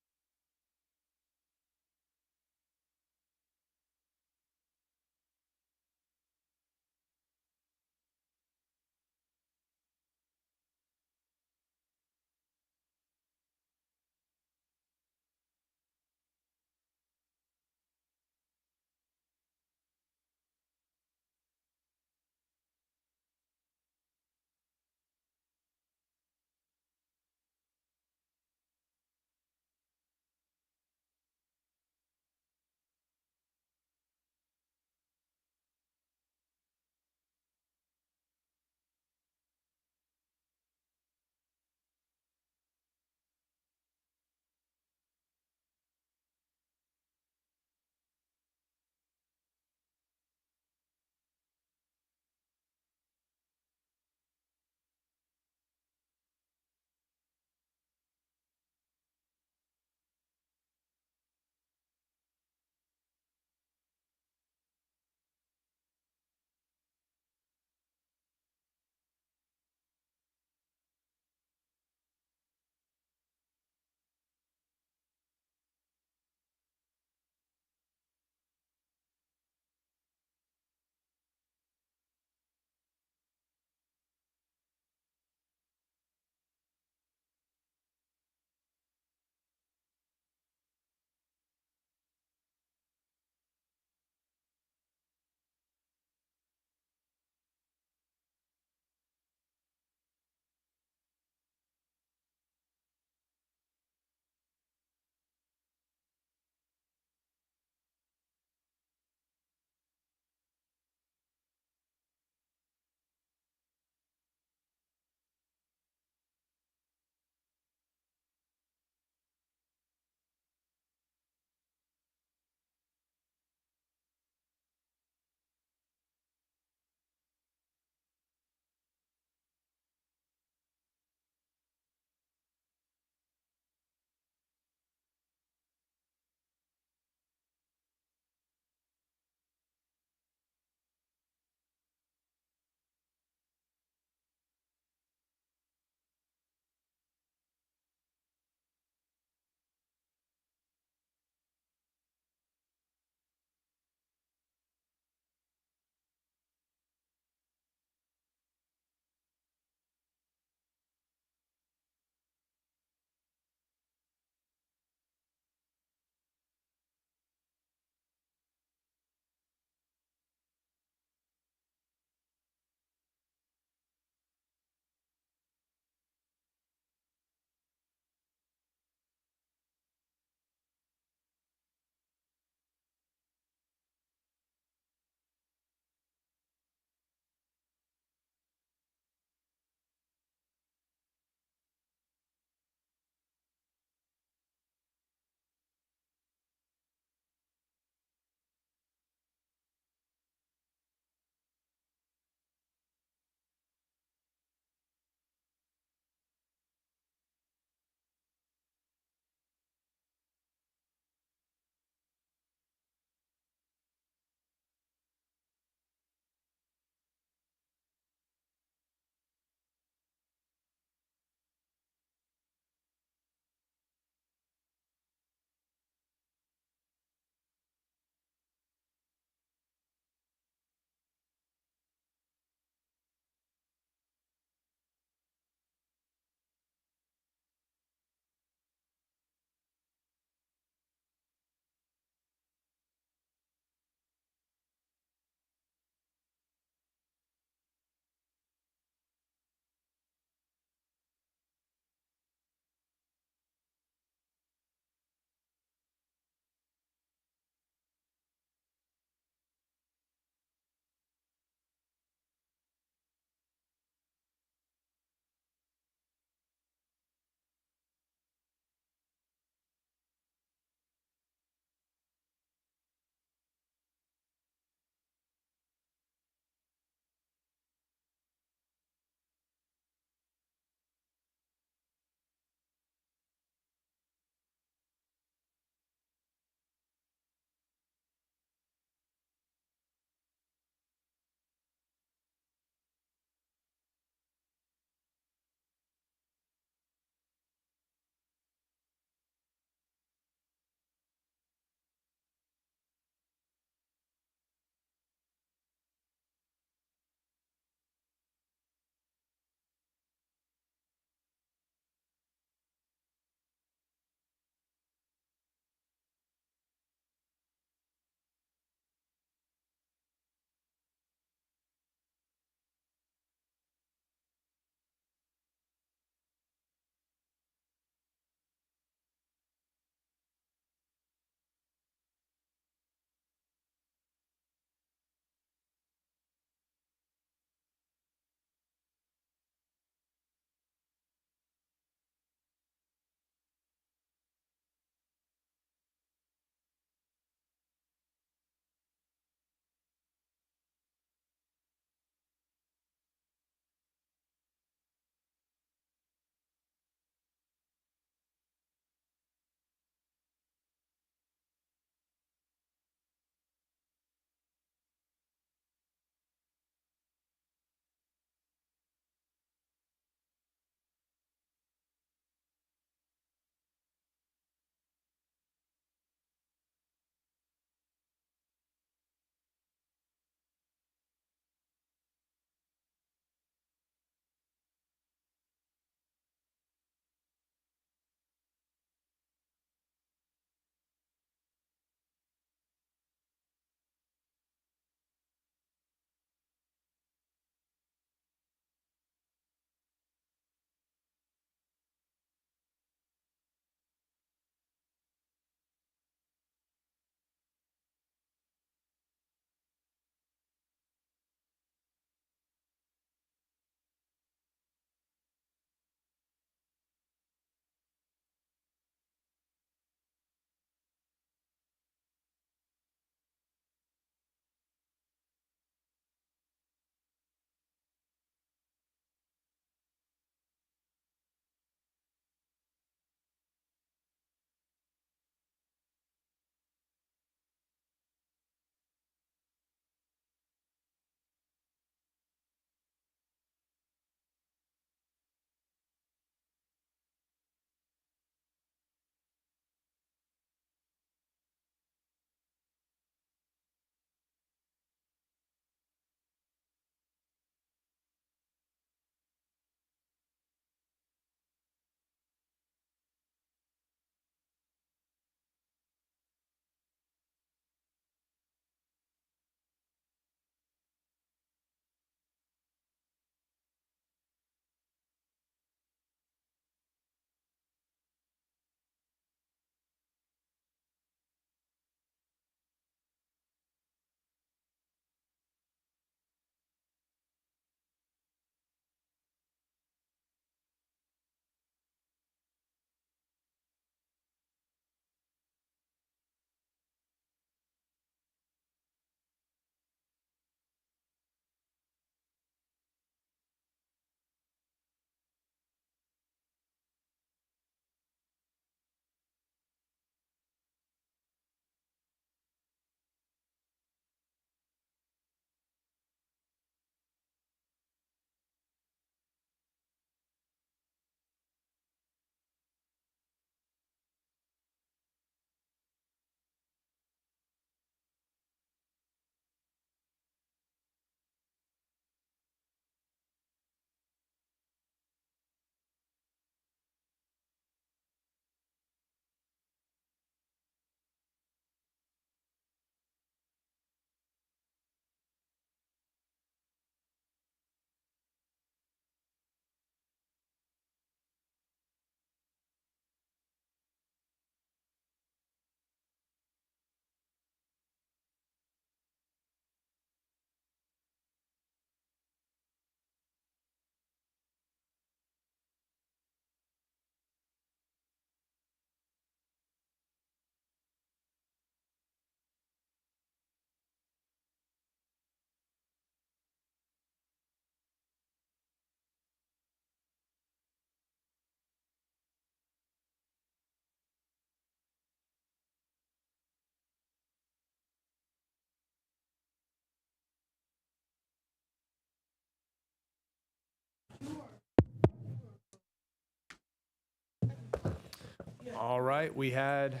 All right, we had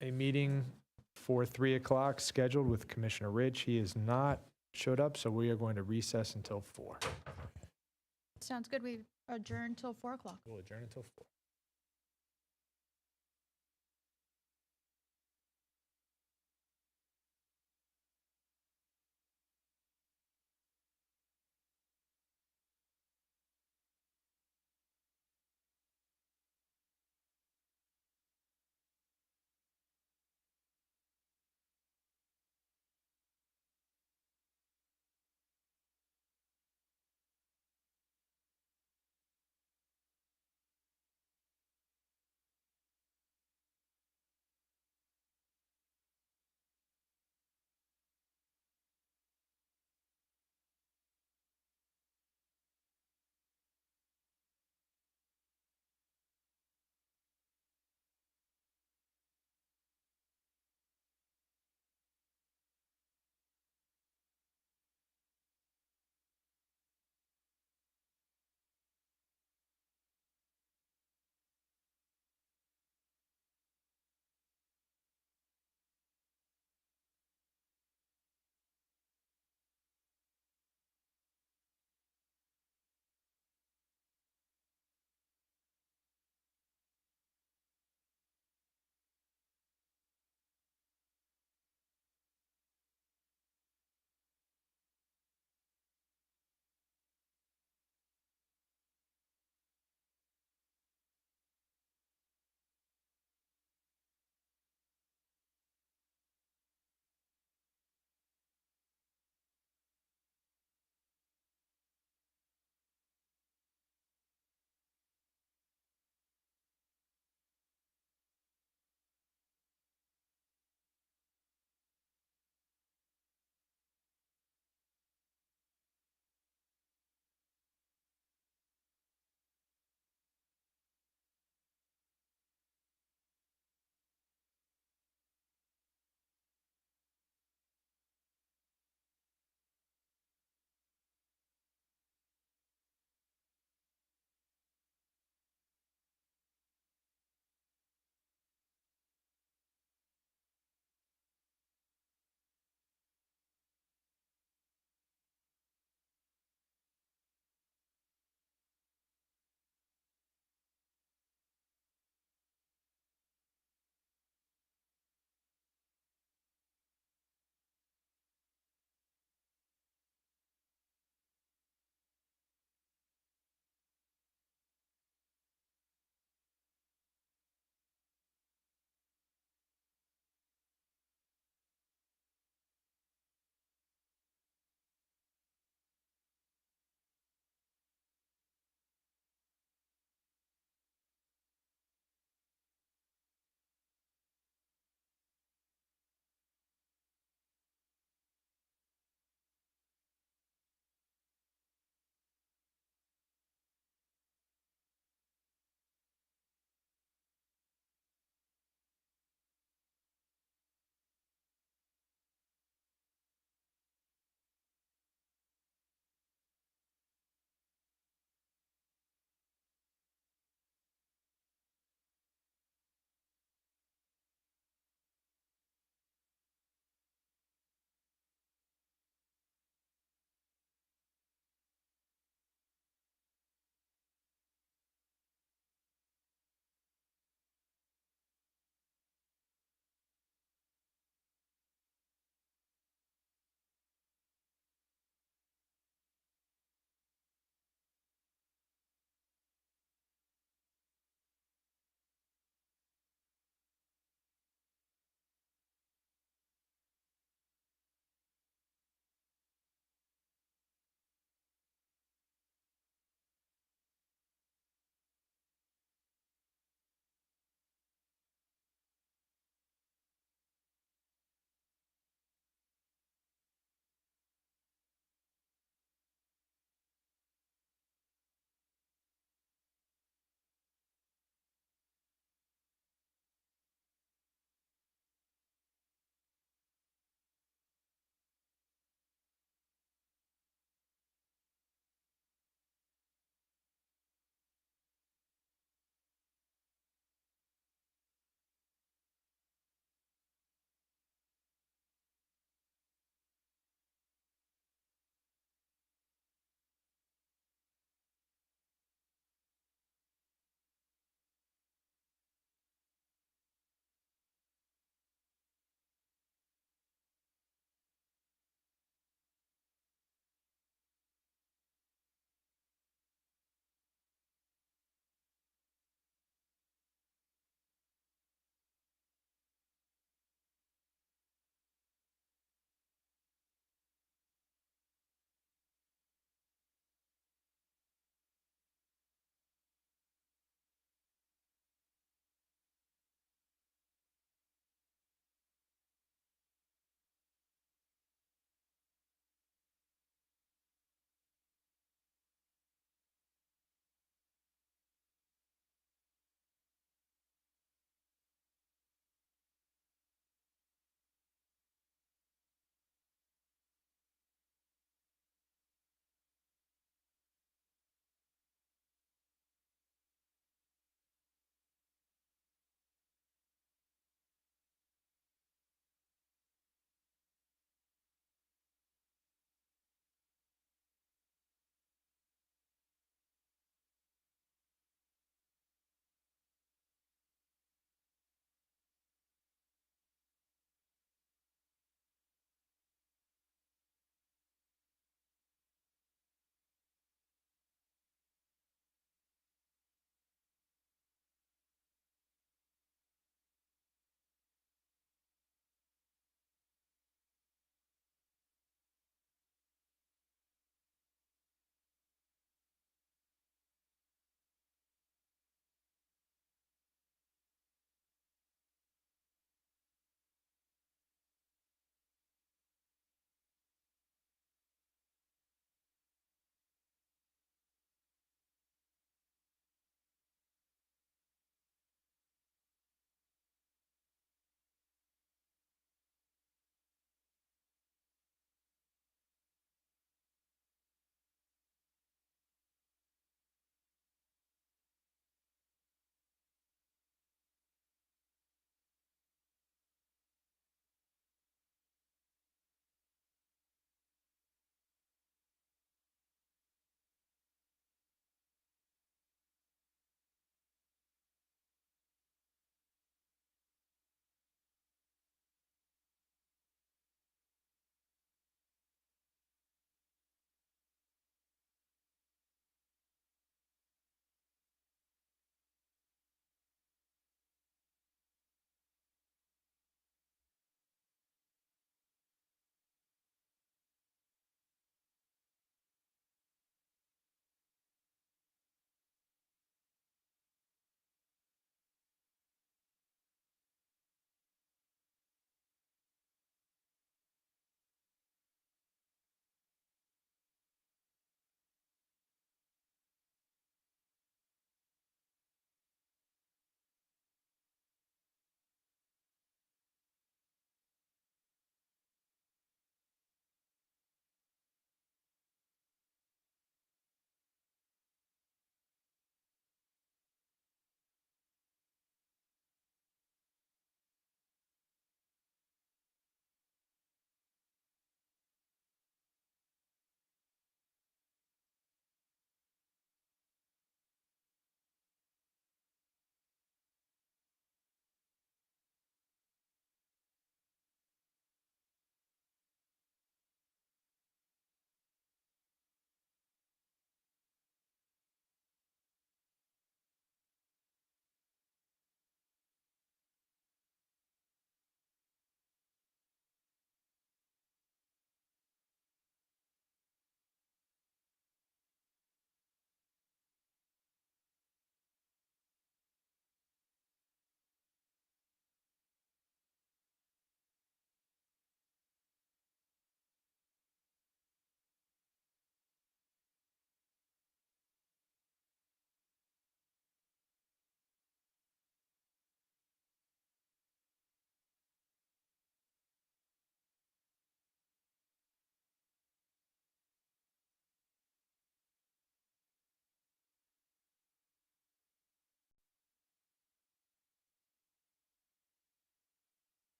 a meeting for 3 o'clock scheduled with Commissioner Rich. He has not showed up, so we are going to recess until 4. Sounds good. We adjourn till 4 o'clock. We'll adjourn until 4.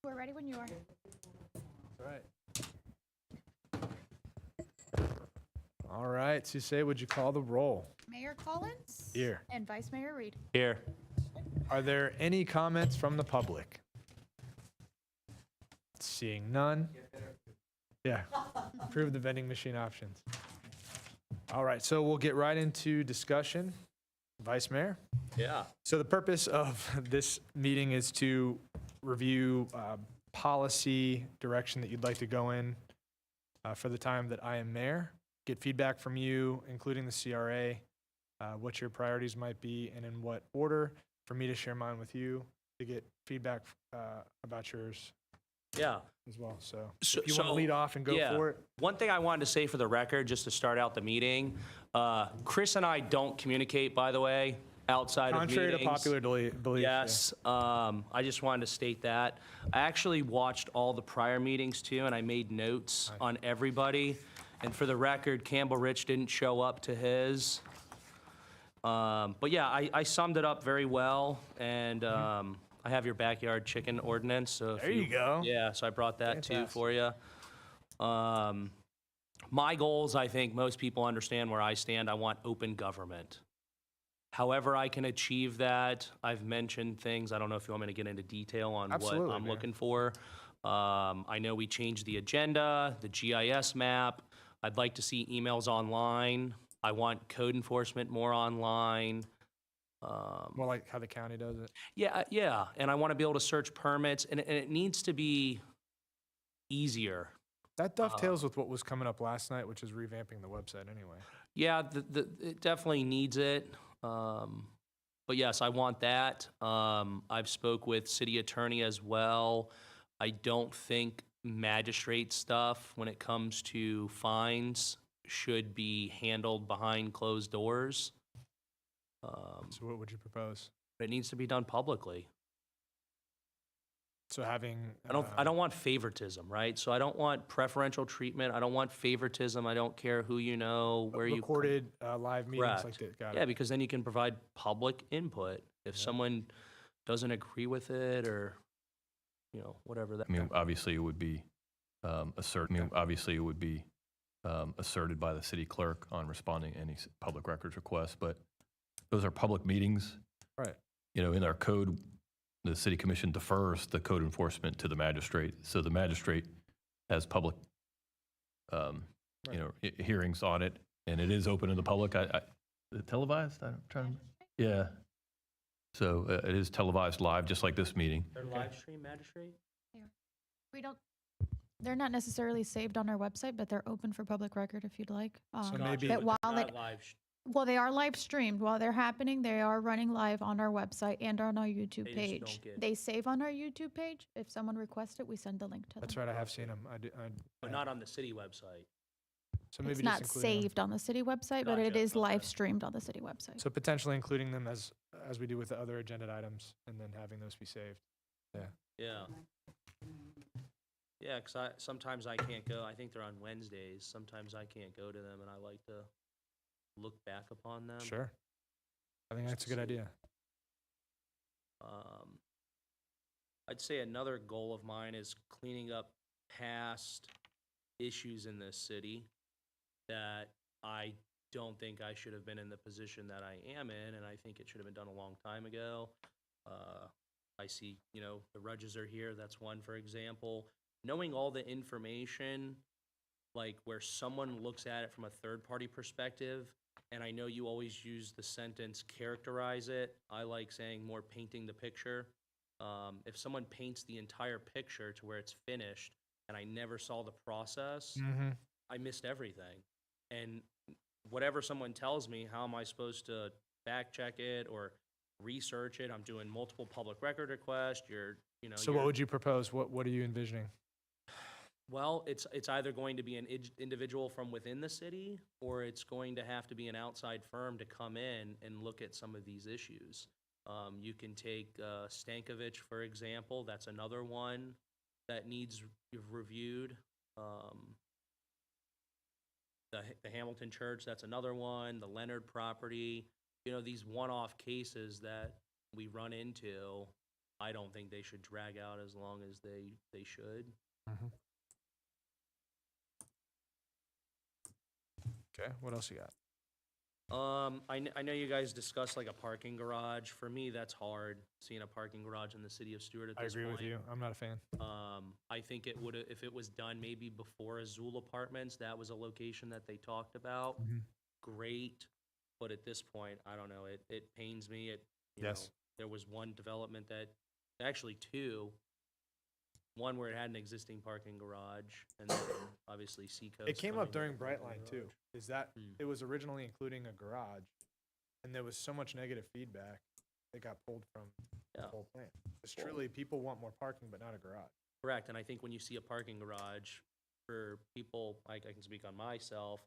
We're ready when you are. All right, Suse, would you call the roll? Mayor Collins? Here. And Vice Mayor Reed? Here. Are there any comments from the public? Seeing none. Yeah, approve the vending machine options. All right, so we'll get right into discussion. Vice Mayor? Yeah. So the purpose of this meeting is to review policy direction that you'd like to go in for the time that I am mayor, get feedback from you, including the CRA, what your priorities might be and in what order, for me to share mine with you, to get feedback about yours Yeah. as well. So So- if you want to so, lead off and go yeah. for it. One thing I wanted to say for the record, just to start out the meeting, Chris and I don't communicate, by the way, outside of Contrary meetings. to popular belief. yeah. Yes, I just wanted to state that. I actually watched all the prior meetings too, and I made notes on everybody. And for the record, Campbell Rich didn't show up to his. But yeah, I summed it up very well, and I have your backyard chicken ordinance, so if There you go. Yeah, so I brought that too Fantastic. for you. My goals, I think most people understand where I stand. I want open government. However I can achieve that, I've mentioned things. I don't know if you want me to get into detail on Absolutely, what I'm man. looking for. I know we changed the agenda, the GIS map. I'd like to see emails online. I want code enforcement more online. More like how the county does it. Yeah, and I want to be able to search permits, and it needs to be easier. That dovetails with what was coming up last night, which is revamping the website anyway. Yeah, it definitely needs it. But yes, I want that. I've spoke with city attorney as well. I don't think magistrate stuff, when it comes to fines, should be handled behind closed doors. So what would you propose? It needs to be done publicly. So having. I don't want favoritism, right? So I don't want preferential treatment. I don't want favoritism. I don't care who you know, where you. Recorded live meetings like Correct. that. Got Yeah, it. because then you can provide public input. If someone doesn't agree with it, or, whatever that. I mean, obviously it would be asserted by the city clerk on responding to any public records requests, but those are public meetings. Right. In our code, the city commission defers the code enforcement to the magistrate. So the magistrate has public, hearings on it, and it is open to the public. Is it televised? I'm trying to. Yeah. So it is televised live, just like this meeting. Their live stream magistrate? They're not necessarily saved on our website, but they're open for public record if you'd like. maybe- That Well, they are live streamed. While they're happening, they are running live on our website and on our YouTube They just page. don't get- They save on our YouTube page. If someone requests it, we send the link to them. That's right. I have seen them. But not on the city website. So maybe It's just not including them. saved on the city website, but it Gotcha, is live okay. streamed on the city website. So potentially including them as we do with the other agenda items, and then having those be saved. Yeah. Yeah, because sometimes I can't go. I think they're on Wednesdays. Sometimes I can't go to them, and I like to look back upon them. Sure. I think that's a good idea. I'd say another goal of mine is cleaning up past issues in this city that I don't think I should have been in the position that I am in, and I think it should have been done a long time ago. I see, the Rudges are here, that's one, for example. Knowing all the information, like where someone looks at it from a third-party perspective, and I know you always use the sentence, characterize it. I like saying more painting the picture. If someone paints the entire picture to where it's finished, and I never saw the process, Mm-hmm. I missed everything. And whatever someone tells me, how am I supposed to fact check it or research it? I'm doing multiple public record requests. So what would you propose? What are you envisioning? Well, it's either going to be an individual from within the city, or it's going to have to be an outside firm to come in and look at some of these issues. You can take Stankovich, for example. That's another one that needs reviewed. The Hamilton Church, that's another one. The Leonard property. These one-off cases that we run into, I don't think they should drag out as long as they should. Okay, what else you got? I know you guys discussed like a parking garage. For me, that's hard, seeing a parking garage in the city of Stuart at I this agree with point. you. I'm not a fan. I think it would, if it was done maybe before Azul Apartments, that was a location that they talked about. Great, but at this point, I don't know, it pains me. You know, Yes. there was one development that, actually two, one where it had an existing parking garage, and then obviously Seacoast. It came coming up with during a parking Brightline garage. too. Is that Hmm. it was originally including a garage, and there was so much negative feedback, it got pulled from the Yeah. whole plan. Because truly, people want more parking, but not a garage. Correct, and I think when you see a parking garage, for people, I can speak on myself,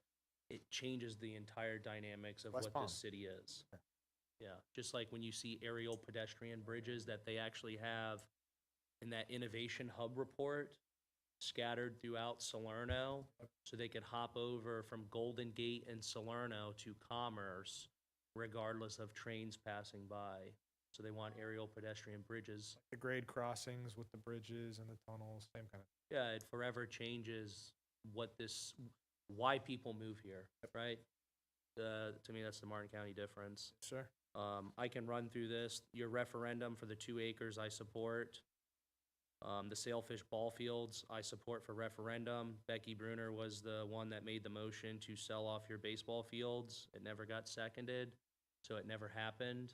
it changes the entire dynamics of West what Palm. this city is. Yeah, just like when you see aerial pedestrian bridges that they actually have in that innovation hub report scattered throughout Salerno, so they could hop over from Golden Gate and Salerno to Commerce regardless of trains passing by. So they want aerial pedestrian bridges. The grade crossings with the bridges and the tunnels, same kind of. Yeah, it forever changes why people move here, right? To me, that's the Martin County difference. Sure. I can run through this. Your referendum for the 2 acres, I support. The Sailfish Ball Fields, I support for referendum. Becky Bruner was the one that made the motion to sell off your baseball fields. It never got seconded, so it never happened.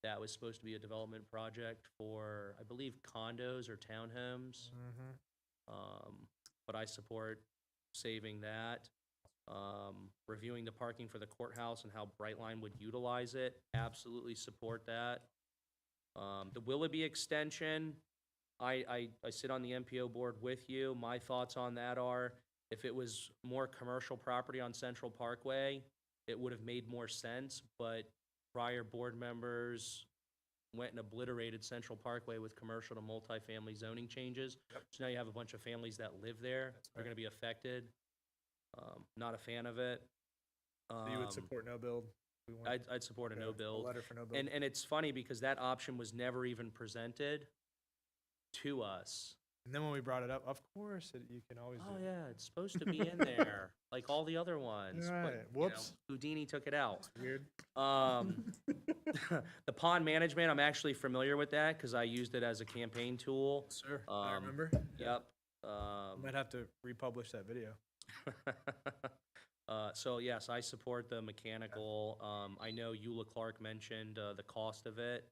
That was supposed to be a development project for, I believe, condos or townhomes. But I support saving that. Reviewing the parking for the courthouse and how Brightline would utilize it, absolutely support that. The Willoughby extension, I sit on the MPO board with you. My thoughts on that are, if it was more commercial property on Central Parkway, it would have made more sense, but prior board members went and obliterated Central Parkway with commercial to multifamily zoning changes. So now you have a bunch of families that live there. They're gonna be affected. Not a fan of it. So you would support no build? We want I'd support a no a build. letter for no build. And it's funny because that option was never even presented to us. And then when we brought it up, of course, you can always Oh do it. yeah, it's supposed to be in there, like all the other ones. Right. But, you know, Whoops. Houdini took it out. Weird. The pond management, I'm actually familiar with that because I used it as a campaign tool. Sir, I remember. Yep. Might have to republish that video. So yes, I support the mechanical. I know Eula Clark mentioned the cost of it.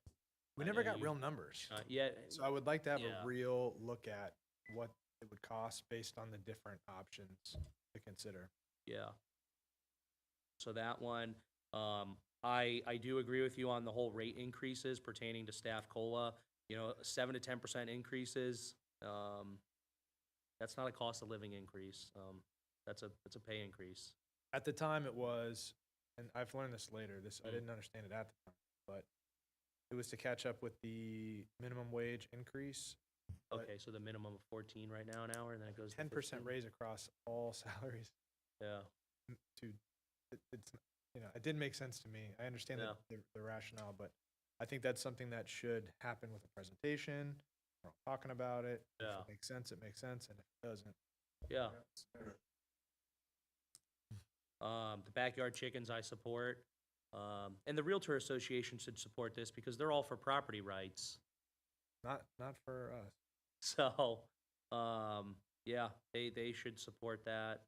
We I never know got you- real numbers. Yeah, So I would like to have yeah. a real look at what it would cost based on the different options to consider. yeah. So that one, I do agree with you on the whole rate increases pertaining to staff COLA. You know, 7 to 10% increases. That's not a cost of living increase. That's a pay increase. At the time, it was, and I've learned this later. I didn't understand it at the time, but it was to catch up with the minimum wage increase. But Okay, so the minimum of 14 right now an hour, and then it goes to 10% 15? raise across all salaries. Yeah. It's it did make sense to me. I understand Yeah. the rationale, but I think that's something that should happen with a presentation. We're all talking about it. If Yeah. it makes sense, it makes sense, and if it doesn't, Yeah. The backyard chickens I support. And the Realtor Association should support this because they're all for property rights. not for us. So, yeah, they should support that.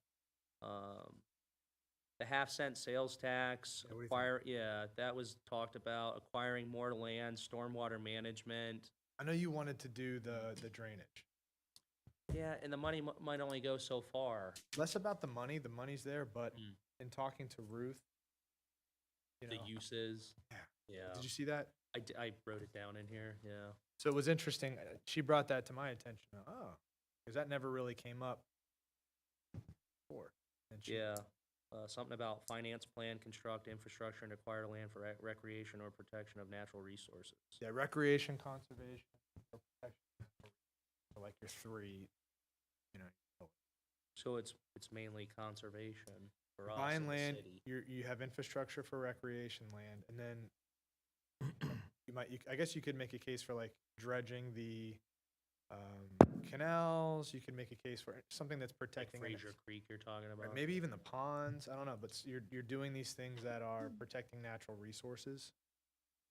The half-cent sales tax, Yeah, what do you think? that was talked about, acquiring more land, stormwater management. I know you wanted to do the drainage. Yeah, and the money might only go so far. Less about the money. The money's there, but Mm. in talking to Ruth, you The know, uses. Yeah. Yeah, did you see that? I wrote it down in here, yeah. So it was interesting. She brought that to my attention. Oh, because that never really came up before. And she, Yeah, something about finance plan, construct infrastructure, and acquire land for recreation or protection of natural resources. Yeah, recreation, conservation, or protection. So like your three, you know, So it's mainly conservation for us in buying the land. city. You have infrastructure for recreation land, and then I guess you could make a case for like dredging the canals. You could make a case for something that's Like protecting an Fraser Creek you're talking Right, about? maybe even the ponds, I don't know, but you're doing these things that are protecting natural resources,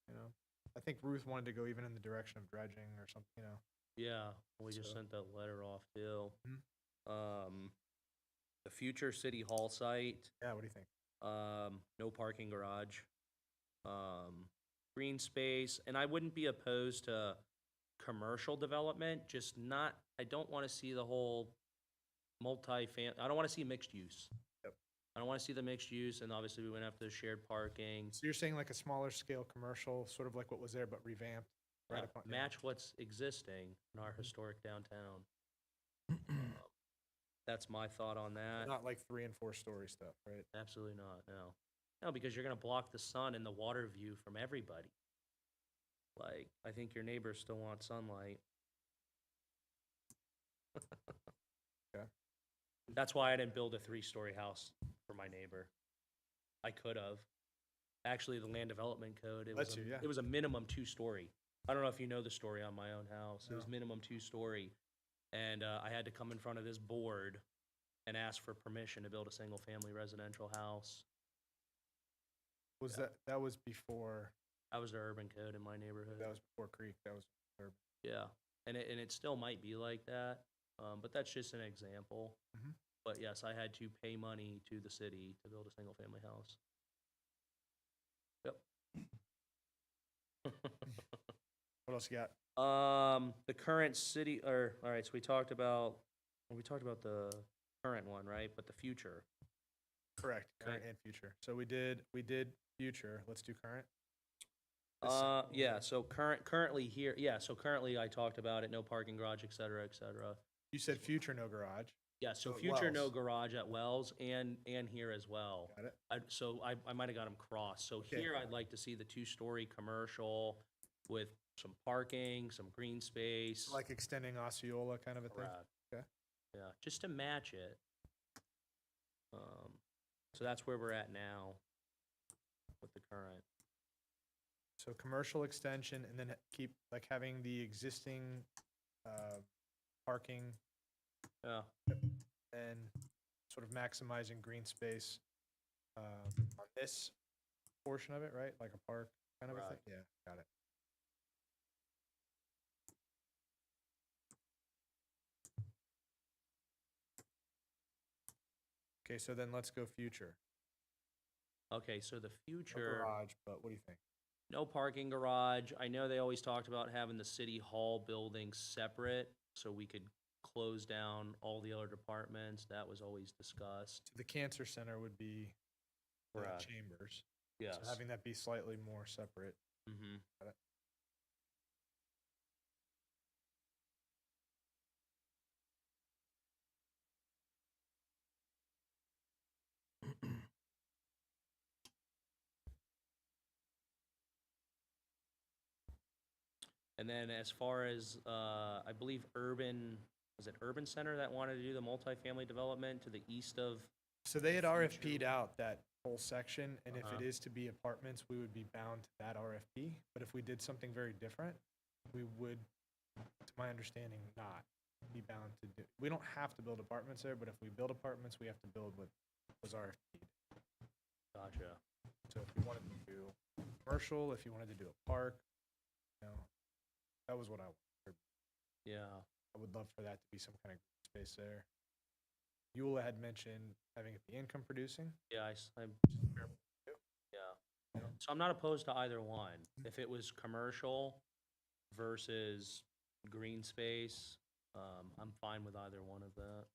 you know? I think Ruth wanted to go even in the direction of dredging or something, you know? Yeah, we just So- sent that letter off too. Mhm. The future city hall site, Yeah, what do you think? no parking garage. Green space, and I wouldn't be opposed to commercial development, just not, I don't wanna see the whole I don't wanna see mixed use. Yep. I don't wanna see the mixed use, and obviously we went after the shared parking. So you're saying like a smaller scale commercial, sort of like what was there, but revamped? Right upon- yeah. Match what's existing in our historic downtown. That's my thought on that. Not like 3 and 4 story stuff, right? Absolutely not, no. No, because you're gonna block the sun and the water view from everybody. Like, I think your neighbors still want sunlight. Okay. That's why I didn't build a 3-story house for my neighbor. I could have. Actually, the land development code, Lets you, yeah. it was a minimum 2-story. I don't know if you know the story on my own house. It was No. minimum 2-story. And I had to come in front of this board and ask for permission to build a single-family residential house. Was Yeah. that was before, That was the urban code in my neighborhood. that was before Creek, that was urban. Yeah, and it still might be like that, but that's just an example. Mhm. But yes, I had to pay money to the city to build a single-family house. Yep. What else you got? The current city, or, all right, so we talked about the current one, right? But the future. Correct, current Right. and future. So we did future, let's do current. The second Yeah, one. so currently here, yeah, so currently I talked about it, no parking garage, et cetera, et cetera. You said future, no garage. Yeah, so So at future no Wells. garage at Wells and here as well. Got it? I might have got them crossed. So Okay. here I'd like to see the 2-story commercial with some parking, some green space. Like extending Osceola kind of a thing? Correct. Okay. Yeah, just to match it. So that's where we're at now with the current. So commercial extension and then keep, like, having the existing parking Yeah, and sort of maximizing green space on this portion of it, right? Like a park kind of a thing? Correct. Yeah, got it. Okay, so then let's go future. okay, so the No future. garage, but what do you think? No parking garage. I know they always talked about having the city hall building separate, so we could close down all the other departments. That was always discussed. The cancer center would be the Correct. chambers. Yes. So having that be slightly more separate. Mm-hmm. Got it. And then as far as, I believe was it Urban Center that wanted to do the multifamily development to the east of? So they had RFP'd out that whole section, and if Uh-huh. it is to be apartments, we would be bound to that RFP. But if we did something very different, we would, to my understanding, not be bound to do. We don't have to build apartments there, but if we build apartments, we have to build what was RFP'd. Gotcha. So if you wanted to do commercial, if you wanted to do a park, you know, that was what I wanted. Yeah. I would love for that to be some kind of space there. Eula had mentioned having it be income producing. Yeah, Yeah. yeah. So I'm not opposed to either one. If it was commercial versus green space, I'm fine with either one of that.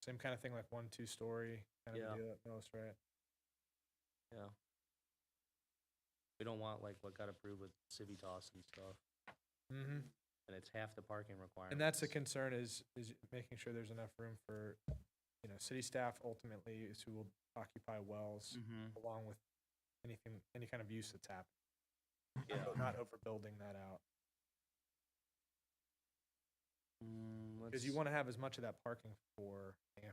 Same kind of thing, like 1, 2 story kind of Yeah. a deal at most, right? Yeah. We don't want like what got approved with Civitas and stuff, Mm-hmm. and it's half the parking requirement. And that's the concern is making sure there's enough room for, you know, city staff ultimately is who will occupy wells Mm-hmm. along with any kind of use that's happening. Yeah. So not overbuilding that out. Because you want to have as much of that parking for Anthony.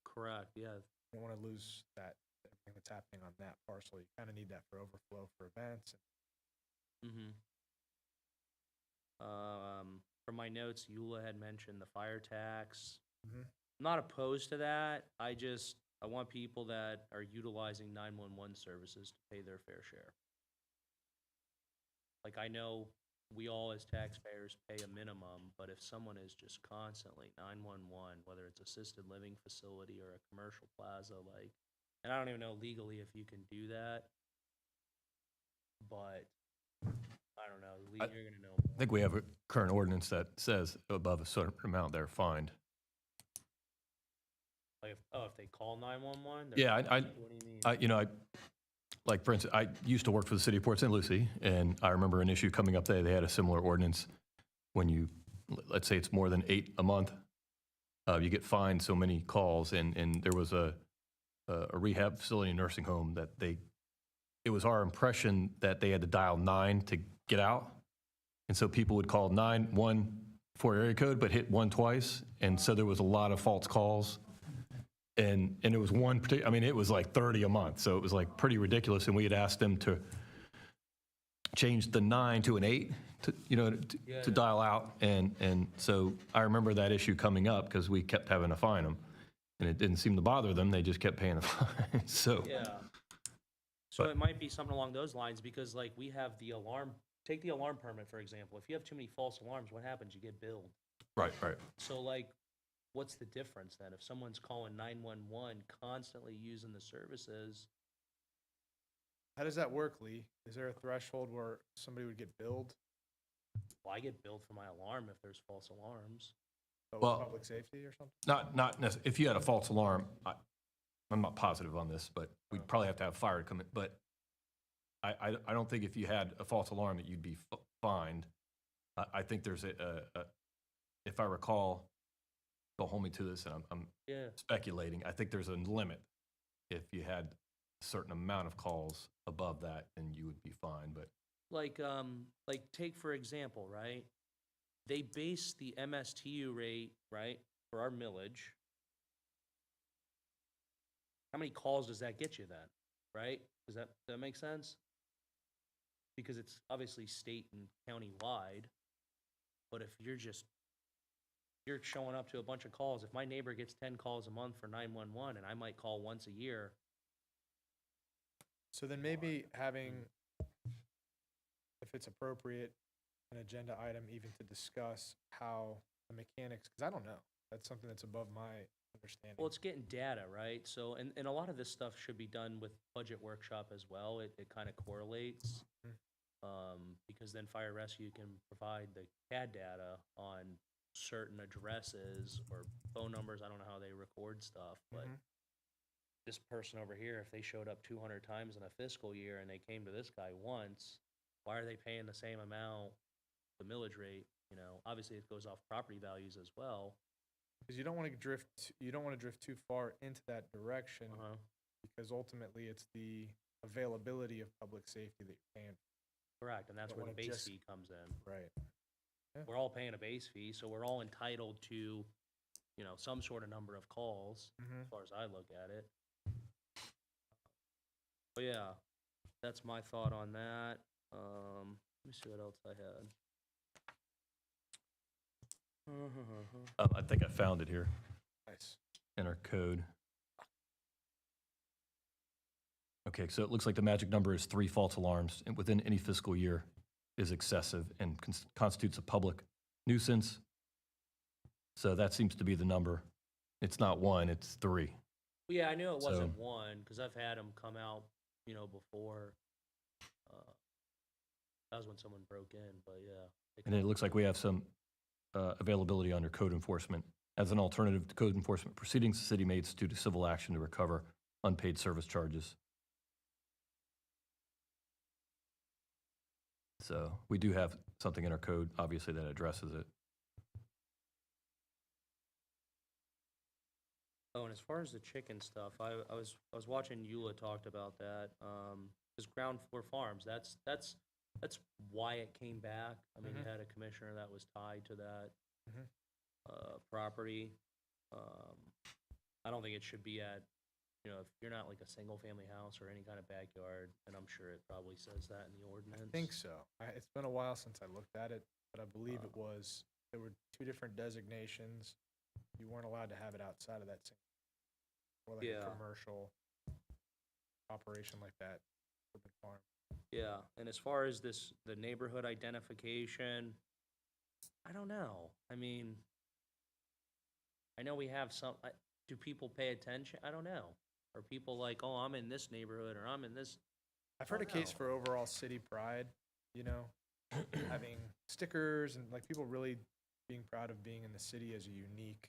Correct, yeah. You don't want to lose that, everything that's happening on that parcel. You kind of need that for overflow for events. Mm-hmm. From my notes, Eula had mentioned the fire tax. Mhm. I'm not opposed to that. I want people that are utilizing 911 services to pay their fair share. Like, I know we all as taxpayers pay a minimum, but if someone is just constantly 911, whether it's assisted living facility or a commercial plaza, like, and I don't even know legally if you can do that, but I don't know, you're gonna know I think we have a current ordinance that says above a certain amount, they're fined. Like, if they call 911? Yeah, What do you mean? you know, like, for instance, I used to work for the city of Port St. Lucie, and I remember an issue coming up there. They had a similar ordinance. When you, let's say it's more than 8 a month, you get fined so many calls, and there was a rehab facility, nursing home, that it was our impression that they had to dial 9 to get out. And so people would call 914 area code, but hit 1 twice. And so there was a lot of false calls. And it was one particular, I mean, it was like 30 a month. So it was like pretty ridiculous. And we had asked them to change the 9 to an 8 to dial out. And so I remember that issue coming up because we kept having to fine them. And it didn't seem to bother them. They just kept paying the fine. So. Yeah. So it might be something along those lines, because like we have the alarm, take the alarm permit, for example. If you have too many false alarms, what happens? You get billed. Right. So like, what's the difference then? If someone's calling 911, constantly using the services, How does that work, Lee? Is there a threshold where somebody would get billed? well, I get billed for my alarm if there's false alarms. Well, public safety or something? Not necessarily. If you had a false alarm, I'm not positive on this, but we'd probably have to have fire to come in. But I don't think if you had a false alarm that you'd be fined. I think there's if I recall, don't hold me to this, and I'm Yeah. speculating. I think there's a limit. If you had a certain amount of calls above that, then you would be fined. But Like take for example, right? They base the MSTU rate, right, for our millage. How many calls does that get you then, right? Does that make sense? Because it's obviously state and county wide. But if you're showing up to a bunch of calls, if my neighbor gets 10 calls a month for 911 and I might call once a year. So then maybe having, if it's appropriate, an agenda item even to discuss how the mechanics, because I don't know. That's something that's above my understanding. Well, it's getting data, right? So, and a lot of this stuff should be done with budget workshop as well. It kind of correlates. Because then fire rescue can provide the CAD data on certain addresses or phone numbers. I don't know how they record stuff, but this person over here, if they showed up 200 times in a fiscal year and they came to this guy once, why are they paying the same amount, the millage rate? Obviously it goes off property values as well. Because you don't want to drift too far into that direction, because ultimately it's the availability of public safety that you're paying for. Correct, and that's Don't where the wanna base just- fee comes in. Right. We're all paying a base fee, so we're all entitled to, some sort of number of calls, as far as I look at it. But yeah, that's my thought on that. Let me see what else I had. I think I found it here Nice. in our code. Okay, so it looks like the magic number is 3 false alarms and within any fiscal year is excessive and constitutes a public nuisance. So that seems to be the number. It's not 1, it's 3. Yeah, I knew it So- wasn't one, because I've had them come out, before. That was when someone broke in, but yeah. And it looks like we have some availability under code enforcement. As an alternative to code enforcement proceedings, the city may institute a civil action to recover unpaid service charges. So we do have something in our code, obviously, that addresses it. Oh, and as far as the chicken stuff, I was watching Eula talked about that. This ground floor farms, that's why it came back. I mean, you had a commissioner that was tied to that property. I don't think it should be at you know, if you're not like a single-family house or any kind of backyard, and I'm sure it probably says that in the ordinance. I think so. It's been a while since I looked at it, but I believe it was, there were 2 different designations. You weren't allowed to have it outside of that same, or like Yeah. a commercial operation like that, urban farm. Yeah, and as far as this, the neighborhood identification, I don't know. I mean, I know we have some, do people pay attention? I don't know. Are people like, oh, I'm in this neighborhood, or I'm in this? I've heard a case no. for overall city pride, you know, having stickers and like people really being proud of being in the city as a unique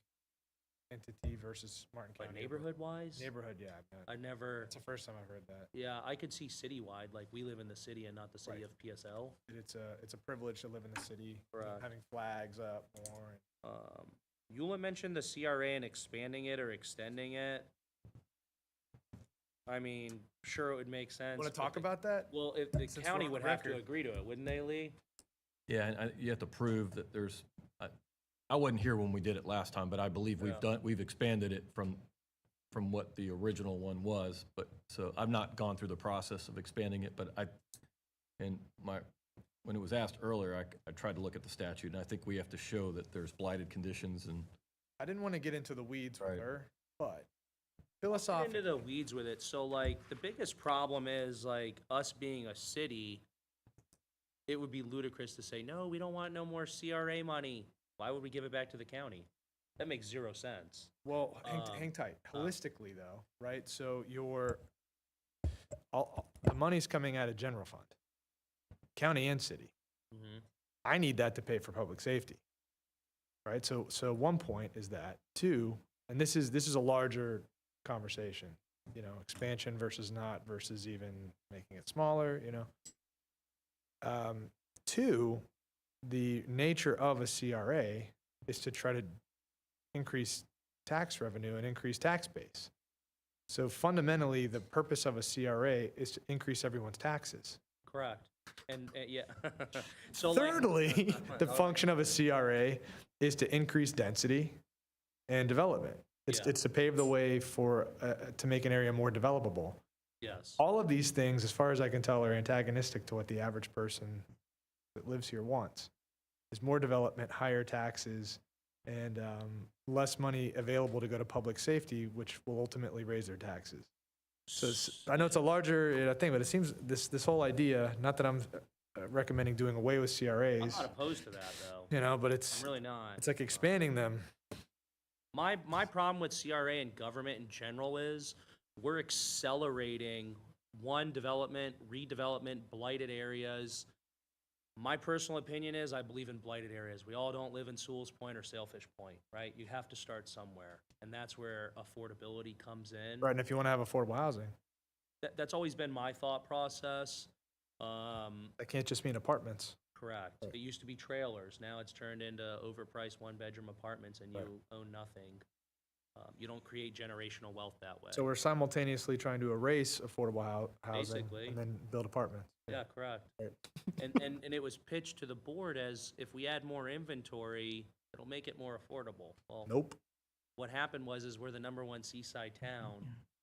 entity versus Martin But County. neighborhood-wise? Neighborhood, yeah. I never, It's the first time I've heard that. yeah, I could see citywide, like we live in the city and not the city Right. of PSL. It's a privilege to live in the city, Correct. having flags up more. Eula mentioned the CRA and expanding it or extending it. I mean, sure, it would make sense. Want but to talk the- about that? Well, if the Since we're county on would the have to record. agree to it, wouldn't they, Lee? Yeah, and you have to prove that there's, I wasn't here when we did it last time, but I believe Yeah. we've expanded it from what the original one was. But, so I've not gone through the process of expanding it, but when it was asked earlier, I tried to look at the statute, and I think we have to show that there's blighted conditions and, I didn't want to get into the weeds with Right. her, but Get into philosophically, the weeds with it. So like, the biggest problem is like us being a city, it would be ludicrous to say, no, we don't want no more CRA money. Why would we give it back to the county? That makes zero sense. well, Um, hang tight. Holistically, though, right? So the money's coming out of general fund, county and city. Mhm. I need that to pay for public safety, right? So one point is that. 2, and this is a larger conversation, you know, expansion versus not versus even making it smaller, you know. 2, the nature of a CRA is to try to increase tax revenue and increase tax base. So fundamentally, the purpose of a CRA is to increase everyone's taxes. Correct. And, yeah. So like, Thirdly, the function of a CRA is to increase density and development. Yeah. It's to pave the way for, to make an area more developable. yes. All of these things, as far as I can tell, are antagonistic to what the average person that lives here wants. Is more development, higher taxes, and less money available to go to public safety, which will ultimately raise their taxes. So I know it's a larger thing, but it seems this whole idea, not that I'm recommending doing away with I'm CRAs, not opposed to that, though. you know, but I'm it's really not. it's like expanding them. My problem with CRA and government in general is we're accelerating development, redevelopment, blighted areas. My personal opinion is I believe in blighted areas. We all don't live in Sewell's Point or Sailfish Point, right? You have to start somewhere, and that's where affordability comes in. Right, and if you want to have affordable housing, That's always been my thought process. that can't just mean apartments. Correct. It used to be trailers. Now it's turned into overpriced one-bedroom apartments, and you own nothing. You don't create generational wealth that way. So we're simultaneously trying to erase affordable housing Basically. and then build apartments. Yeah, correct. Right. And it was pitched to the board as if we add more inventory, it'll make it more affordable. Well, Nope. what happened was we're the #1 seaside town,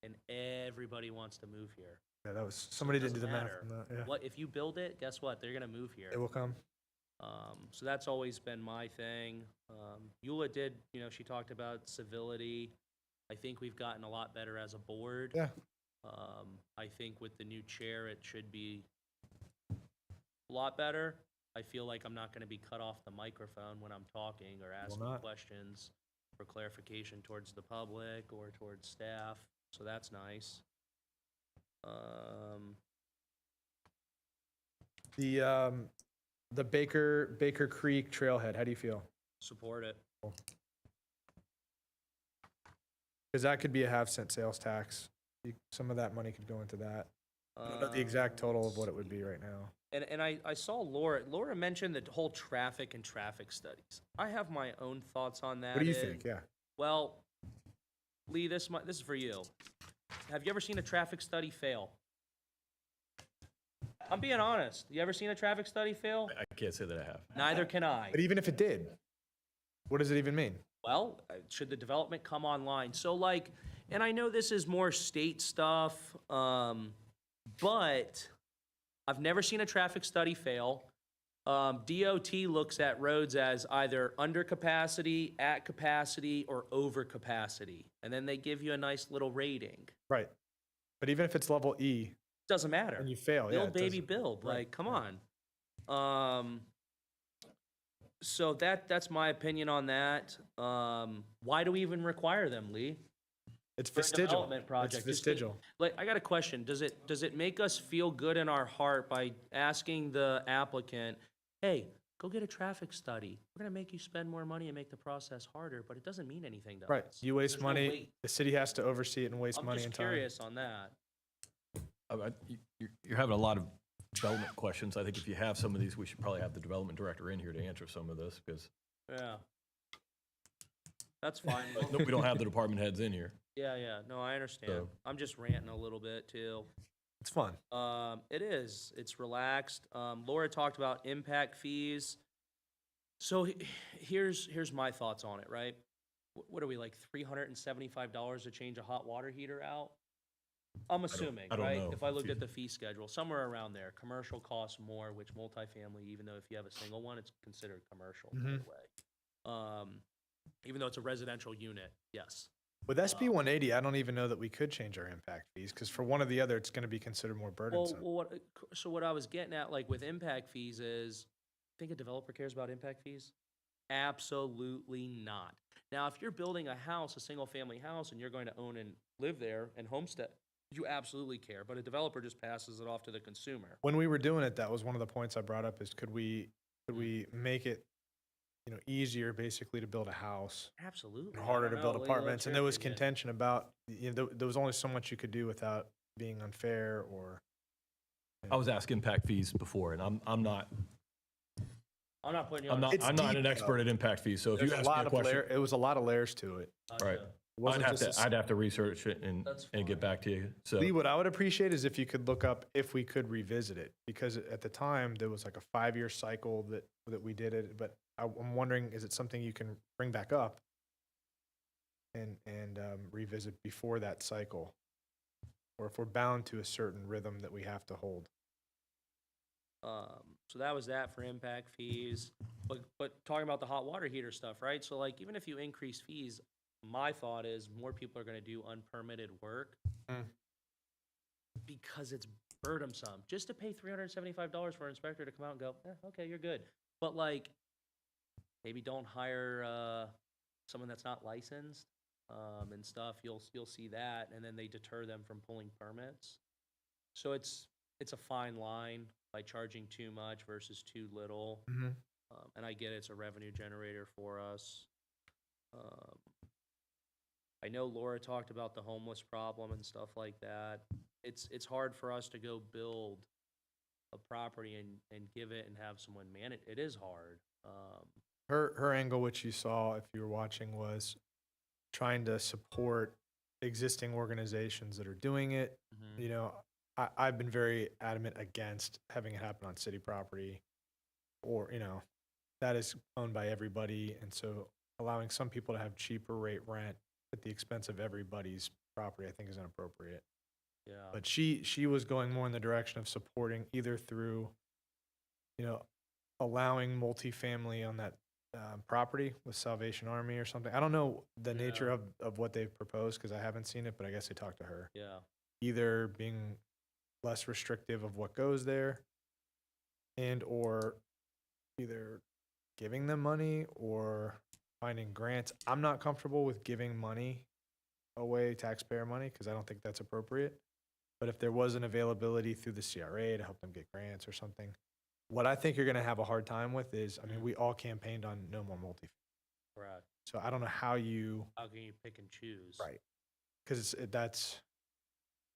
and everybody wants to move here. Yeah, that was somebody didn't do the doesn't math matter. on that. Yeah, What, if you build it, guess what? They're gonna move here. it will come. So that's always been my thing. Eula did, she talked about civility. I think we've gotten a lot better as a board. Yeah. I think with the new chair, it should be a lot better. I feel like I'm not gonna be cut off the microphone when I'm talking or asking not. questions for clarification towards the public or towards staff, so that's nice. The Baker Creek Trailhead. How do you feel? Support it. Because that could be a half-cent sales tax. Some of that money could go into that. I don't know the exact total of what it would be right now. And I saw Laura mentioned the whole traffic and traffic studies. I have my own thoughts on that. What do you and- think? Yeah. Well, Lee, this is for you. Have you ever seen a traffic study fail? I'm being honest. You ever seen a traffic study fail? I can't say that I have. Neither can I. But even if it did, what does it even mean? Well, should the development come online? So like, and I know this is more state stuff, but I've never seen a traffic study fail. DOT looks at roads as either under capacity, at capacity, or over capacity, and then they give you a nice little rating. Right. But even if it's level E Doesn't matter. and you fail, yeah, Build, it baby, doesn't- build. right, Like, come right. on. So that's my opinion on that. Why do we even require them, Lee? It's For a vestigial. development project. It's Just 'cause- vestigial. Like, I got a question. Does it make us feel good in our heart by asking the applicant, hey, go get a traffic study? We're gonna make you spend more money and make the process harder, but it doesn't mean anything to Right. us. You waste There's no money. weight. The city has to oversee it and waste I'm money just and time. curious on that. You're having a lot of development questions. I think if you have some of these, we should probably have the development director in here to answer some of this, because Yeah. That's fine. but- we don't have the department heads in here. Yeah, no, I understand. So- I'm just ranting a little bit too. It's fun. It is. It's relaxed. Laura talked about impact fees. So here's my thoughts on it, right? What are we, like $375 to change a hot water heater out? I'm assuming, I don't right? know If I if looked you- at the fee schedule, somewhere around there. Commercial costs more, which multifamily, even though if you have a single one, it's considered commercial Mhm. anyway. Even though it's a residential unit, yes. With SB 180, I don't even know that we could change our impact fees because for one or the other, it's going to be considered more burdensome. So what I was getting at, like with impact fees is, think a developer cares about impact fees? Absolutely not. Now, if you're building a house, a single-family house, and you're going to own and live there and homestead, you absolutely care, but a developer just passes it off to the consumer. When we were doing it, that was one of the points I brought up is could we make it, easier basically to build a house Absolutely. and I harder don't to build know, Lee, apartments? what's And your there was opinion? contention about, there was only so much you could do without being unfair or. I was asked impact fees before, and I'm not putting you I'm on. not It's I'm not deep, an expert though. at impact fees. So if There's you a ask me lot a of question, it was a lot of layers to it. right? It wasn't just a I'd have to research it and That's get fine. back to you. So Lee, what I would appreciate is if you could look up if we could revisit it, because at the time, there was like a 5-year cycle that we did it, but I'm wondering, is it something you can bring back up and revisit before that cycle? Or if we're bound to a certain rhythm that we have to hold? So that was that for impact fees, but talking about the hot water heater stuff, right? So like, even if you increase fees, my thought is more people are gonna do unpermitted work Mm. because it's burdensome. Just to pay $375 for an inspector to come out and go, okay, you're good. But like, maybe don't hire, someone that's not licensed, and stuff. You'll see that, and then they deter them from pulling permits. So it's a fine line by charging too much versus too little. Mm-hmm. And I get it's a revenue generator for us. I know Laura talked about the homeless problem and stuff like that. It's hard for us to go build a property and give it and have someone man it. It is hard. Her angle, which you saw if you were watching, was trying to support existing organizations that are doing it. Mhm. I've been very adamant against having it happen on city property or, that is owned by everybody. And so allowing some people to have cheaper rate rent at the expense of everybody's property, I think is inappropriate. Yeah. But she was going more in the direction of supporting either through, allowing multifamily on that property with Salvation Army or something. I don't know the nature Yeah. of what they've proposed because I haven't seen it, but I guess they talked to her. Yeah. Either being less restrictive of what goes there and or either giving them money or finding grants. I'm not comfortable with giving money away, taxpayer money, because I don't think that's appropriate. But if there was an availability through the CRA to help them get grants or something, what I think you're going to have a hard time with is, we all campaigned on no more multifamily. Correct. So I don't know how you, How can you pick and choose? right, because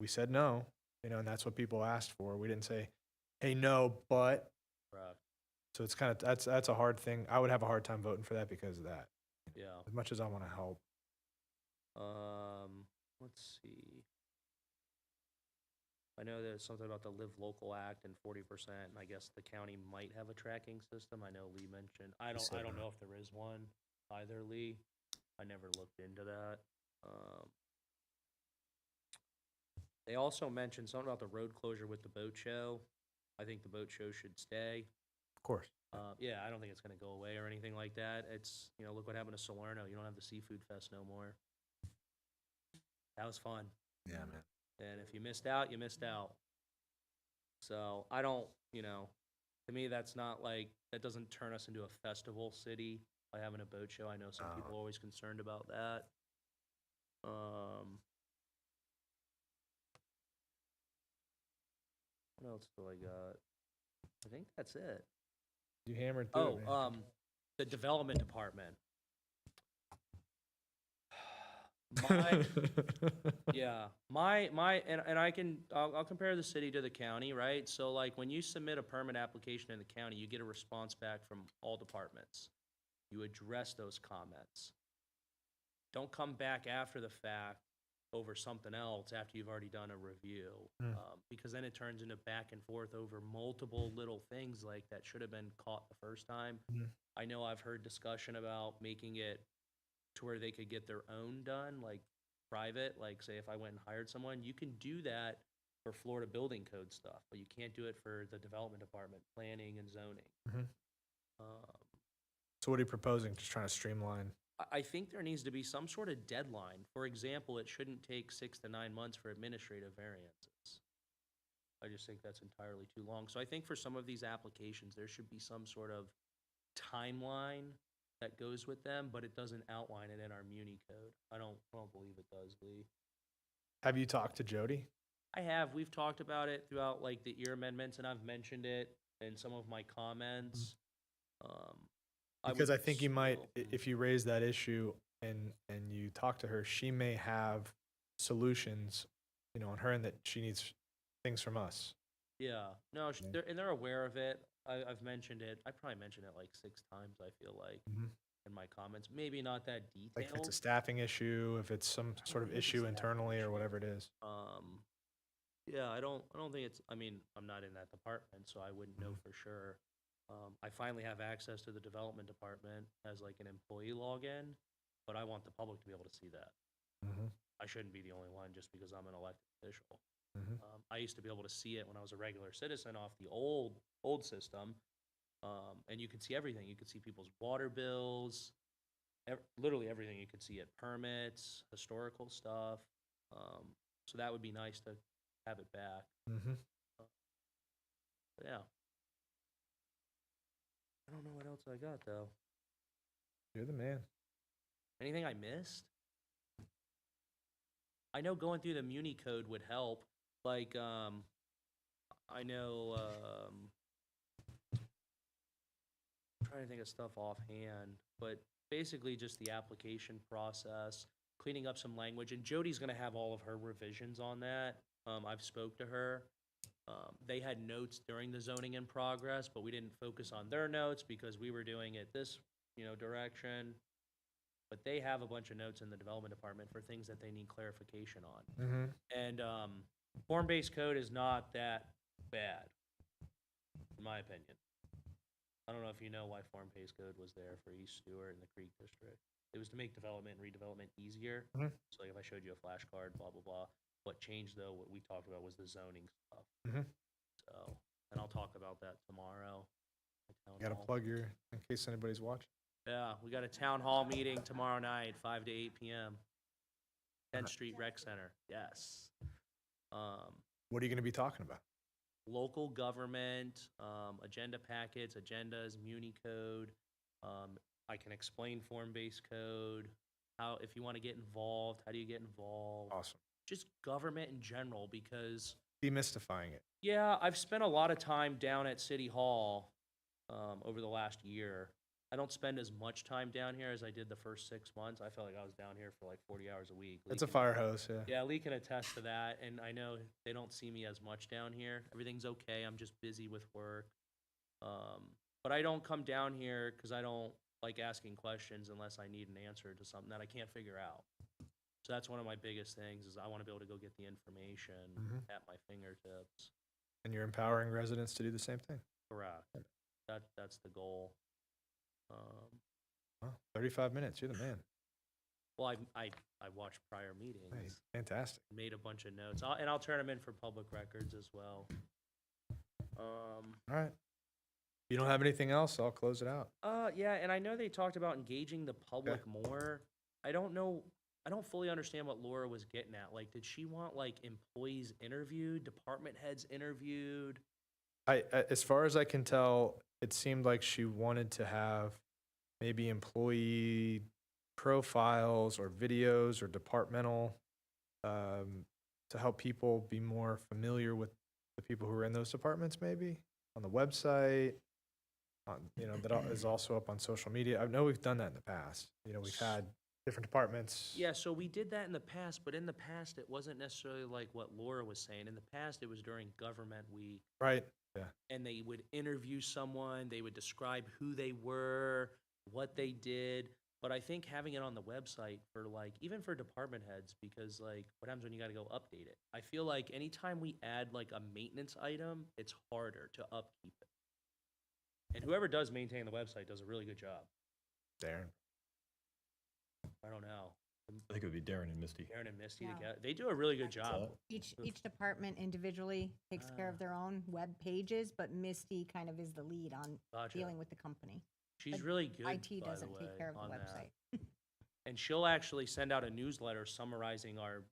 we said no, and that's what people asked for. We didn't say, hey, no, but, Correct. so it's kind of, that's a hard thing. I would have a hard time voting for that because of that, Yeah. as much as I want to help. Let's see. I know there's something about the Live Local Act and 40%, and I guess the county might have a tracking system. I know Lee mentioned. I said don't that. know if there is one either, Lee. I never looked into that. They also mentioned something about the road closure with the boat show. I think the boat show should stay. Of course. Yeah, I don't think it's gonna go away or anything like that. It's, you know, look what happened to Salerno. You don't have the seafood fest no more. That was fun. Yeah, man. And if you missed out, you missed out. So I don't, you know, to me, that's not like, that doesn't turn us into a festival city by having a boat show. I know some people are always concerned about that. What else do I got? I think that's it. You hammered through it, man. The development department. My, yeah, and I'll compare the city to the county, right? So like when you submit a permit application in the county, you get a response back from all departments. You address those comments. Don't come back after the fact over something else after you've already done a review. Because then it turns into back and forth over multiple little things like that should have been caught the first time. I know I've heard discussion about making it to where they could get their own done, like private, like say if I went and hired someone, you can do that for Florida building code stuff, but you can't do it for the development department, planning and zoning. So what are you proposing? Just trying to streamline? I think there needs to be some sort of deadline. For example, it shouldn't take 6 to 9 months for administrative variances. I just think that's entirely too long. So I think for some of these applications, there should be some sort of timeline that goes with them, but it doesn't outline it in our Muni code. I don't believe it does, Lee. Have you talked to Jody? I have. We've talked about it throughout like the EAR amendments, and I've mentioned it in some of my comments. Because I think you might, still- if you raise that issue and you talk to her, she may have solutions, you know, on her end that she needs things from us. Yeah, no, Yeah. they're aware of it. I've mentioned it. I probably mentioned it like 6 times, I feel like, in my comments. Maybe not that detailed. Like if it's a staffing issue, if it's some sort of think it's issue a staffing internally or issue. whatever it is. Yeah, I don't think it's, I mean, I'm not in that department, so I wouldn't know for sure. I finally have access to the development department as like an employee login, but I want the public to be able to see that. I shouldn't be the only one just because I'm an elected official. I used to be able to see it when I was a regular citizen off the old system, and you could see everything. You could see people's water bills, literally everything. You could see it, permits, historical stuff. So that would be nice to have it back. But yeah. I don't know what else I got though. You're the man. Anything I missed? I know going through the Muni code would help. Like, I know, I'm trying to think of stuff offhand, but basically just the application process, cleaning up some language, and Jody's gonna have all of her revisions on that. I've spoke to her. They had notes during the zoning in progress, but we didn't focus on their notes because we were doing it this, direction. But they have a bunch of notes in the development department for things that they need clarification on. And form-based code is not that bad, in my opinion. I don't know if you know why form-based code was there for East Stuart and the Creek District. It was to make development and redevelopment easier. So like if I showed you a flashcard, blah, blah, blah. What changed though, what we talked about was the zoning stuff. So, and I'll talk about that tomorrow. at town You got to hall. plug your, in case anybody's watching. Yeah, we got a town hall meeting tomorrow night, 5 to 8 p.m. 10th Street Rec Center, yes. What are you going to be talking about? Local government, agenda packets, agendas, Muni code. I can explain form-based code, how, if you want to get involved, how do you get involved? Awesome. Just government in general, because, Demystifying it. yeah, I've spent a lot of time down at City Hall over the last year. I don't spend as much time down here as I did the first 6 months. I felt like I was down here for like 40 hours a week. It's a Lee can- fire hose, yeah. Yeah, Lee can attest to that, and I know they don't see me as much down here. Everything's okay, I'm just busy with work. But I don't come down here because I don't like asking questions unless I need an answer to something that I can't figure out. So that's one of my biggest things, is I want to be able to go get the information at my fingertips. And you're empowering residents to do the same thing. Correct. That's the goal. Wow, 35 minutes. You're the man. Well, I watched prior meetings, Nice. Fantastic. made a bunch of notes, and I'll turn them in for public records as well. All right. If you don't have anything else, I'll close it out. Yeah, and I know they talked about engaging the public more. I don't know, I don't fully understand what Laura was getting at. Like, did she want like employees interviewed, department heads interviewed? As far as I can tell, it seemed like she wanted to have maybe employee profiles or videos or departmental to help people be more familiar with the people who are in those departments, maybe on the website. That is also up on social media. I know we've done that in the past. We've had different departments. Yeah, so we did that in the past, but in the past, it wasn't necessarily like what Laura was saying. In the past, it was during government week, Right. Yeah. and they would interview someone, they would describe who they were, what they did. But I think having it on the website for like, even for department heads, because like, what happens when you gotta go update it? I feel like anytime we add like a maintenance item, it's harder to upkeep it. And whoever does maintain the website does a really good job. Darren. I don't know. I think it would be Darren and Misty. Aaron and Misty Yeah. together, they do a really good job. Each department individually takes care of their own web pages, but Misty kind of is the lead on Gotcha. dealing with the company. She's but really good, IT by the doesn't way, take care of the on that. website. And she'll actually send out a newsletter summarizing our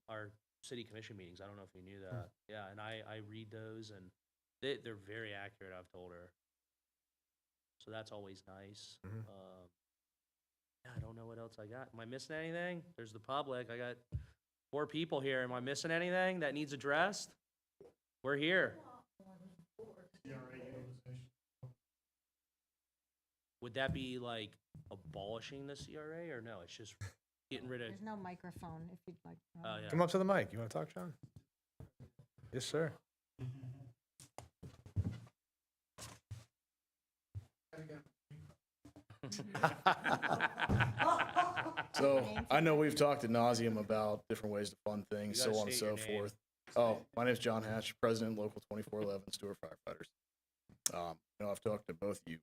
city commission meetings. I don't know if you knew that. Yeah, and I read those, and they're very accurate, I've told her. So that's always nice. Mhm. Yeah, I don't know what else I got. Am I missing anything? There's the public. I got 4 people here. Am I missing anything that needs addressed? We're here. Would that be like abolishing the CRA, or no? It's just getting rid of. There's no microphone if you'd like. Oh, yeah. Come up to the mic. You want to talk, John? Yes, sir. So I know we've talked ad nauseum about different ways to fund You things, gotta so on and state so your name. forth. Oh, my name's John Hatch, President, Local 2411, Stuart Firefighters. I've talked to both of you ad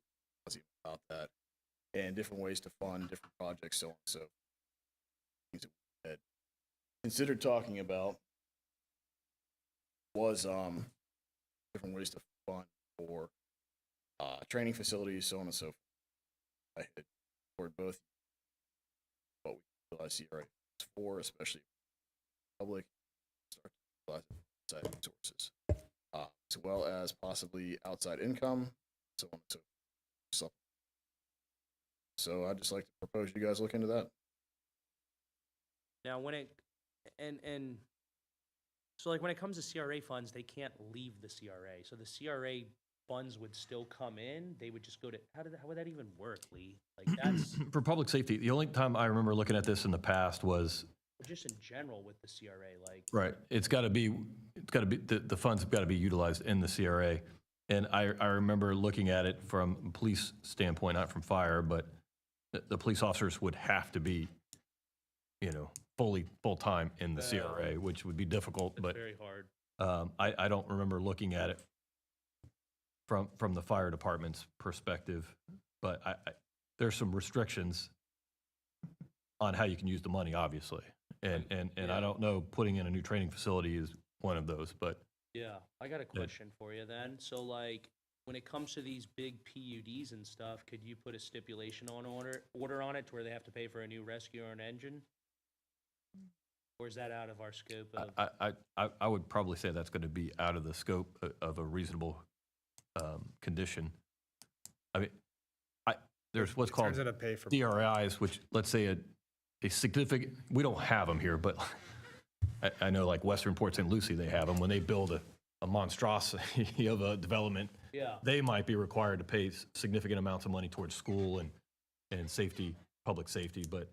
nauseam about that and different ways to fund different projects, so on and so forth. Things that we had considered talking about was different ways to fund for training facilities, so on and so forth. I had for both what we utilize CRA is for, especially public, start to utilize outside sources, as well as possibly outside income, so on and so forth. So I'd just like to propose you guys look into that. Now, when it, and so like when it comes to CRA funds, they can't leave the CRA. So the CRA funds would still come in. They would just go to, how would that even work, Lee? Like that's For public safety, the only time I remember looking at this in the past was, just in general with the CRA, like. right, the funds have got to be utilized in the CRA. And I remember looking at it from a police standpoint, not from fire, but the police officers would have to be, full-time in the CRA, which would be difficult, It's but very hard. I don't remember looking at it from the fire department's perspective, but there's some restrictions on how you can use the money, obviously. And I don't know, putting in a new training facility is one of those, but Yeah, I got a question for you then. So like, when it comes to these big PUDs and stuff, could you put a stipulation on order on it to where they have to pay for a new rescue or an engine? Or is that out of our scope of? I would probably say that's going to be out of the scope of a reasonable condition. I mean, there's what's called Turns into pay for. DRIs, which, let's say a significant, we don't have them here, but I know like Western Port St. Lucie, they have them. When they build a monstrosity of a development, Yeah. they might be required to pay significant amounts of money towards school and safety, public safety, but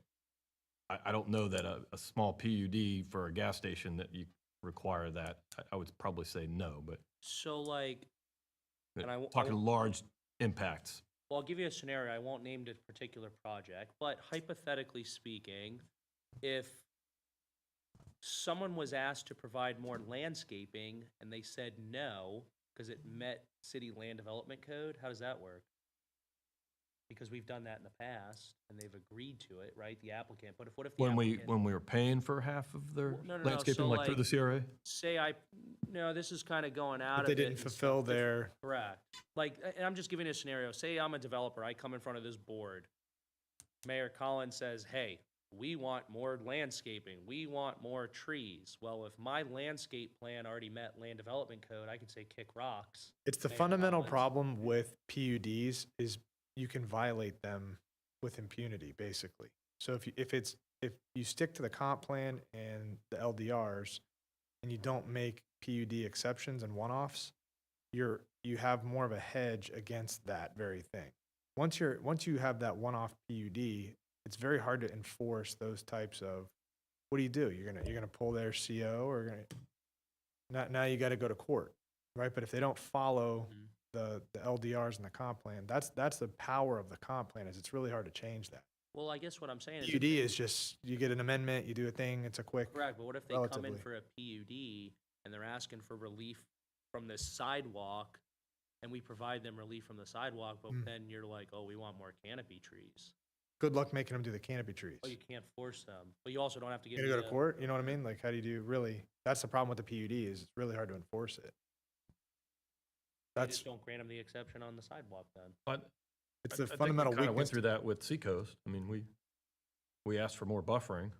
I don't know that a small PUD for a gas station that you require that. I would probably say no, but So like, and I talking large impacts. well, I'll give you a scenario. I won't name the particular project, but hypothetically speaking, if someone was asked to provide more landscaping and they said no because it met city land development code, how does that work? because we've done that in the past, and they've agreed to it, right, the applicant, but what if the When applicant? we were paying for half of their Well, no, no, no, landscaping, so like through the CRA? Say no, this is kind of going out But of they it didn't and stuff. fulfill their, Correct. Like, and I'm just giving you a scenario. Say I'm a developer, I come in front of this board. Mayor Collins says, hey, we want more landscaping, we want more trees. Well, if my landscape plan already met land development code, I could say kick rocks. it's the Mayor fundamental Collins. problem with PUDs is you can violate them with impunity, basically. So if you stick to the comp plan and the LDRs and you don't make PUD exceptions and one-offs, you have more of a hedge against that very thing. Once you have that one-off PUD, it's very hard to enforce those types of, what do? You're gonna pull their CO, or now you gotta go to court, right? But if they don't follow the LDRs and the comp plan, that's the power of the comp plan, is it's really hard to change that. Well, I guess what I'm saying is. if PUD they- is just, you get an amendment, you do a thing, it's a quick, Correct, but what if they come in relatively. for a PUD and they're asking for relief from this sidewalk, and we provide them relief from the sidewalk, but then you're like, oh, we want more canopy trees. good luck making them do the canopy trees. Oh, you can't force them, but you also don't have to give You me gotta go to the- court, you know what I mean? Like, how do you do, really, that's the problem with the PUD, is it's really hard to enforce it. You That's, just don't grant them the exception on the sidewalk then. But it's I the think fundamental we kind of went weakness. through that with Seacoast. I mean, we asked for more buffering.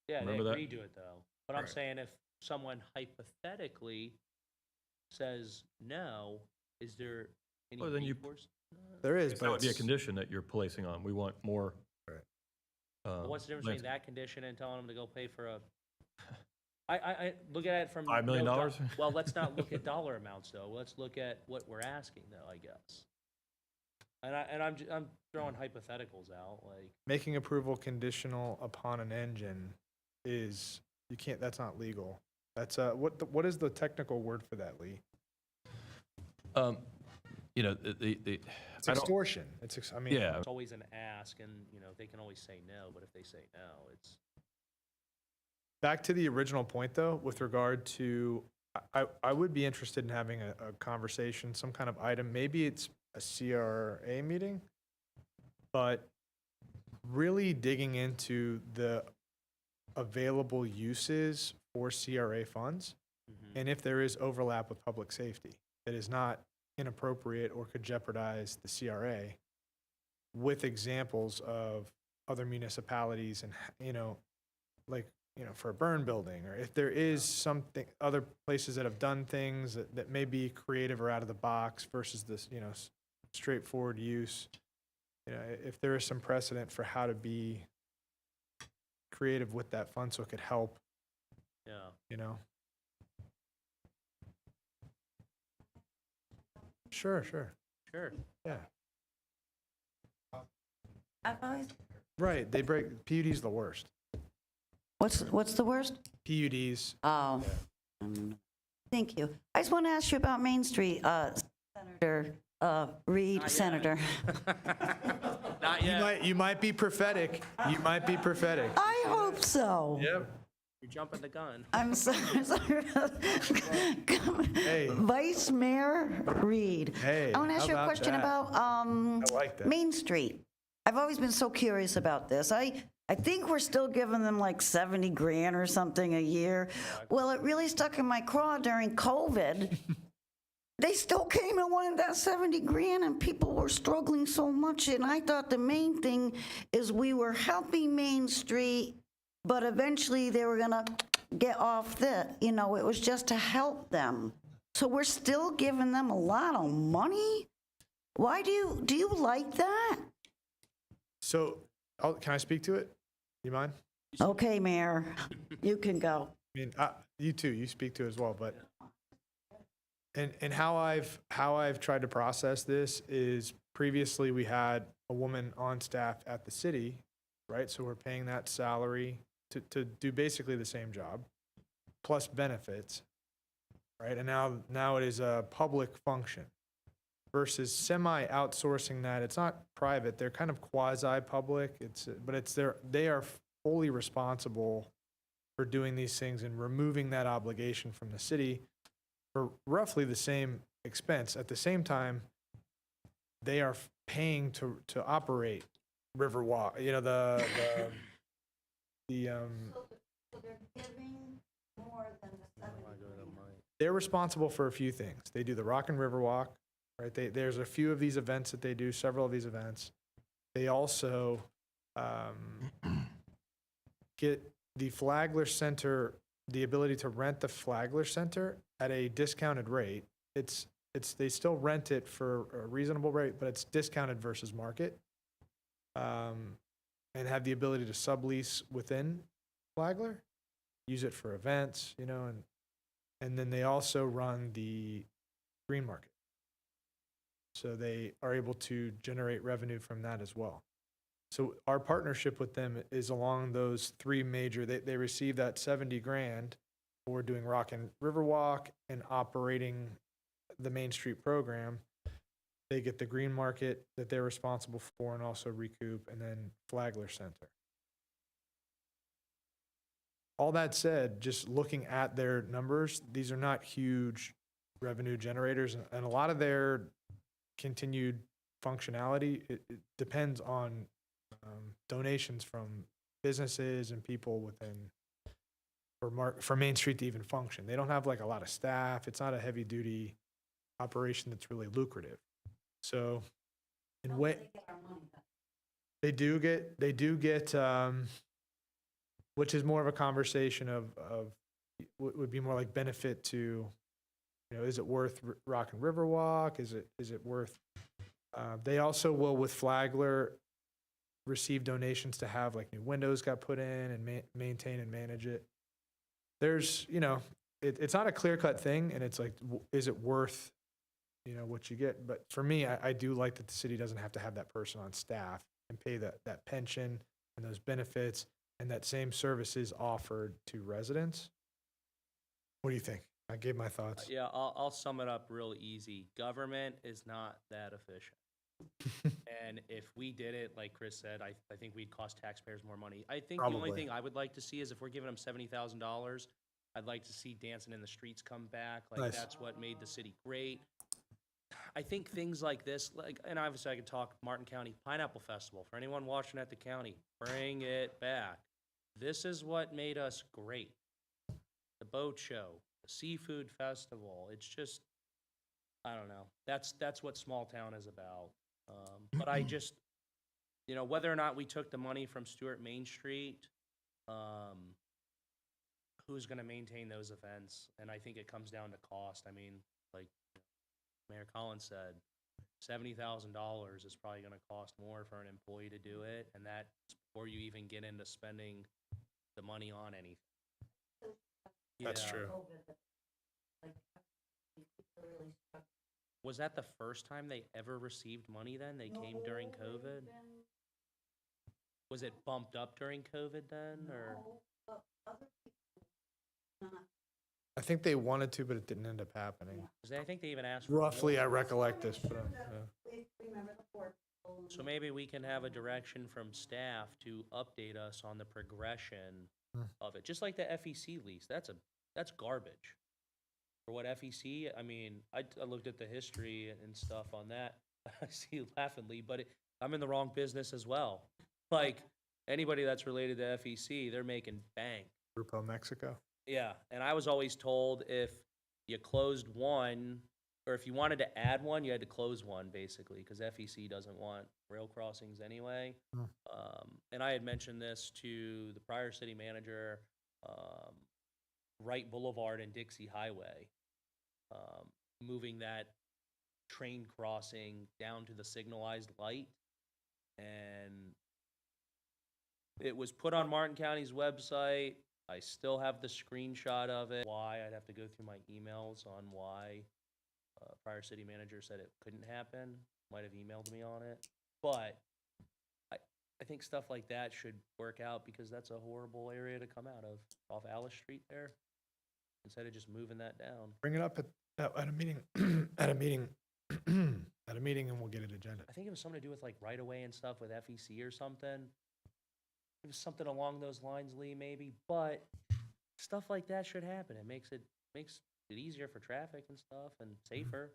Yeah, they Remember that? agreed to it though. But I'm Right. saying if someone hypothetically says no, is there any Well, then you- recourse? There is, That but would be a it's- condition that you're placing on. We want more. Right. But what's the difference between landscape. that condition and telling them to go pay for a? I look at it from. $5 million? no do- Well, let's not look at dollar amounts though. Let's look at what we're asking though, I guess. And I'm throwing hypotheticals out, like, making approval conditional upon an engine is, you can't, that's not legal. That's, what is the technical word for that, Lee? You know, the It's I don't- extortion. I mean. yeah, it's always an ask, and they can always say no. But if they say no, it's. Back to the original point, though, with regard to, I would be interested in having a conversation, some kind of item, maybe it's a CRA meeting, but really digging into the available uses for CRA funds, and if there is overlap with public safety that is not inappropriate or could jeopardize the CRA, with examples of other municipalities and, like, for a burn building, or if there is something, other places that have done things that may be creative or out of the box versus this, straightforward use. If there is some precedent for how to be creative with that fund so it could help, Yeah. Sure, Sure. yeah. I've always- Right, PUD's the worst. What's the worst? PUDs, Oh, thank you. I just want to ask you about Main Street, Senator Reed, Not yet. Senator. Not yet. you might be prophetic, I hope so. Yep. You're jumping the gun. I'm sorry. Hey. Vice Mayor Reed. Hey, I want to ask how you a about question that? about I like that. Main Street. I've always been so curious about this. I think we're still giving them like 70 grand or something a year. Well, it really stuck in my craw during COVID. They still came and wanted that 70 grand, and people were struggling so much. And I thought the main thing is we were helping Main Street, but eventually they were gonna get off it was just to help them. So we're still giving them a lot of money? Why do you like that? So, can I speak to it? You mind? Okay, Mayor, you can go. I mean, you too, you speak to it as well, but, and how I've tried to process this is, previously we had a woman on staff at the city, right? So we're paying that salary to do basically the same job, plus benefits, right? And now it is a public function versus semi-outsourcing that. It's not private, they're kind of quasi-public, they are fully responsible for doing these things and removing that obligation from the city for roughly the same expense. At the same time, they are paying to operate Riverwalk, you know, they're responsible for a few things. They do the Rock and Riverwalk, right? There's a few of these events that they do, several of these events. They also get the Flagler Center, the ability to rent the Flagler Center at a discounted rate. They still rent it for a reasonable rate, but it's discounted versus market. And have the ability to sublease within Flagler, use it for events, you know, and then they also run the green market. So they are able to generate revenue from that as well. So our partnership with them is along those three major, they receive that 70 grand for doing Rock and Riverwalk and operating the Main Street program. They get the green market that they're responsible for and also recoup, and then Flagler Center. All that said, just looking at their numbers, these are not huge revenue generators, and a lot of their continued functionality, it depends on donations from businesses and people within, for Main Street to even function. They don't have like a lot of staff. It's not a heavy duty operation that's really lucrative. So in way they do get which is more of a conversation of would be more like benefit to, you know, is it worth Rock and Riverwalk? Is it worth they also will with Flagler receive donations to have like new windows got put in and maintain and manage it. There's, you know, it's not a clear-cut thing, and it's like, is it worth, you know, what you get? But for me, I do like that the city doesn't have to have that person on staff and pay that pension and those benefits, and that same service is offered to residents. What do you think? I gave my thoughts. Yeah, I'll sum it up real easy. Government is not that efficient. And if we did it, like Chris said, I think we'd cost taxpayers more money. I think the only Probably. thing I would like to see is if we're giving them $70,000, I'd like to see Dancing in the Streets come back. Like, Nice. that's what made the city great. I think things like this, like, and obviously I could talk Martin County Pineapple Festival. For anyone watching at the county, bring it back. This is what made us great. The boat show, the seafood festival. It's just, I don't know. That's what small town is about. But I just, you know, whether or not we took the money from Stuart Main Street, who's going to maintain those events? And I think it comes down to cost. I mean, like Mayor Collins said, $70,000 is probably going to cost more for an employee to do it, and that's before you even get into spending the money on anything. That's Yeah. true. Was that the first time they ever received money then? They came during COVID? Was it bumped up during COVID then, or? I think they wanted to, but it didn't end up happening. 'Cause I think they even asked for Roughly, more. I recollect this, but So maybe we can have a direction from staff to update us on the progression of it, just like the FEC lease. That's garbage. For what FEC, I mean, I looked at the history and stuff on that. I see you laughingly, but I'm in the wrong business as well. Like, anybody that's related to FEC, they're making bank. Grupo Mexico. Yeah, and I was always told if you closed one, or if you wanted to add one, you had to close one, basically, because FEC doesn't want rail crossings anyway. And I had mentioned this to the prior city manager, Wright Boulevard and Dixie Highway, moving that train crossing down to the signalized light. And it was put on Martin County's website. I still have the screenshot of it. Why? I'd have to go through my emails on why prior city manager said it couldn't happen. Might have emailed me on it. But I think stuff like that should work out, because that's a horrible area to come out of, off Alice Street there, instead of just moving that down. Bring it up at a meeting, at a meeting, at a meeting, and we'll get it agenda. I think it was something to do with like right of way and stuff with FEC or something. It was something along those lines, Lee, maybe, but stuff like that should happen. It makes it easier for traffic and stuff and safer.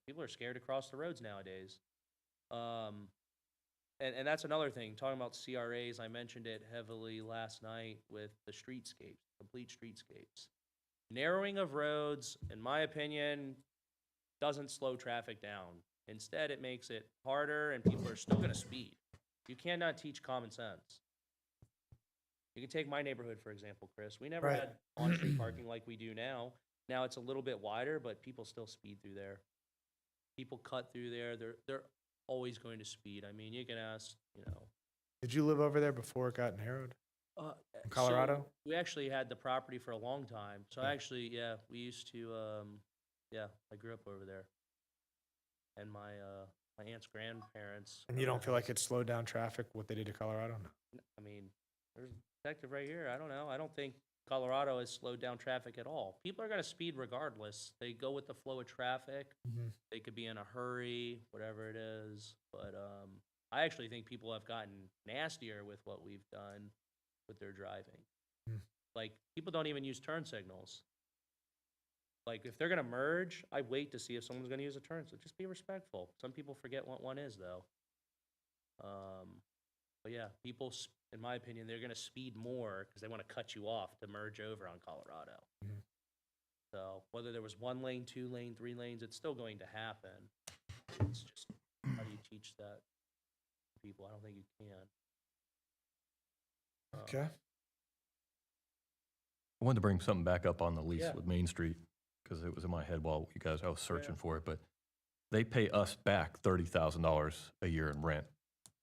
People are scared to cross the roads nowadays. And that's another thing, talking about CRAs, I mentioned it heavily last night with the streetscapes, complete streetscapes. Narrowing of roads, in my opinion, doesn't slow traffic down. Instead, it makes it harder and people are still gonna speed. You cannot teach common sense. You can take my neighborhood, for example, Chris. We never Right. had on-street parking like we do now. Now it's a little bit wider, but people still speed through there. People cut through there. They're always going to speed. I mean, you can ask, you know. Did you live over there before it got narrowed? In Colorado? So we actually had the property for a long time. So Yeah. actually, yeah, we used to, yeah, I grew up over there. And my aunt's grandparents. And you owned don't the feel like house. it slowed down traffic, what they did to Colorado? No. I mean, there's a detective right here. I don't know. I don't think Colorado has slowed down traffic at all. People are gonna speed regardless. They go with the flow of traffic. Mhm. They could be in a hurry, whatever it is. But I actually think people have gotten nastier with what we've done with their driving. Mm. Like, people don't even use turn signals. Like, if they're gonna merge, I wait to see if someone's gonna use a turn, so just be respectful. Some people forget what one is, though. But yeah, people, in my opinion, they're gonna speed more because they wanna cut you off to merge over on Colorado. Mhm. So whether there was 1 lane, 2 lane, 3 lanes, it's still going to happen. It's just, how do you teach that to people? I don't think you can. Okay. I wanted to bring something back up on the lease Yeah. with Main Street, because it was in my head while you guys, I was searching Yeah. for it, but they pay us back $30,000 a year in rent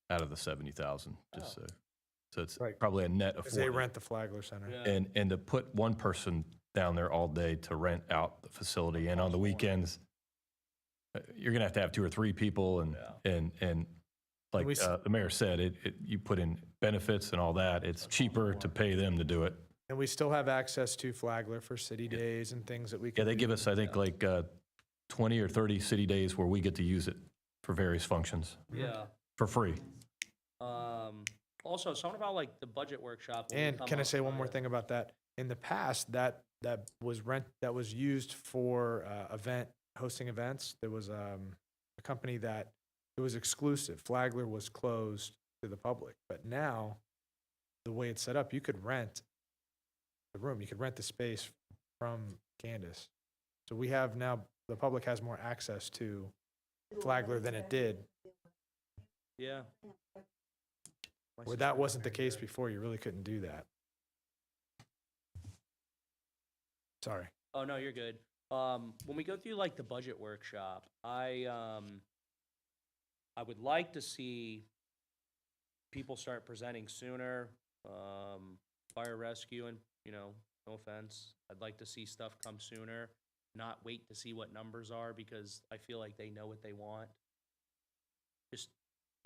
out of the 70,000, just Oh. so it's Right. probably a net of Because they 40. rent the Flagler Center. Yeah. And to put one person down there all day to rent out the facility, and on the weekends, you're gonna have to have 2 or 3 people, and, Yeah. and like we s- the mayor said, you put in benefits and all that, it's cheaper to pay them to do it. And we still have access to Flagler for city days and things that we Yeah, can they do. give us, I think, like 20 or 30 city days where we get to use it for various functions, Yeah. for free. Also, something about like the budget workshop. when we And come can I up- say one oh, more yeah. thing about that? In the past, that was used for hosting events. There was a company that it was exclusive. Flagler was closed to the public, but now the way it's set up, you could rent the room, you could rent the space from Candace. So we have now, the public has more access to Flagler than it did. Yeah. My Where that sister's wasn't the very case good. before, you really couldn't do that. Sorry. Oh, no, you're good. When we go through like the budget workshop, I would like to see people start presenting sooner. Fire rescue and, you know, no offense. I'd like to see stuff come sooner, not wait to see what numbers are because I feel like they know what they want. Just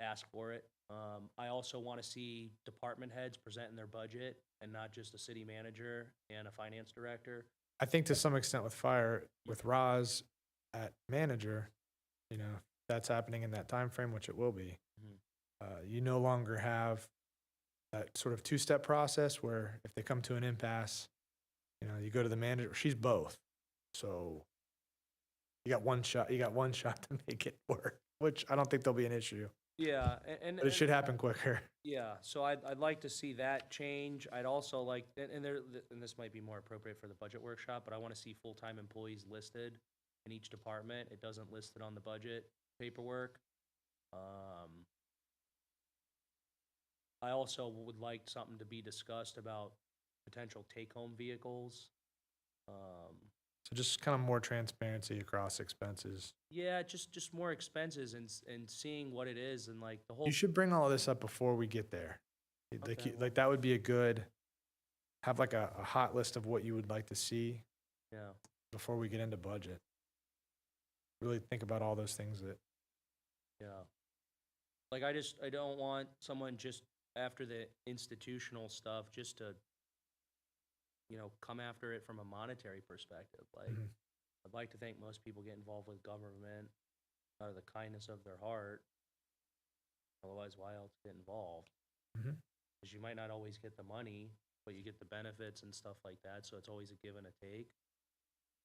ask for it. I also want to see department heads presenting their budget and not just a city manager and a finance director. I think to some extent with fire, with Roz at manager, you know, that's happening in that time frame, which it will be. Mhm. You no longer have that sort of two-step process where if they come to an impasse, you know, you go to the manager. She's both, so you got one shot. You got one shot to make it work, which I don't think there'll be an issue. Yeah, But it should happen quicker. Yeah, so I'd like to see that change. I'd also like, and this might be more appropriate for the budget workshop, but I want to see full-time employees listed in each department. It doesn't list it on the budget paperwork. I also would like something to be discussed about potential take-home vehicles. So just kind of more transparency across expenses. Yeah, just more expenses and seeing what it is and like the whole. You should bring all of this up before we get there. Like, Okay, like that would be a good, have like a hot list of what you would like to see Yeah. before we get into budget. Really think about all those things that, Yeah. Like, I don't want someone just after the institutional stuff, just to, you know, come after it from a monetary perspective. Like, Mhm. I'd like to think most people get involved with government out of the kindness of their heart. Otherwise, why else get involved? Mhm. Because you might not always get the money, but you get the benefits and stuff like that, so it's always a give and a take.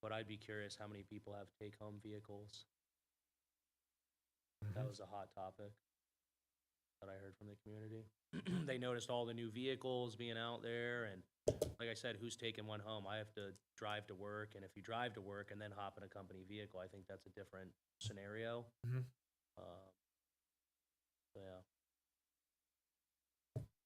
But I'd be curious how many people have take-home vehicles. That was a hot topic that I heard from the community. They noticed all the new vehicles being out there, and like I said, who's taking one home? I have to drive to work, and if you drive to work and then hop in a company vehicle, I think that's a different scenario. Mhm. So yeah,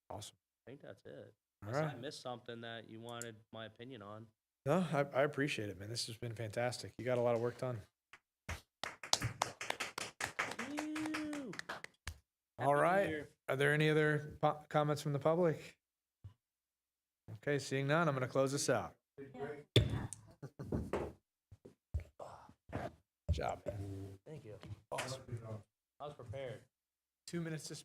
Awesome. I think that's it. All Unless right. I missed something that you wanted my opinion on. No, I appreciate it, man. This has been fantastic. You got a lot of work done. Woo! All Happy New right. Year. Are there any other comments from the public? Okay, seeing none, I'm going to close this out. Good job, man. Thank you. Awesome. I was prepared. 2 minutes to